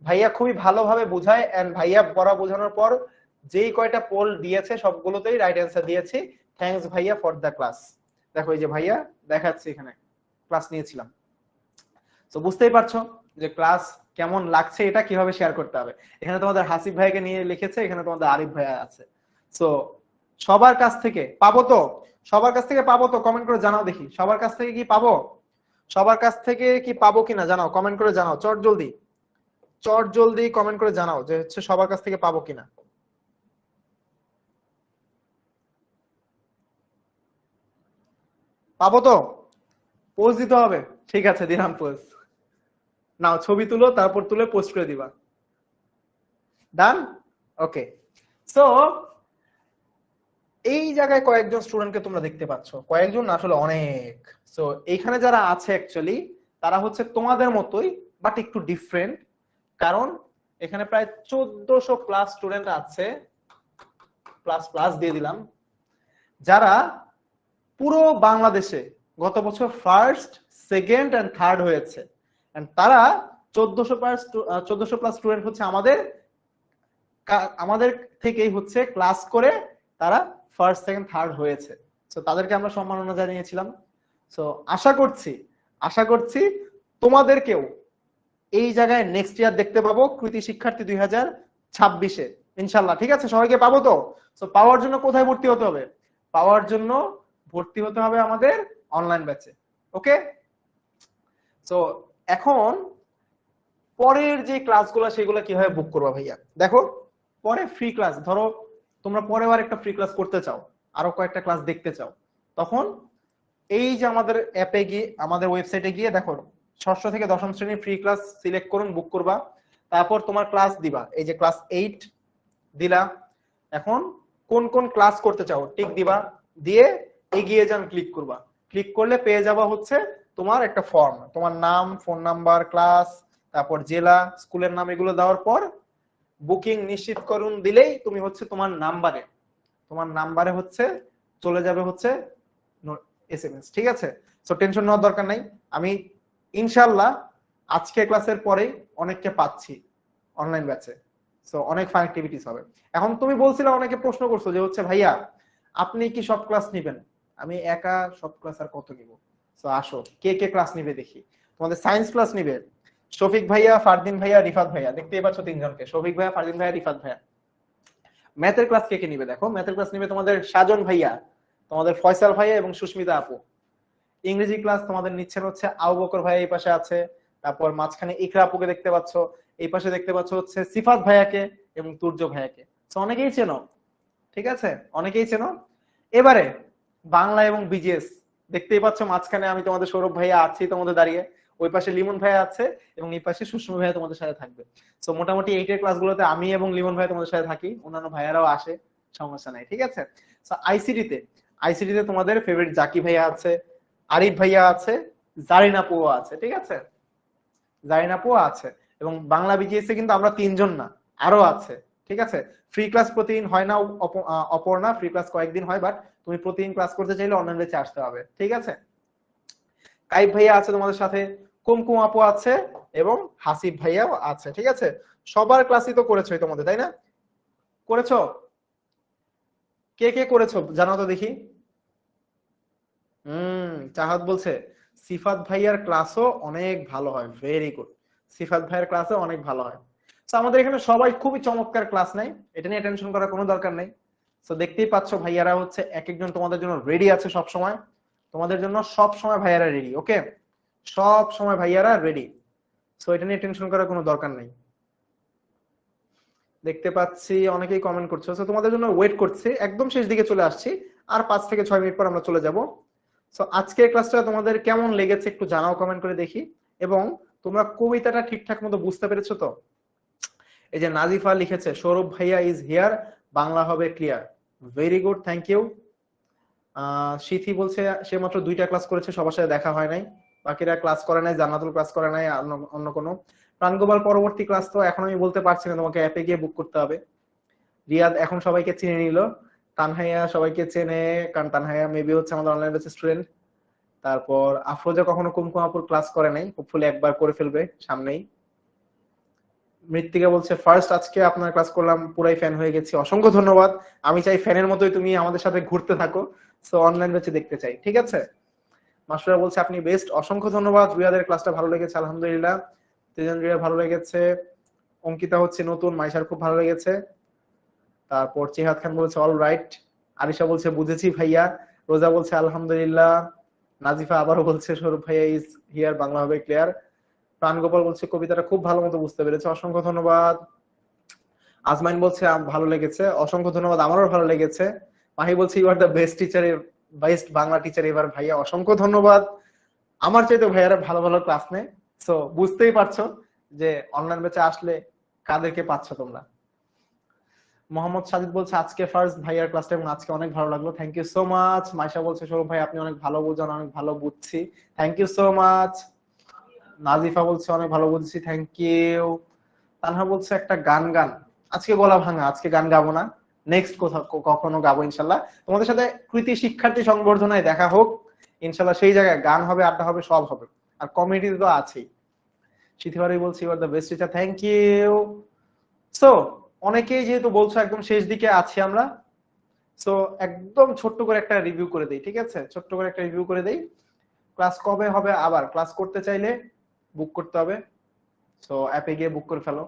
ভাইয়া খুবই ভালোভাবে বোঝায়, এন্ড ভাইয়া পড়া বোঝানোর পর যেই কয়টা পোল দিয়েছে সবগুলোতেই রাইট অ্যান্সার দিয়েছি। থ্যাঙ্কস ভাইয়া ফর দ্য ক্লাস। দেখো এই যে ভাইয়া দেখাচ্ছে এখানে ক্লাস নিয়েছিলাম। তো বুঝতেই পারছো যে ক্লাস কেমন লাগছে, এটা কিভাবে শেয়ার করতে হবে। এখানে তোমাদের হাসিব ভাইকে নিয়ে লিখেছে, এখানে তোমাদের আরিফ ভাইয়া আছে। সো সবার কাছ থেকে পাবো তো, সবার কাছ থেকে পাবো তো, কমেন্ট করে জানাও দেখি সবার কাছ থেকে কি পাবো, সবার কাছ থেকে কি পাবো কিনা জানাও, কমেন্ট করে জানাও চট জলদি, চট জলদি কমেন্ট করে জানাও যে হচ্ছে সবার কাছ থেকে পাবো কিনা। পাবো তো, পোস্ট দিতে হবে, ঠিক আছে দিলাম পোস্ট। নাও ছবি তুলো, তারপর তুলে পোস্ট করে দিবা। ডান, ওকে। সো এই জায়গায় কয়েকজন স্টুডেন্টকে তোমরা দেখতে পাচ্ছ, কয়েকজন না আসলে অনেক। সো এইখানে যারা আছে অ্যাকচুয়ালি তারা হচ্ছে তোমাদের মতোই বাট একটু ডিফারেন্ট, কারণ এখানে প্রায় 1400 প্লাস স্টুডেন্ট আছে, প্লাস প্লাস দিয়ে দিলাম, যারা পুরো বাংলাদেশে গত বছর ফার্স্ট, সেকেন্ড এন্ড থার্ড হয়েছে। এন্ড তারা 1400 প্লাস স্টুডেন্ট হচ্ছে আমাদের থেকেই হচ্ছে ক্লাস করে তারা ফার্স্ট, সেকেন্ড, থার্ড হয়েছে। সো তাদেরকে আমরা সম্মাননা জানিয়েছিলাম। সো আশা করছি তোমাদেরকেও এই জায়গায় নেক্সট ইয়ার দেখতে পাবো, কৃতি শিক্ষার্থী 2026-এ ইনশাল্লাহ। ঠিক আছে, সবাইকে পাবো তো। সো পাওয়ার জন্য কোথায় ভর্তি হতে হবে? পাওয়ার জন্য ভর্তি হতে হবে আমাদের অনলাইন ব্যাচে। ওকে, সো এখন পরের যে ক্লাসগুলো সেগুলো কিভাবে বুক করবা ভাইয়া? দেখো পরে ফ্রি ক্লাস, ধরো তোমরা পরের বার একটা ফ্রি ক্লাস করতে চাও, আরো কয়েকটা ক্লাস দেখতে চাও, তখন এই যে আমাদের অ্যাপে গিয়ে, আমাদের ওয়েবসাইটে গিয়ে দেখো ষষ্ঠ থেকে দশম শ্রেণীর ফ্রি ক্লাস সিলেক্ট করুন, বুক করবা, তারপর তোমার ক্লাস দিবা, এই যে ক্লাস 8 দিলা। এখন কোন কোন ক্লাস করতে চাও টিক দিবা, দিয়ে এগিয়ে যান ক্লিক করবা। ক্লিক করলে পেয়ে যাবা হচ্ছে তোমার একটা ফর্ম, তোমার নাম, ফোন নাম্বার, ক্লাস, তারপর জেলা, স্কুলের নাম, এগুলো দেওয়ার পর বুকিং নিশ্চিত করুন দিলেই তুমি হচ্ছে তোমার নাম্বারে হচ্ছে চলে যাবে হচ্ছে এসএমএস। ঠিক আছে, সো টেনশন নেওয়ার দরকার নাই। আমি ইনশাআল্লাহ আজকে ক্লাসের পরেই অনেককে পাচ্ছি অনলাইন ব্যাচে। সো অনেক ফান অ্যাক্টিভিটিস হবে। এখন তুমি বলছিলে, অনেকে প্রশ্ন করছো যে হচ্ছে ভাইয়া আপনি কি সব ক্লাস নেবেন? আমি একা সব ক্লাস আর কত নিব? সো আসো, কে কে ক্লাস নিবে দেখি। তোমাদের সায়েন্স ক্লাস নিবে শফিক ভাইয়া, ফারদিন ভাইয়া, রিফাত ভাইয়া, দেখতেই পাচ্ছ তিনজনকে, শফিক ভাইয়া, ফারদিন ভাইয়া, রিফাত ভাইয়া। ম্যাথের ক্লাস কে কে নিবে? দেখো ম্যাথের ক্লাস নিবে তোমাদের সাজন ভাইয়া, তোমাদের ফয়সাল ভাইয়া এবং সুস্মিতা আপু। ইংরেজি ক্লাস তোমাদের নিচ্ছেন হচ্ছে আবু বকর ভাইয়া, এই পাশে আছে, তারপর মাঝখানে ইকরা আপুকে দেখতে পাচ্ছ, এই পাশে দেখতে পাচ্ছ হচ্ছে সিফাত ভাইয়াকে এবং তুর্য ভাইয়াকে। তো অনেকেই চেনো, ঠিক আছে, অনেকেই চেনো। এবারে বাংলা এবং বিজিএস দেখতেই পাচ্ছ, মাঝখানে আমি তোমাদের সৌরভ ভাইয়া আছি তোমাদের দাঁড়িয়ে, ওই পাশে লিমন ভাইয়া আছে এবং এই পাশে সুস্মিতা ভাইয়া তোমাদের সাথে থাকবে। সো মোটামুটি 8 এর ক্লাসগুলোতে আমি এবং লিমন ভাইয়া তোমাদের সাথে থাকি, অন্যান্য ভাইয়ারাও আসে, সমস্যা নাই। ঠিক আছে, সো আইসিটিতে তোমাদের ফেভারিট জাকি ভাইয়া আছে, আরিফ ভাইয়া আছে, জারিন আপুও আছে। ঠিক আছে, জারিন আপুও আছে। এবং বাংলা বিজিএস এ কিন্তু আমরা তিনজন না, আরো আছে। ঠিক আছে, ফ্রি ক্লাস প্রতিদিন হয় না অপর্ণা, ফ্রি ক্লাস কয়েকদিন হয়, বাট তুমি প্রতিদিন ক্লাস করতে চাইলে অনলাইন ব্যাচে আসতে হবে। ঠিক আছে, কাইব ভাইয়া আছে তোমাদের সাথে, কুমকুম আপু আছে এবং হাসিব ভাইয়াও আছে। ঠিক আছে, সবার ক্লাসই তো করেছো তোমাদের, তাই না? করেছো? কে কে করেছো জানাও তো দেখি। চাহাত বলছে সিফাত ভাইয়ার ক্লাসও অনেক ভালো হয়, ভেরি গুড। সিফাত ভাইয়ার ক্লাসও অনেক ভালো হয়। তো আমাদের এখানে সবাই খুবই চমৎকার ক্লাস নেয়, এটা নিয়ে টেনশন করার কোনো দরকার নেই। তো দেখতেই পাচ্ছ ভাইয়ারা হচ্ছে এক একজন তোমাদের জন্য রেডি আছে সব সময়, তোমাদের জন্য সব সময় ভাইয়ারা রেডি। ওকে, সব সময় ভাইয়ারা রেডি। সো এটা নিয়ে টেনশন করার কোনো দরকার নেই। দেখতে পাচ্ছি অনেকেই কমেন্ট করছো, সো তোমাদের জন্য ওয়েট করছি, একদম শেষ দিকে চলে আসছি, আর 5 থেকে 6 মিনিট পর আমরা চলে যাব। সো আজকের ক্লাসটা তোমাদের কেমন লেগেছে একটু জানাও কমেন্ট করে দেখি, এবং তোমরা কবিতাটা ঠিকঠাক মতো বুঝতে পেরেছো তো? এই যে নাজিফা লিখেছে সৌরভ ভাইয়া ইজ হিয়ার, বাংলা হবে clear, very good, thank you. Sithi বলছে সে মাত্র 2টা ক্লাস করেছে, সবার সাথে দেখা হয় নাই, বাকিরা ক্লাস করে নাই, জান্নাতুল ক্লাস করে নাই, অন্য কোনো। প্রাণগোপাল পরবর্তী ক্লাস তো এখন আমি বলতে পারছি না, তোমাকে অ্যাপে গিয়ে বুক করতে হবে। রিয়াদ এখন সবাইকে চিনে নিল, তানহাইয়া সবাইকে চেনে, কারণ তানহাইয়া মেবি হচ্ছে আমাদের অনলাইন ব্যাচের স্টুডেন্ট। তারপর আফরোজা কখনো কুমকুম আপুর ক্লাস করে নাই, হোপফুলি একবার করে ফেলবে সামনেই। মৃত্তিকা বলছে ফার্স্ট আজকে আপনার ক্লাস করলাম, পুরাই ফ্যান হয়ে গেছি, অসংখ্য ধন্যবাদ। আমি চাই ফ্যানের মতোই তুমি আমাদের সাথে ঘুরতে থাকো, সো অনলাইন ব্যাচে দেখতে চাই, ঠিক আছে। মাসুরা বলছে আপনি বেস্ট, অসংখ্য ধন্যবাদ। রিয়াদের ক্লাসটা ভালো লেগেছে আলহামদুলিল্লাহ, তেজন রিয়া ভালো লেগেছে, অঙ্কিতা হচ্ছে নতুন, মাইশার খুব ভালো লেগেছে। তারপর চেহাদ খান বলছে অল রাইট, আরিশা বলছে বুঝেছি ভাইয়া, রোজা বলছে আলহামদুলিল্লাহ, নাজিফা আবারও বলছে স্বরূপ ভাইয়া ইজ হিয়ার, বাংলা হবে ক্লিয়ার। প্রাণগোপাল বলছে কবিতাটা খুব ভালো মতো বুঝতে পেরেছে, অসংখ্য ধন্যবাদ। আজমাইন বলছে ভালো লেগেছে, অসংখ্য ধন্যবাদ, আমারও ভালো লেগেছে। মাহি বলছে you are the best teacher, best Bangla teacher এবার ভাইয়া, অসংখ্য ধন্যবাদ। আমার চাইতে ভাইয়ারা ভালো ভালো ক্লাস নেয়, সো বুঝতেই পারছো যে অনলাইন ব্যাচে আসলে কাদেরকে পাচ্ছ তোমরা। মোহাম্মদ সাজিদ বলছে আজকে ফার্স্ট ভাইয়ার ক্লাসটা এবং আজকে অনেক ভালো লাগলো, thank you so much. Maisha বলছে সৌরভ ভাই আপনি অনেক ভালো বুঝান, অনেক ভালো বুঝছি, thank you so much. Nazifa বলছে অনেক ভালো বুঝছি, থ্যাংক ইউ। তানহা বলছে একটা গান গান, আজকে গলা ভাঙা, আজকে গান গাবো না, নেক্সট কোথাও কখনো গাবো ইনশাল্লাহ। তোমাদের সাথে কৃতি শিক্ষার্থী সংবর্ধনায় দেখা হোক ইনশাল্লাহ, সেই জায়গায় গান হবে, আড্ডা হবে, সব হবে, আর কমিটি তো আছেই। সিথিবারি বলছি you are the best teacher, thank you. So অনেকেই যেহেতু বলছো একদম শেষ দিকে আছি আমরা, সো একদম ছোট্ট করে একটা রিভিউ করে দেই, ঠিক আছে, ছোট্ট করে একটা রিভিউ করে দেই। ক্লাস কবে হবে, আবার ক্লাস করতে চাইলে বুক করতে হবে, সো অ্যাপে গিয়ে বুক করে ফেলো।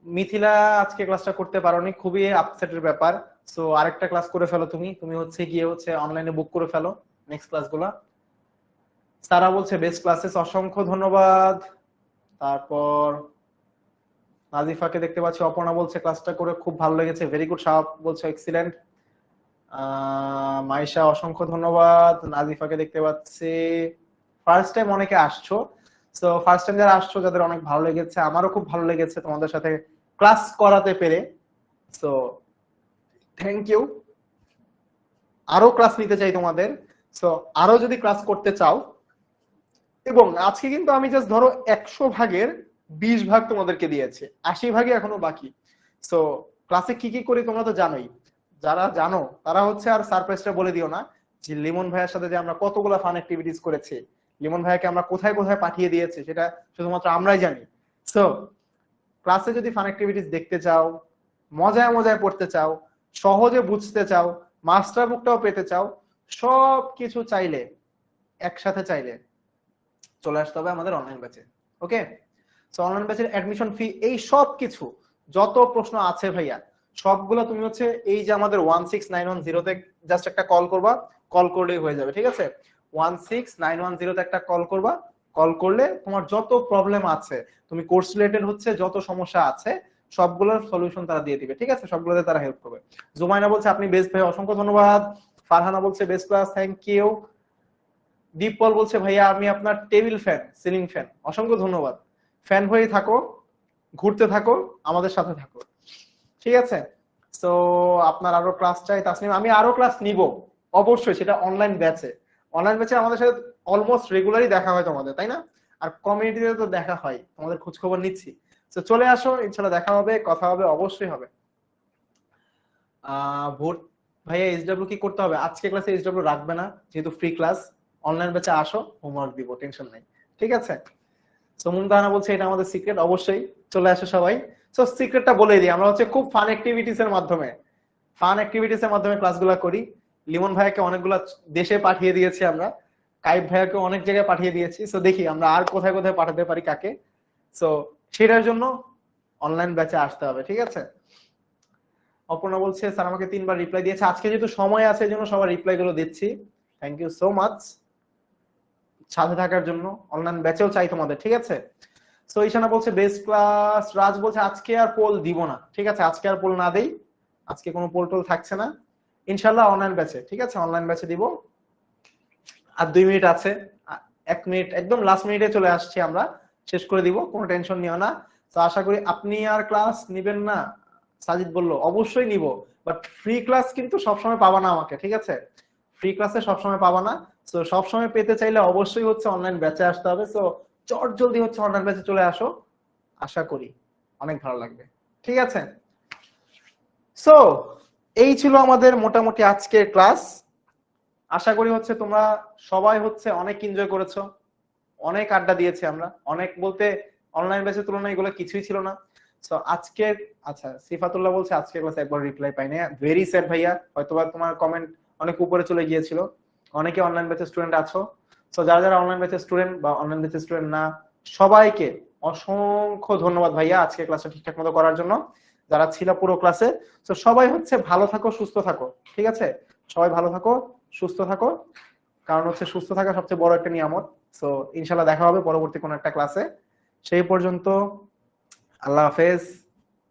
মিথিলা আজকে ক্লাসটা করতে পারোনি, খুবই আপসেটের ব্যাপার, সো আরেকটা ক্লাস করে ফেলো, তুমি হচ্ছে গিয়ে হচ্ছে অনলাইনে বুক করে ফেলো নেক্সট ক্লাসগুলা। সারা বলছে বেস্ট ক্লাসেস, অসংখ্য ধন্যবাদ। তারপর নাজিফাকে দেখতে পাচ্ছি, অপর্ণা বলছে ক্লাসটা করে খুব ভালো লেগেছে, ভেরি গুড। সাহাব বলছে এক্সিলেন্ট। মাইশা অসংখ্য ধন্যবাদ। নাজিফাকে দেখতে পাচ্ছি, ফার্স্ট টাইম অনেকে আসছো, সো ফার্স্ট টাইম যারা আসছো যাদের অনেক ভালো লেগেছে, আমারও খুব ভালো লেগেছে তোমাদের সাথে ক্লাস করাতে পেরে, সো থ্যাংক ইউ। আরো ক্লাস নিতে চাই তোমাদের, সো আরো যদি ক্লাস করতে চাও, এবং আজকে কিন্তু আমি জাস্ট ধরো 100 ভাগের 20 ভাগ তোমাদেরকে দিয়েছি, 80 ভাগে এখনো বাকি। সো ক্লাসে কি কি করি তোমরা তো জানোই, যারা জানো তারা হচ্ছে আর সারপ্রাইজটা বলে দিও না যে লিমন ভাইয়ের সাথে যে আমরা কতগুলো ফান অ্যাক্টিভিটিস করেছি, লিমন ভাইয়াকে আমরা কোথায় কোথায় পাঠিয়ে দিয়েছি সেটা শুধুমাত্র আমরাই জানি। সো ক্লাসে যদি ফান অ্যাক্টিভিটিস দেখতে চাও, মজায় মজায় পড়তে চাও, সহজে বুঝতে চাও, মাস্টার বুকটাও পেতে চাও, সব কিছু চাইলে একসাথে চাইলে চলে আসতে হবে আমাদের অনলাইন ব্যাচে। ওকে, সো অনলাইন ব্যাচের অ্যাডমিশন ফি, এই সব কিছু যত প্রশ্ন আছে ভাইয়া সবগুলো তুমি হচ্ছে এই যে আমাদের 16910 তে জাস্ট একটা কল করবা, কল করলেই হয়ে যাবে, ঠিক আছে। 16910 তে একটা কল করবা, কল করলে তোমার যত প্রবলেম আছে, তুমি কোর্স রিলেটেড হচ্ছে যত সমস্যা আছে সবগুলোর সলিউশন তারা দিয়ে দিবে, ঠিক আছে, সবগুলোতে তারা হেল্প করবে। জুমাইনা বলছে আপনি বেস্ট ভাই, অসংখ্য ধন্যবাদ। ফারহানা বলছে best class, thank you. Dipal বলছে ভাইয়া আমি আপনার টেবিল ফ্যান, সিলিং ফ্যান, অসংখ্য ধন্যবাদ। ফ্যান হয়ে থাকো, ঘুরতে থাকো, আমাদের সাথে থাকো, ঠিক আছে। সো আপনার আরো ক্লাস চাই তাসনিম, আমি আরো ক্লাস নিব অবশ্যই, সেটা অনলাইন ব্যাচে। অনলাইন ব্যাচে আমাদের সাথে অলমোস্ট রেগুলারই দেখা হয় তোমাদের, তাই না, আর কমিউনিটিতে তো দেখা হয়, তোমাদের খোঁজ খবর নিচ্ছি। তো চলে আসো, ইনশাআল্লাহ দেখা হবে, কথা হবে, অবশ্যই হবে। ভোট ভাইয়া এইচডব্লিউ কি করতে হবে? আজকে ক্লাসে এইচডব্লিউ রাখবে না, যেহেতু ফ্রি ক্লাস। অনলাইন ব্যাচে আসো, হোমওয়ার্ক দিব, টেনশন নাই, ঠিক আছে। সুমনদানা বলছে এটা আমাদের সিক্রেট, অবশ্যই চলে আসো সবাই। সো সিক্রেটটা বলে দিই, আমরা হচ্ছে খুব ফান অ্যাক্টিভিটিস এর মাধ্যমে ক্লাসগুলো করি। লিমন ভাইয়াকে অনেকগুলো দেশে পাঠিয়ে দিয়েছি আমরা, কাইব ভাইয়াকে অনেক জায়গায় পাঠিয়ে দিয়েছি, সো দেখি আমরা আর কোথায় কোথায় পাঠাতে পারি কাকে। সো সেটার জন্য অনলাইন ব্যাচে আসতে হবে, ঠিক আছে। অপর্ণা বলছে স্যার আমাকে 3 বার রিপ্লাই দিয়েছে, আজকে যেহেতু সময় আছে এই জন্য সবার রিপ্লাই গুলো দিচ্ছি, থ্যাংক ইউ সো মাচ সাথে থাকার জন্য। অনলাইন ব্যাচেও চাই তোমাদের, ঠিক আছে। সো ঈশানা বলছে বেস্ট ক্লাস। রাজ বলছে আজকে আর পোল দিব না, ঠিক আছে, আজকে আর পোল না দেই, আজকে কোনো পোল টোল থাকছে না, ইনশাআল্লাহ অনলাইন ব্যাচে, ঠিক আছে, অনলাইন ব্যাচে দিব। আর 2 মিনিট আছে, 1 মিনিট, একদম লাস্ট মিনিটে চলে আসছি আমরা, শেষ করে দিব, কোনো টেনশন নিও না। তো আশা করি আপনি আর ক্লাস নিবেন না, সাজিদ বলল অবশ্যই নিব, বাট ফ্রি ক্লাস কিন্তু সবসময় পাবা না আমাকে, ঠিক আছে, ফ্রি ক্লাসে সবসময় পাবা না। সো সবসময় পেতে চাইলে অবশ্যই হচ্ছে অনলাইন ব্যাচে আসতে হবে। সো চট জলদি হচ্ছে অনলাইন ব্যাচে চলে আসো, আশা করি অনেক ভালো লাগবে। ঠিক আছে, সো এই ছিল আমাদের মোটামুটি আজকের ক্লাস। আশা করি হচ্ছে তোমরা সবাই হচ্ছে অনেক এনজয় করেছো, অনেক আড্ডা দিয়েছি আমরা, অনেক বলতে অনলাইন ব্যাচের তুলনায় এগুলো কিছুই ছিল না। সো আজকে আচ্ছা সিফাতুল্লাহ বলছে আজকে ক্লাসে একবার রিপ্লাই পাইনি, ভেরি স্যাড ভাইয়া, হয়তোবা তোমার কমেন্ট অনেক উপরে চলে গিয়েছিল। অনেকে অনলাইন ব্যাচের স্টুডেন্ট আছো, সো যারা যারা অনলাইন ব্যাচের স্টুডেন্ট বা অনলাইন ব্যাচের স্টুডেন্ট না, সবাইকে অসংখ্য ধন্যবাদ ভাইয়া আজকে ক্লাসটা ঠিকঠাক মতো করার জন্য, যারা ছিল পুরো ক্লাসে। তো সবাই হচ্ছে ভালো থাকো, সুস্থ থাকো, ঠিক আছে? সবাই ভালো থাকো, সুস্থ থাকো, কারণ হচ্ছে সুস্থ থাকা সবচেয়ে বড় একটা নিয়ামত। সো ইনশাল্লাহ দেখা হবে পরবর্তী কোনো একটা ক্লাসে। সেই পর্যন্ত আল্লাহ হাফেজ,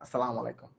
আসসালামু আলাইকুম।